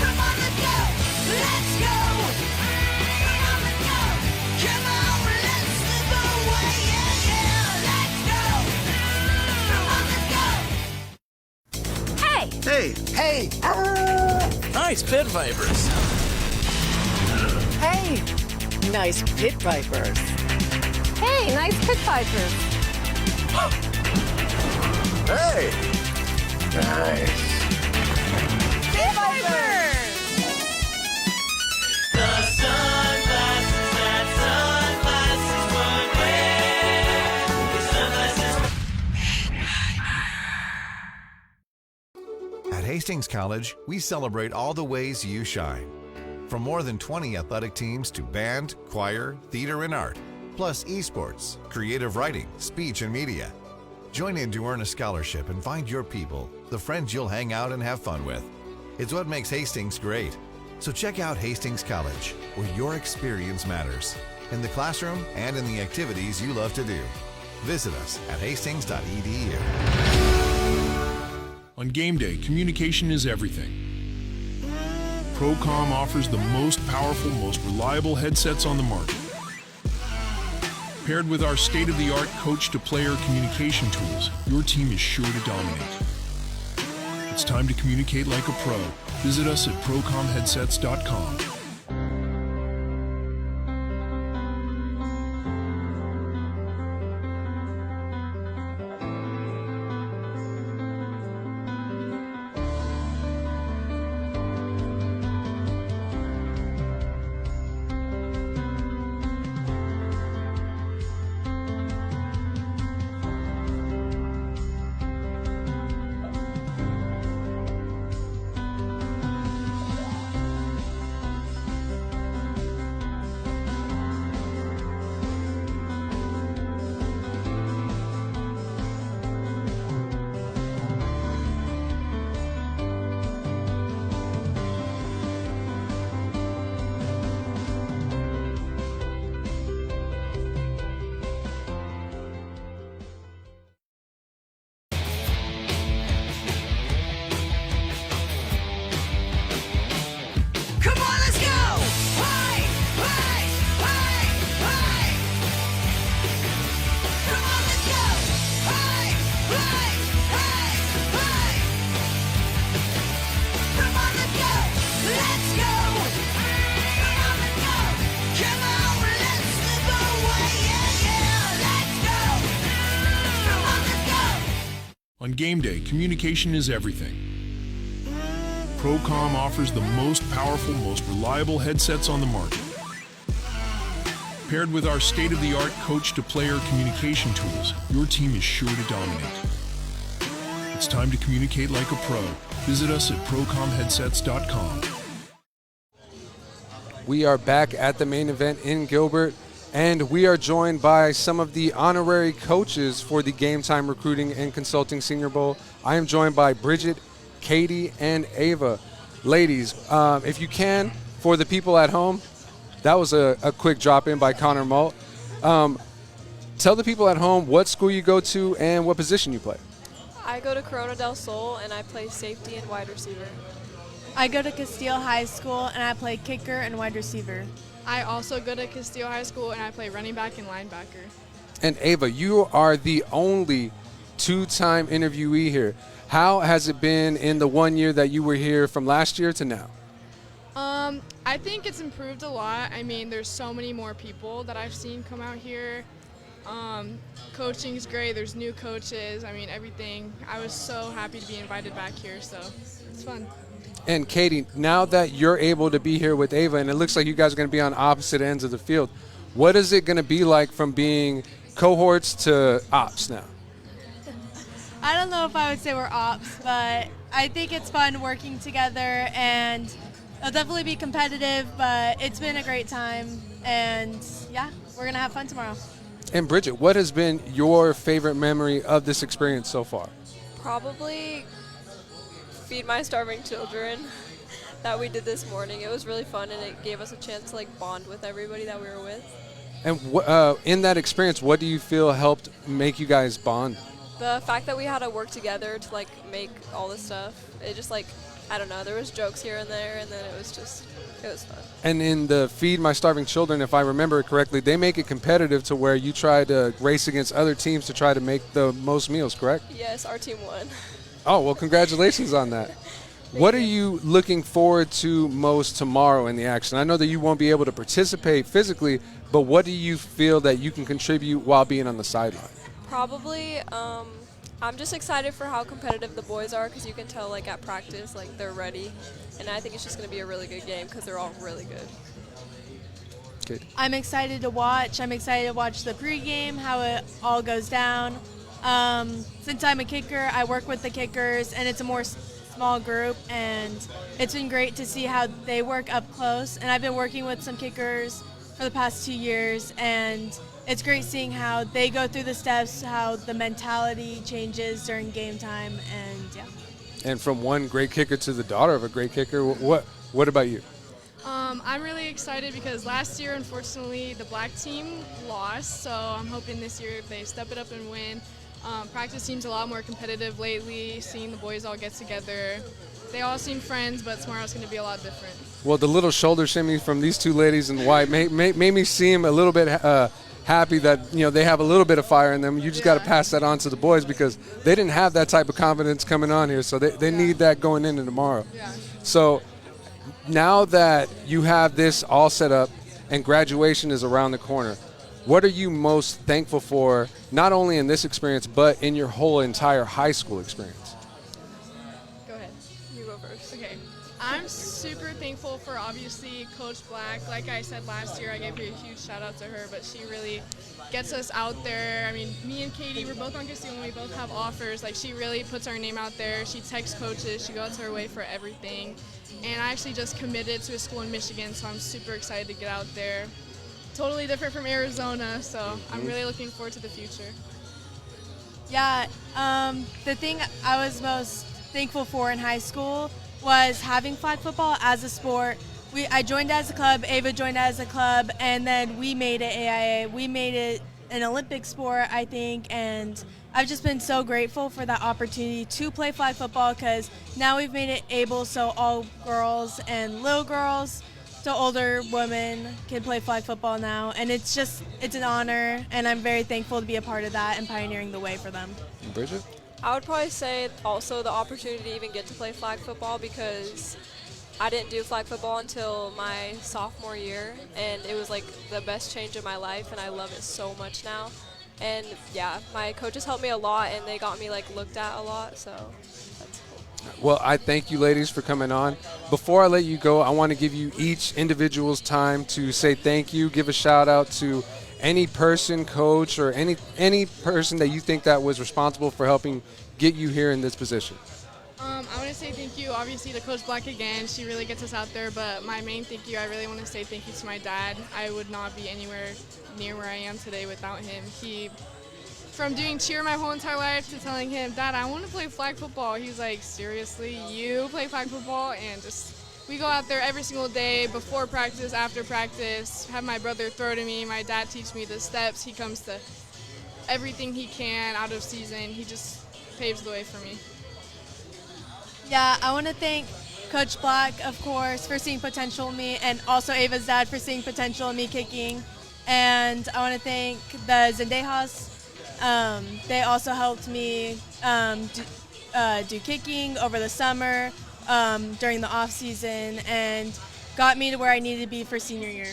Come on, let's go! Let's go! Come on, let's go! Come on, let's slip away! Yeah, let's go! Come on, let's go! Hey! Hey! Nice Pit Vipers. Hey! Nice Pit Vipers. Hey, nice Pit Vipers. Hey! Nice. Pit Vipers! The sunglasses that sunglasses would wear. At Hastings College, we celebrate all the ways you shine. From more than 20 athletic teams to band, choir, theater, and art, plus esports, creative writing, speech, and media. Join in to earn a scholarship and find your people, the friends you'll hang out and have fun with. It's what makes Hastings great. So check out Hastings College, where your experience matters, in the classroom and in the activities you love to do. Visit us at hastings.edu. On game day, communication is everything. Procom offers the most powerful, most reliable headsets on the market. Paired with our state-of-the-art coach-to-player communication tools, your team is sure to dominate. It's time to communicate like a pro. Visit us at procomheadsets.com. game day, communication is everything. Procom offers the most powerful, most reliable headsets on the market. Paired with our state-of-the-art coach-to-player communication tools, your team is sure to dominate. It's time to communicate like a pro. Visit us at procomheadsets.com. We are back at the main event in Gilbert, and we are joined by some of the honorary coaches for the Game Time Recruiting and Consulting Senior Bowl. I am joined by Bridget, Katie, and Ava. Ladies, if you can, for the people at home, that was a quick drop-in by Connor Malt. Tell the people at home what school you go to and what position you play. I go to Corona del Sol, and I play safety and wide receiver. I go to Castile High School, and I play kicker and wide receiver. I also go to Castile High School, and I play running back and linebacker. And Ava, you are the only two-time interviewee here. How has it been in the 1 year that you were here from last year to now? I think it's improved a lot. I mean, there's so many more people that I've seen come out here. Coaching's great. There's new coaches. I mean, everything. I was so happy to be invited back here, so it's fun. And Katie, now that you're able to be here with Ava, and it looks like you guys are going to be on opposite ends of the field, what is it going to be like from being cohorts to ops now? I don't know if I would say we're ops, but I think it's fun working together, and it'll definitely be competitive, but it's been a great time, and yeah, we're going to have fun tomorrow. And Bridget, what has been your favorite memory of this experience so far? Probably Feed My Starving Children that we did this morning. It was really fun, and it gave us a chance to like bond with everybody that we were with. And in that experience, what do you feel helped make you guys bond? The fact that we had to work together to like make all this stuff, it just like, I don't know, there was jokes here and there, and then it was fun. And in the Feed My Starving Children, if I remember it correctly, they make it competitive to where you try to race against other teams to try to make the most meals, correct? Yes, our team won. Oh, well, congratulations on that. What are you looking forward to most tomorrow in the action? I know that you won't be able to participate physically, but what do you feel that you can contribute while being on the sideline? Probably, I'm just excited for how competitive the boys are, because you can tell like at practice like they're ready, and I think it's just going to be a really good game because they're all really good. Good. I'm excited to watch. I'm excited to watch the pregame, how it all goes down. Since I'm a kicker, I work with the kickers, and it's a more small group, and it's been great to see how they work up close. And I've been working with some kickers for the past 2 years, and it's great seeing how they go through the steps, how the mentality changes during game time, and yeah. And from one great kicker to the daughter of a great kicker, what about you? I'm really excited because last year, unfortunately, the black team lost, so I'm hoping this year they step it up and win. Practice seems a lot more competitive lately, seeing the boys all get together. They all seem friends, but tomorrow's going to be a lot different. Well, the little shoulder shimmy from these two ladies in white made me seem a little bit happy that they have a little bit of fire in them. You just got to pass that on to the boys because they didn't have that type of confidence coming on here, so they need that going into tomorrow. Yeah. So now that you have this all set up and graduation is around the corner, what are you most thankful for, not only in this experience, but in your whole entire high school experience? Go ahead. You go first. Okay. I'm super thankful for, obviously, Coach Black. Like I said last year, I gave her a huge shout-out to her, but she really gets us out there. I mean, me and Katie, we're both on Castile, and we both have offers. Like, she really puts our name out there. She texts coaches. She goes her way for everything. And I actually just committed to a school in Michigan, so I'm super excited to get out there. Totally different from Arizona, so I'm really looking forward to the future. Yeah, the thing I was most thankful for in high school was having flag football as a sport. I joined as a club, Ava joined as a club, and then we made it AIA. We made it an Olympic sport, I think, and I've just been so grateful for that opportunity to play flag football because now we've made it able so all girls and little girls to older women can play flag football now, and it's an honor, and I'm very thankful to be a part of that and pioneering the way for them. Bridget? I would probably say also the opportunity to even get to play flag football because I didn't do flag football until my sophomore year, and it was like the best change of my life, and I love it so much now. And yeah, my coaches helped me a lot, and they got me like looked at a lot. So that's cool. Well, I thank you, ladies, for coming on. Before I let you go, I want to give you each individual's time to say thank you, give a shout out to any person, coach, or any person that you think that was responsible for helping get you here in this position. I want to say thank you, obviously, to Coach Black again. She really gets us out there, but my main thank you, I really want to say thank you to my dad. I would not be anywhere near where I am today without him. From doing cheer my whole entire life to telling him, Dad, I want to play flag football. He's like, seriously, you play flag football? And we go out there every single day, before practice, after practice, have my brother throw to me, my dad teach me the steps. He comes to everything he can out of season. He just paves the way for me. Yeah, I want to thank Coach Black, of course, for seeing potential in me, and also Ava's dad for seeing potential in me kicking. And I want to thank the Zendejas. They also helped me do kicking over the summer, during the off season, and got me to where I needed to be for senior year.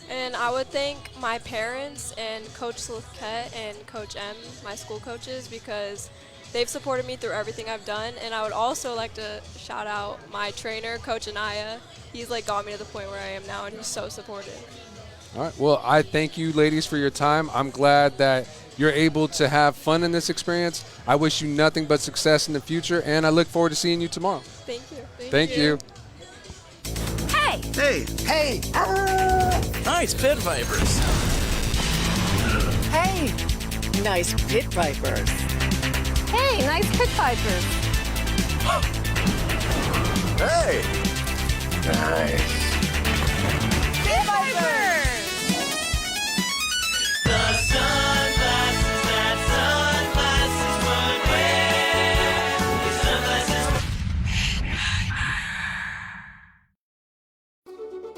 And I would thank my parents and Coach Slithket and Coach M, my school coaches, because they've supported me through everything I've done. And I would also like to shout out my trainer, Coach Anaya. He's like got me to the point where I am now, and he's so supportive. All right. Well, I thank you, ladies, for your time. I'm glad that you're able to have fun in this experience. I wish you nothing but success in the future, and I look forward to seeing you tomorrow. Thank you. Thank you. Hey! Hey! Hey! Nice Pit Vipers. Hey! Nice Pit Vipers. Hey, nice Pit Vipers. Hey! Nice. Pit Vipers! The sunglasses that sunglasses would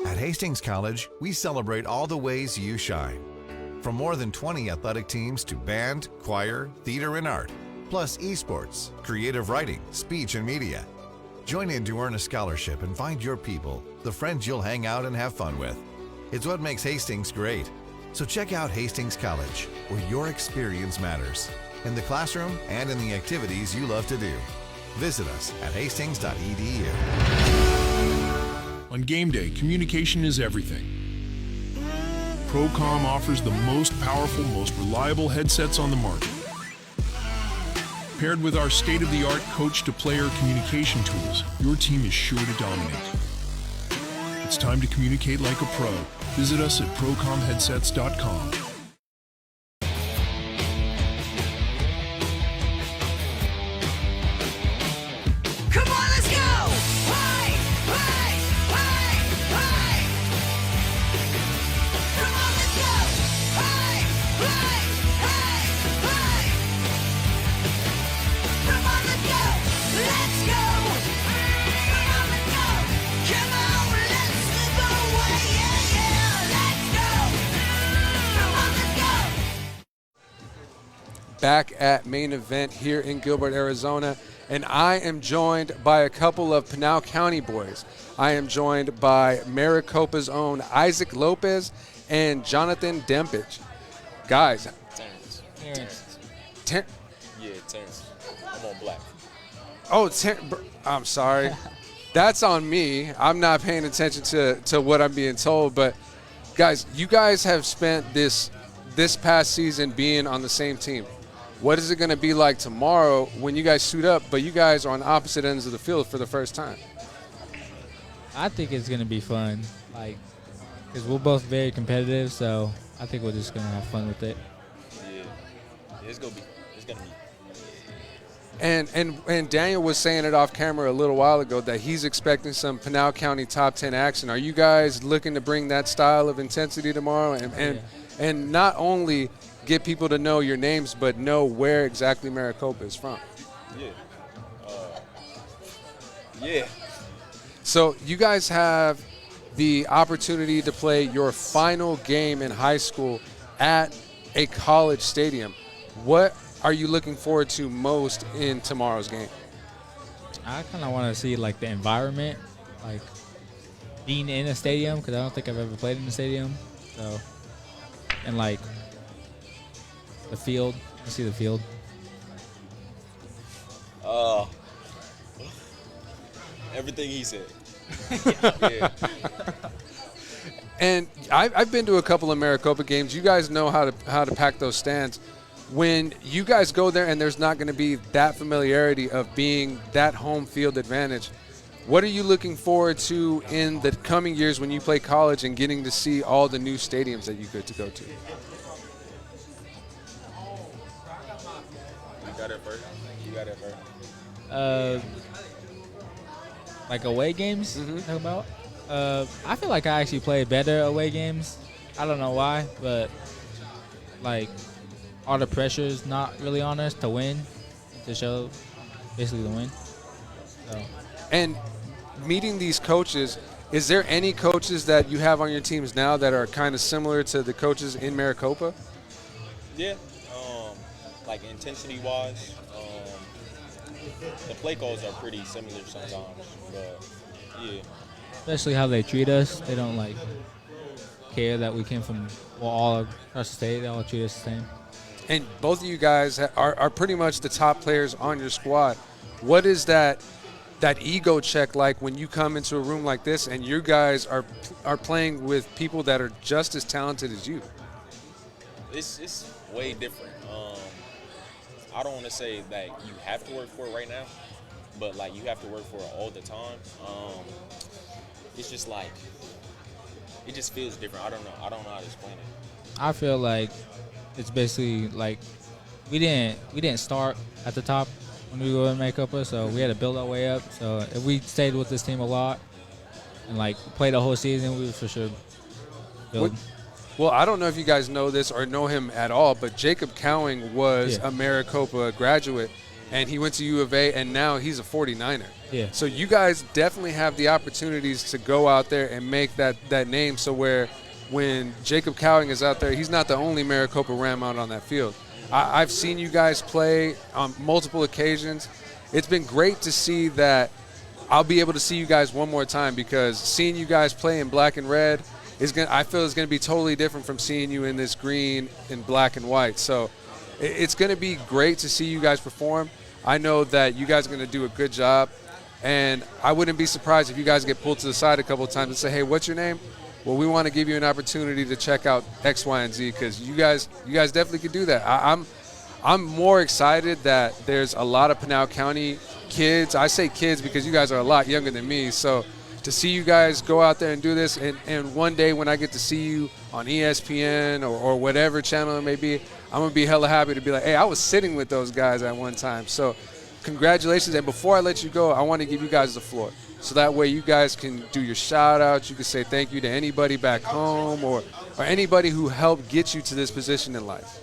wear. At Hastings College, we celebrate all the ways you shine. From more than 20 athletic teams to band, choir, theater, and art, plus esports, creative writing, speech, and media. Join in to earn a scholarship and find your people, the friends you'll hang out and have fun with. It's what makes Hastings great. So check out Hastings College, where your experience matters, in the classroom and in the activities you love to do. Visit us at hastings.edu. On game day, communication is everything. Procom offers the most powerful, most reliable headsets on the market. Paired with our state-of-the-art coach-to-player communication tools, your team is sure to dominate. It's time to communicate like a pro. Visit us at procomheadsets.com. Come on, let's go! Hey! Hey! Hey! Hey! Come on, let's go! Hey! Hey! Hey! Hey! Come on, let's go! Let's go! Come on, let's go! Come on, let's slip away! Yeah, yeah! Let's go! Come on, let's go! Back at main event here in Gilbert, Arizona, and I am joined by a couple of Pinal County boys. I am joined by Maricopa's own Isaac Lopez and Jonathan Dempage. Guys. Terrence. Yeah, Terrence. I'm on black. Oh, I'm sorry. That's on me. I'm not paying attention to what I'm being told. But, guys, you guys have spent this past season being on the same team. What is it going to be like tomorrow when you guys suit up, but you guys are on opposite ends of the field for the first time? I think it's going to be fun, because we're both very competitive, so I think we're just going to have fun with it. Yeah, it's gonna be. And Daniel was saying it off camera a little while ago that he's expecting some Pinal County top 10 action. Are you guys looking to bring that style of intensity tomorrow and not only get people to know your names, but know where exactly Maricopa is from? Yeah. Yeah. So you guys have the opportunity to play your final game in high school at a college stadium. What are you looking forward to most in tomorrow's game? I kind of want to see the environment, being in a stadium, because I don't think I've ever played in a stadium. So, and the field. You see the field. Everything he said. And I've been to a couple of Maricopa games. You guys know how to pack those stands. When you guys go there and there's not going to be that familiarity of being that home field advantage, what are you looking forward to in the coming years when you play college and getting to see all the new stadiums that you get to go to? You got it first. You got it first. Like away games, talk about. I feel like I actually play better away games. I don't know why, but like all the pressure is not really on us to win, to show basically the win. So. And meeting these coaches, is there any coaches that you have on your teams now that are kind of similar to the coaches in Maricopa? Yeah, like intensity-wise, the play calls are pretty similar sometimes, but yeah. Especially how they treat us. They don't like care that we came from all across the state. They all treat us the same. And both of you guys are pretty much the top players on your squad. What is that ego check like when you come into a room like this and you guys are playing with people that are just as talented as you? It's way different. I don't want to say that you have to work for it right now, but like you have to work for it all the time. It's just like it just feels different. I don't know how to explain it. I feel like it's basically like we didn't start at the top when we were in Maricopa, so we had to build our way up. So if we stayed with this team a lot and like played the whole season, we would for sure build. Well, I don't know if you guys know this or know him at all, but Jacob Cowing was a Maricopa graduate, and he went to U of A, and now he's a 49er. Yeah. So you guys definitely have the opportunities to go out there and make that name, so where when Jacob Cowing is out there, he's not the only Maricopa Ram out on that field. I've seen you guys play on multiple occasions. It's been great to see that I'll be able to see you guys one more time, because seeing you guys play in black and red I feel it's going to be totally different from seeing you in this green and black and white. So it's going to be great to see you guys perform. I know that you guys are going to do a good job, and I wouldn't be surprised if you guys get pulled to the side a couple of times and say, hey, what's your name? Well, we want to give you an opportunity to check out X, Y, and Z, because you guys definitely could do that. I'm more excited that there's a lot of Pinal County kids. I say kids because you guys are a lot younger than me. So to see you guys go out there and do this, and one day when I get to see you on ESPN or whatever channel it may be, I'm going to be hella happy to be like, hey, I was sitting with those guys at one time. So congratulations. And before I let you go, I want to give you guys the floor. So that way you guys can do your shout-outs. You can say thank you to anybody back home or anybody who helped get you to this position in life.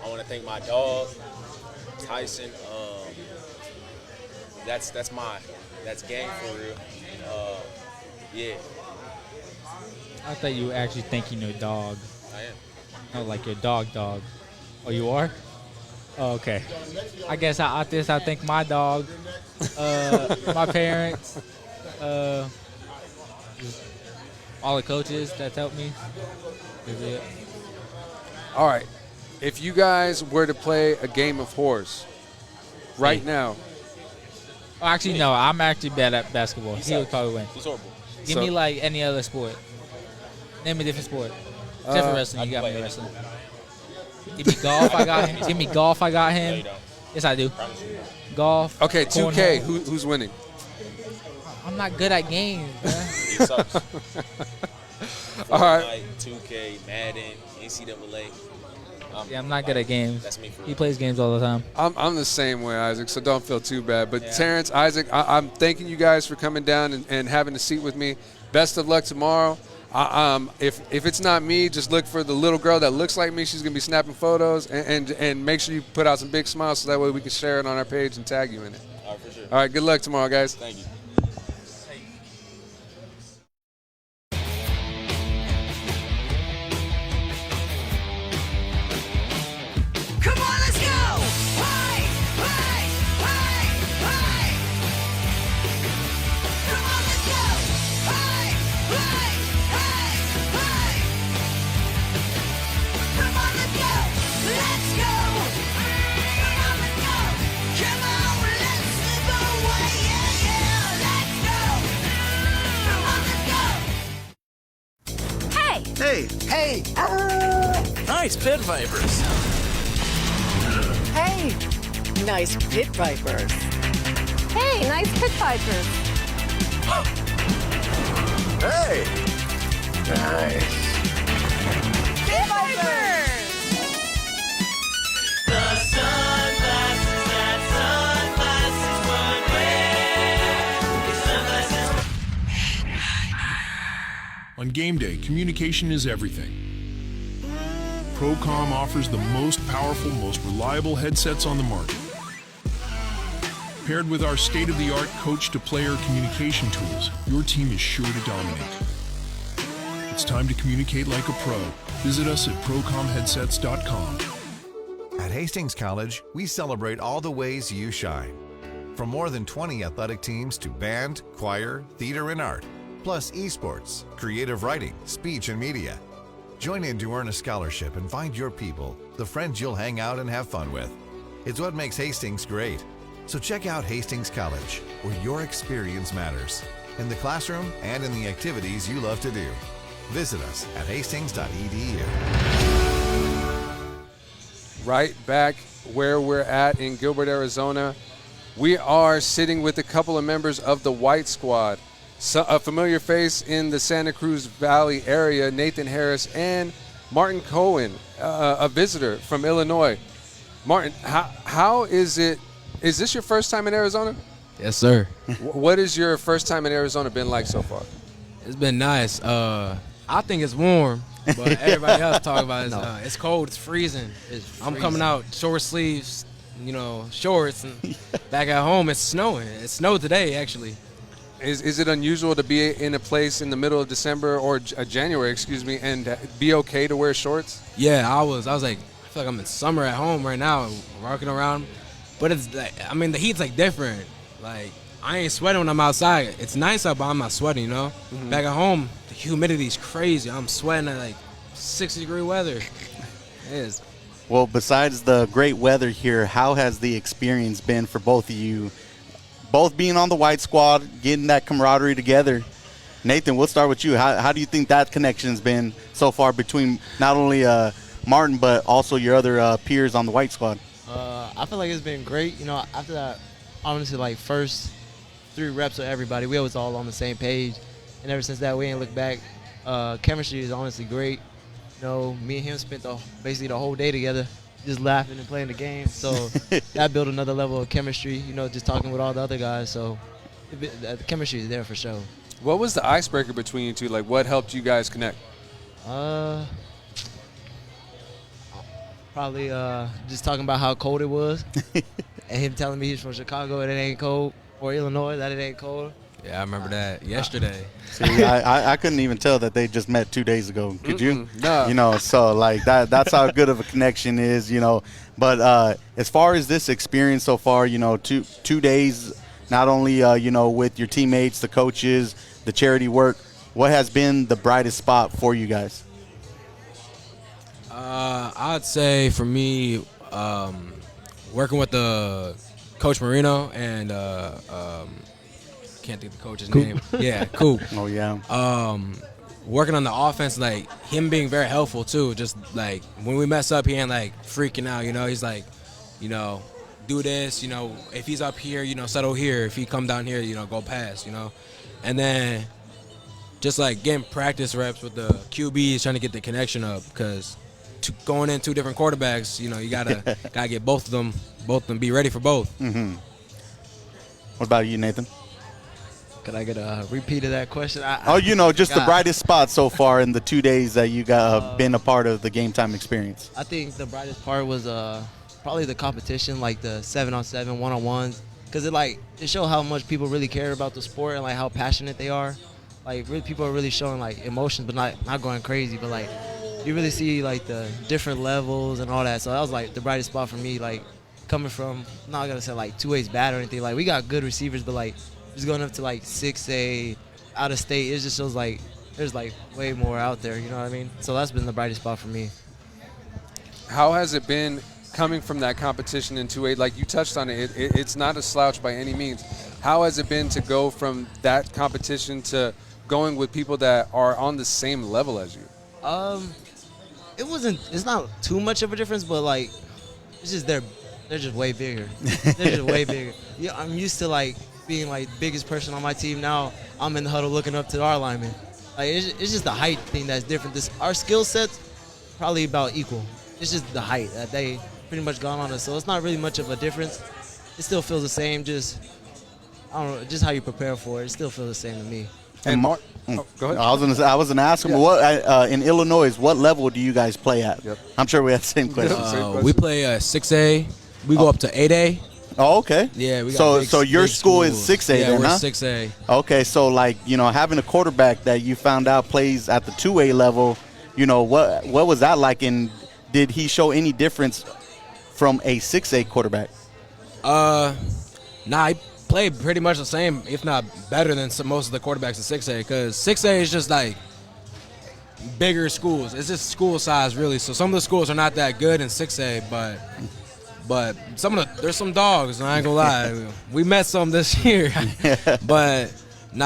I want to thank my dog, Tyson. That's game for real. Yeah. I thought you were actually thanking your dog. I am. No, like your dog. Oh, you are? Oh, okay. I guess I thank my dog, my parents, all the coaches that's helped me. Is it? All right. If you guys were to play a game of horse right now. Oh, actually, no. I'm actually bad at basketball. He would probably win. He's horrible. Give me like any other sport. Name a different sport. Except for wrestling. You got me wrestling. Give me golf. I got him. Give me golf. I got him. No, Yes, I do. Golf. Okay, 2K. Who's winning? I'm not good at games, man. He sucks. All right. 2K, Madden, NCAA. Yeah, I'm not good at games. That's me for real. He plays games all the time. I'm the same way, Isaac, so don't feel too bad. But Terrence, Isaac, I'm thanking you guys for coming down and having a seat with me. Best of luck tomorrow. If it's not me, just look for the little girl that looks like me. She's going to be snapping photos, and make sure you put out some big smiles so that way we can share it on our page and tag you in it. All right, for sure. All right, good luck tomorrow, guys. Thank you. Come on, let's go! Hey, hey, hey, hey! Come on, let's go! Nice pit vipers. Hey, nice pit vipers. Hey, nice pit vipers. Hey, nice. Pit vipers. The sunglasses that sunglasses would wear. Sunglasses. On game day, communication is everything. Procom offers the most powerful, most reliable headsets on the market. Paired with our state-of-the-art coach-to-player communication tools, your team is sure to dominate. It's time to communicate like a pro. Visit us at procomheadsets.com. At Hastings College, we celebrate all the ways you shine. From more than 20 athletic teams to band, choir, theater, and art, plus esports, creative writing, speech, and media. Join in to earn a scholarship and find your people, the friends you'll hang out and have fun with. It's what makes Hastings great. So check out Hastings College, where your experience matters, in the classroom and in the activities you love to do. Visit us at hastings.edu. Right back where we're at in Gilbert, Arizona. We are sitting with a couple of members of the White Squad. So, a familiar face in the Santa Cruz Valley area, Nathan Harris, and Martin Cohen, a visitor from Illinois. Martin, how is it? Is this your first time in Arizona? Yes, sir. What has your first time in Arizona been like so far? It's been nice. I think it's warm, but everybody else talk about it. It's cold. It's freezing. I'm coming out short sleeves, shorts, and back at home it's snowing. It snowed today, actually. Is it unusual to be in a place in the middle of December or January, and be okay to wear shorts? Yeah, I was like, I feel like I'm in summer at home right now, walking around. But it's like, the heat's like different. Like, I ain't sweating when I'm outside. It's nice out, but I'm not sweating, Mm-hmm. Back at home, the humidity's crazy. I'm sweating at like 60-degree weather. It is. Well, besides the great weather here, how has the experience been for both of you? Both being on the White Squad, getting that camaraderie together. Nathan, we'll start with you. How do you think that connection's been so far between not only Martin, but also your other peers on the White Squad? I feel like it's been great. After that, honestly, like first 3 reps of everybody, we was all on the same page. And ever since that, we ain't looked back. Chemistry is honestly great. Me and him spent basically the whole day together, just laughing and playing the game. So that built another level of chemistry, just talking with all the other guys. So the chemistry is there for sure. What was the icebreaker between you two? Like, what helped you guys connect? Probably just talking about how cold it was, and him telling me he's from Chicago and it ain't cold, or Illinois that it ain't cold. Yeah, I remember that yesterday. See, I couldn't even tell that they just met 2 days ago. Could you? No. So like that's how good of a connection is, But as far as this experience so far, 2 days, not only with your teammates, the coaches, the charity work, what has been the brightest spot for you guys? I'd say for me, working with the Coach Marino and can't think of the coach's name. Yeah, Coop. Oh yeah. Working on the offense, like him being very helpful too. Just like when we mess up, he ain't like freaking out. He's like, do this. If he's up here, settle here. If he come down here, go past. And then just like getting practice reps with the QBs, trying to get the connection up because. Going in 2 different quarterbacks, you gotta get both of them, be ready for both. Mm-hmm. What about you, Nathan? Could I get a repeat of that question? Just the brightest spot so far in the 2 days that you got been a part of the game time experience. I think the brightest part was probably the competition, like the 7-on-7 1-on-1s, because it showed how much people really care about the sport and like how passionate they are. Like really, people are really showing like emotions, but not going crazy, but like. You really see like the different levels and all that. So that was like the brightest spot for me, like coming from, I'm not gonna say like 2A's bad or anything. Like we got good receivers, but like just going up to like 6A out of state, it just shows like there's like way more out there, you know what I mean? So that's been the brightest spot for me. How has it been coming from that competition in 2A? Like you touched on it, it's not a slouch by any means. How has it been to go from that competition to going with people that are on the same level as you? it wasn't. It's not too much of a difference, but like, it's just they're just way bigger. They're just way bigger. Yeah, I'm used to like being like biggest person on my team. Now I'm in the huddle looking up to our linemen. Like it's just the height thing that's different. Our skill sets probably about equal. It's just the height that they pretty much gone on us. So it's not really much of a difference. It still feels the same. Just I don't know. Just how you prepare for it. It still feels the same to me. And Mark, go ahead. I was gonna ask him what in Illinois, what level do you guys play at? Yep. I'm sure we have the same question. We play 6A. We go up to 8A. Oh, okay. Yeah, we got so your school is 6A yeah, then, we're huh? 6A. Okay, so like, having a quarterback that you found out plays at the 2A level, what was that like, and did he show any difference from a 6A quarterback? Nah, he played pretty much the same, if not better than most of the quarterbacks in 6A, because 6A is just like bigger schools. It's just school size, really. So some of the schools are not that good in 6A, but there's some dogs. I ain't gonna lie. We met some this year, but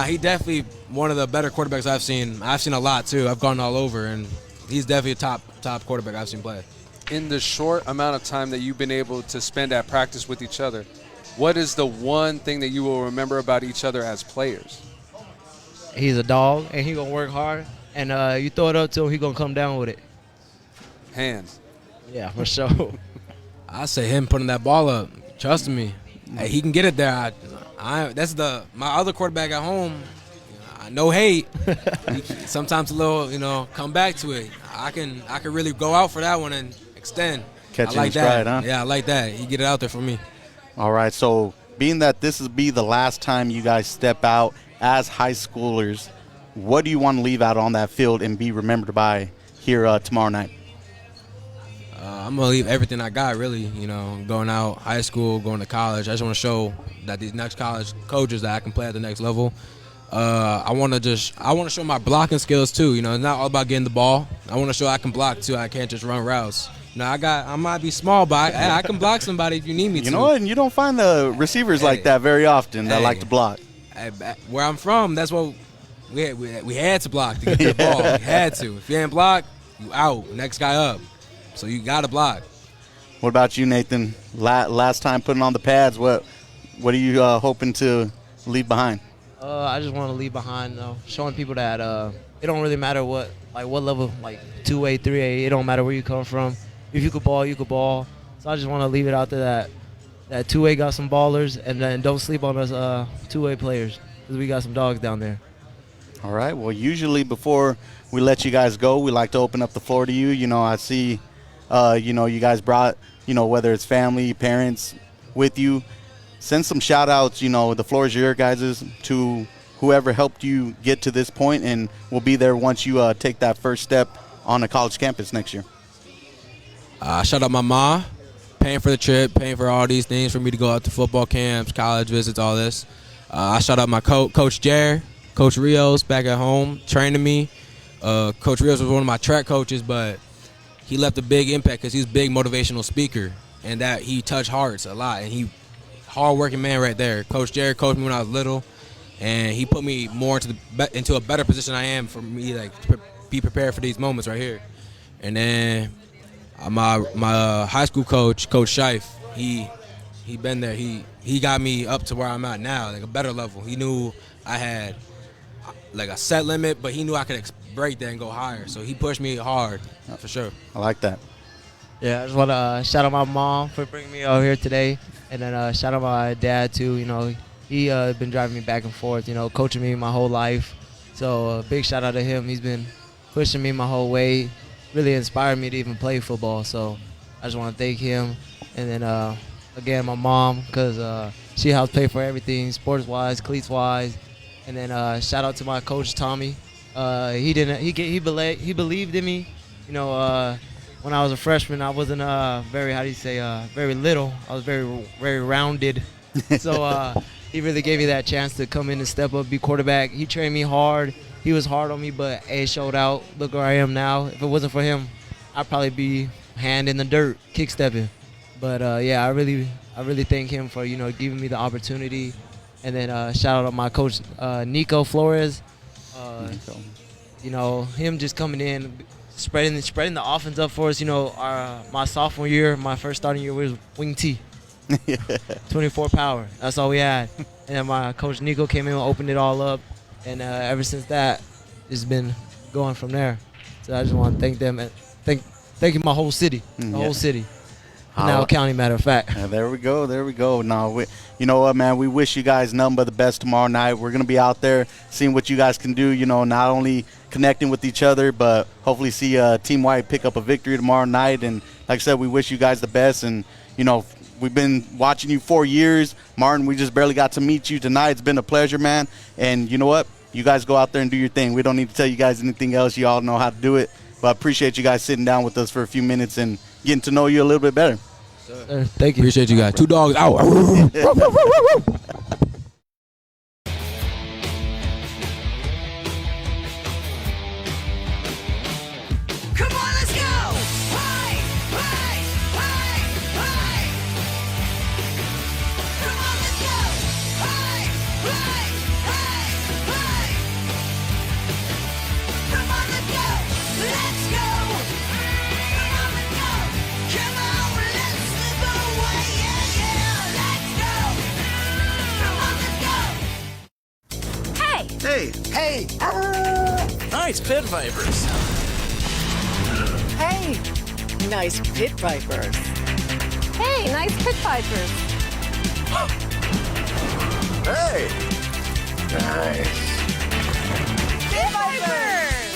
he definitely one of the better quarterbacks I've seen. I've seen a lot too. I've gone all over, and he's definitely a top quarterback I've seen play. In the short amount of time that you've been able to spend at practice with each other, what is the one thing that you will remember about each other as players? He's a dog, and he gonna work hard. And you throw it up to him, he gonna come down with it. Hands. Yeah, for sure. I say him putting that ball up. Trust me, hey, he can get it there. That's my other quarterback at home. No hate. Sometimes a little, come back to it. I can really go out for that one and extend. Catch I like in stride, that. huh? Yeah, I like that. He get it out there for me. All right, so being that this will be the last time you guys step out as high schoolers, what do you want to leave out on that field and be remembered by here tomorrow night? I'm going to leave everything I got, really, going out, high school, going to college. I just want to show that these next college coaches that I can play at the next level. I want to show my blocking skills, too. It's not all about getting the ball. I want to show I can block, too. I can't just run routes. I might be small, but I can block somebody if you need me to. You know what? And you don't find the receivers like that very often that like to block. Where I'm from, that's what we had to block to get the ball. We had to. If you ain't block, you out. Next guy up. So you got to block. What about you, Nathan? Last time putting on the pads, what are you hoping to leave behind? I just want to leave behind, showing people that it don't really matter what level, like 2A, 3A. It don't matter where you come from. If you could ball, you could ball. So I just want to leave it out there that 2A got some ballers, and then don't sleep on us 2A players, because we got some dogs down there. All right. Well, usually before we let you guys go, we like to open up the floor to you. I see, you guys brought, whether it's family, parents with you. Send some shout-outs. The floor is your guys' to whoever helped you get to this point, and we'll be there once you take that first step on a college campus next year. Shout out my mom, paying for the trip, paying for all these things for me to go out to football camps, college visits, all this. I shout out my Coach Jared, Coach Rios back at home, training me. Coach Rios was one of my track coaches, but he left a big impact because he's a big motivational speaker, and that he touched hearts a lot, and he hard-working man right there. Coach Jared coached me when I was little, and he put me more into a better position I am for me to be prepared for these moments right here. And then my high school coach, Coach Scheif, he been there. He got me up to where I'm at now, like a better level. He knew I had like a set limit, but he knew I could break that and go higher. So he pushed me hard, for sure. I like that. Yeah, I just want to shout out my mom for bringing me out here today, and then shout out my dad too. He been driving me back and forth, coaching me my whole life. So big shout out to him. He's been pushing me my whole way, really inspired me to even play football. So I just want to thank him. And then again, my mom, because she helped pay for everything, sports-wise, cleats-wise. And then shout out to my coach Tommy. He believed in me. When I was a freshman, I wasn't very little. I was very rounded. So he really gave me that chance to come in and step up, be quarterback. He trained me hard. He was hard on me, but it showed out. Look where I am now. If it wasn't for him, I'd probably be hand in the dirt, kick stepping. But yeah, I really thank him for giving me the opportunity. And then shout out to my coach Nico Flores. Him just coming in, spreading the offense up for us. You know, my sophomore year, my first starting year was wing T. 24 power. That's all we had. And then my coach Nico came in and opened it all up. And ever since that, it's been going from there. So I just want to thank them and thank my whole city, the whole city. Now County, matter of fact. There we go. No, you know what, man? We wish you guys nothing but the best tomorrow night. We're going to be out there seeing what you guys can do, you know, not only connecting with each other, but hopefully see Team White pick up a victory tomorrow night. And like I said, we wish you guys the best. And, you know, we've been watching you 4 years. Martin, we just barely got to meet you tonight. It's been a pleasure, man. And you know what? You guys go out there and do your thing. We don't need to tell you guys anything else. You all know how to do it. But I appreciate you guys sitting down with us for a few minutes and getting to know you a little bit better. Thank you. Appreciate you guys. 2 dogs out. Come on, let's go! Hey, hey, hey, hey! Come on, let's go! Hey, hey, hey, hey! Come on, let's go! Let's go! Come on, let's go! Come on, let's slip away! Yeah, yeah! Let's go! Come on, let's go! Hey! Hey! Nice Pit Vipers. Hey, nice Pit Vipers. Hey, nice Pit Vipers. Hey! Nice. Pit Vipers!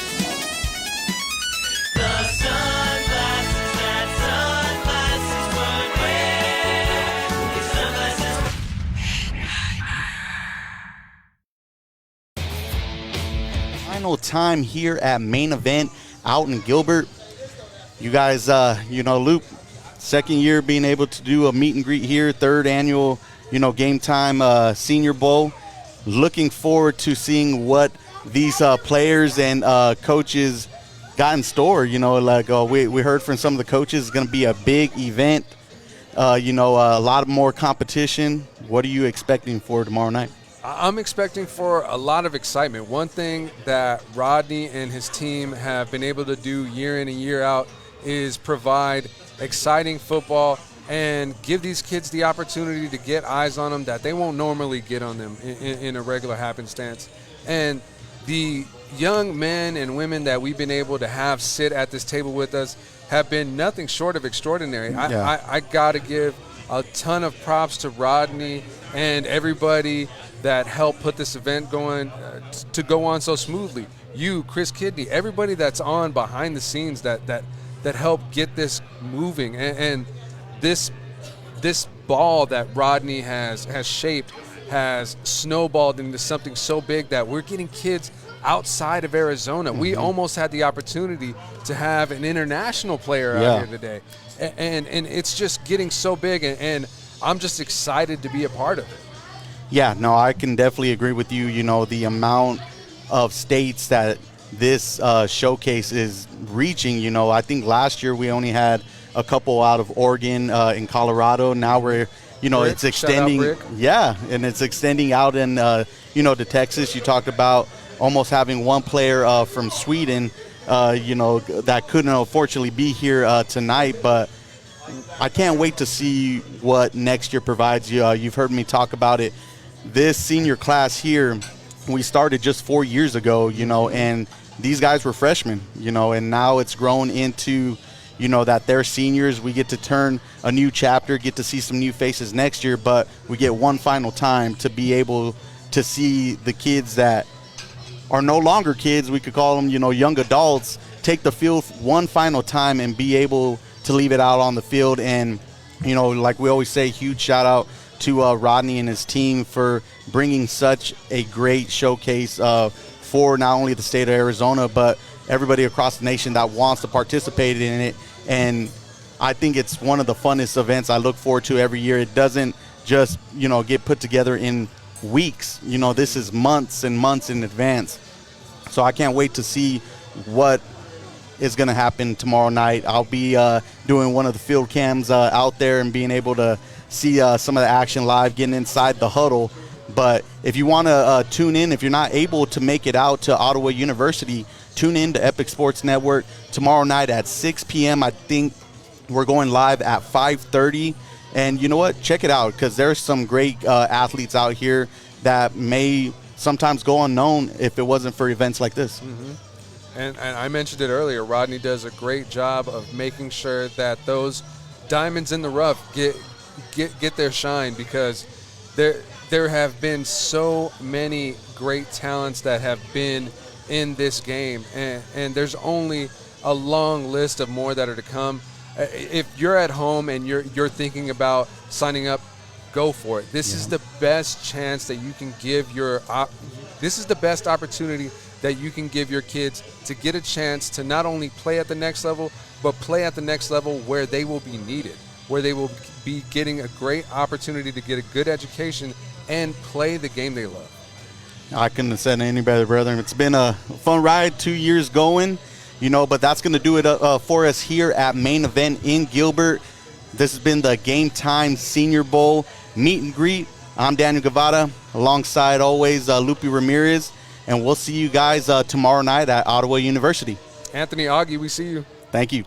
The sunglasses that sunglasses would wear. His sunglasses. Final time here at Main Event out in Gilbert. You guys, you know, Luke, second year being able to do a meet and greet here, third annual, you know, Game Time Senior Bowl. Looking forward to seeing what these players and coaches got in store. You know, like we heard from some of the coaches, it's going to be a big event. You know, a lot more competition. What are you expecting for tomorrow night? I'm expecting for a lot of excitement. One thing that Rodney and his team have been able to do year in and year out is provide exciting football and give these kids the opportunity to get eyes on them that they won't normally get on them in a regular happenstance. And the young men and women that we've been able to have sit at this table with us have been nothing short of extraordinary. Yeah. I got to give a ton of props to Rodney and everybody that helped put this event going to go on so smoothly. You, Chris Kidney, everybody that's on behind the scenes that helped get this moving, and this ball that Rodney has shaped has snowballed into something so big that we're getting kids outside of Arizona. Mm-hmm. We almost had the opportunity to have an international player out here today, and it's just getting so big, and I'm just excited to be a part of it. Yeah, no, I can definitely agree with you. You know, the amount of states that this showcase is reaching, you know, I think last year we only had a couple out of Oregon and Colorado. Now we're, you know, Rick, it's extending. shout out, Rick. Yeah, and it's extending out in, you know, to Texas. You talked about almost having one player from Sweden, you know, that couldn't unfortunately be here tonight, but I can't wait to see what next year provides you. You've heard me talk about it. This senior class here, we started just 4 years ago, you know, and these guys were freshmen, you know, and now it's grown into, you know, that they're seniors. We get to turn a new chapter, get to see some new faces next year, but we get one final time to be able to see the kids that are no longer kids, we could call them, you know, young adults, take the field one final time and be able to leave it out on the field. And, you know, like we always say, huge shout out to Rodney and his team for bringing such a great showcase for not only the state of Arizona, but everybody across the nation that wants to participate in it. And I think it's one of the funnest events I look forward to every year. It doesn't just, you know, get put together in weeks. You know, this is months and months in advance. So I can't wait to see what is going to happen tomorrow night. I'll be doing one of the field cams out there and being able to see some of the action live, getting inside the huddle. But if you want to tune in, if you're not able to make it out to Ottawa University, Tune in to Epic Sports Network tomorrow night at 6 p.m. I think we're going live at 5:30. And you know what? Check it out, because there's some great athletes out here that may sometimes go unknown if it wasn't for events like this. And I mentioned it earlier, Rodney does a great job of making sure that those diamonds in the rough get their shine, because there have been so many great talents that have been in this game, and there's only a long list of more that are to come. If you're at home and you're thinking about signing up, go for it. This is the best chance that you can give this is the best opportunity that you can give your kids to get a chance to not only play at the next level, but play at the next level where they will be needed, where they will be getting a great opportunity to get a good education and play the game they love. I couldn't have said it any better, brother. It's been a fun ride, 2 years going, but that's going to do it for us here at Main Event in Gilbert. This has been the Game Time Senior Bowl meet and greet. I'm Daniel Guevara, alongside always Lupe Ramirez, and we'll see you guys tomorrow night at Ottawa University. Anthony Augie, we see you. Thank you.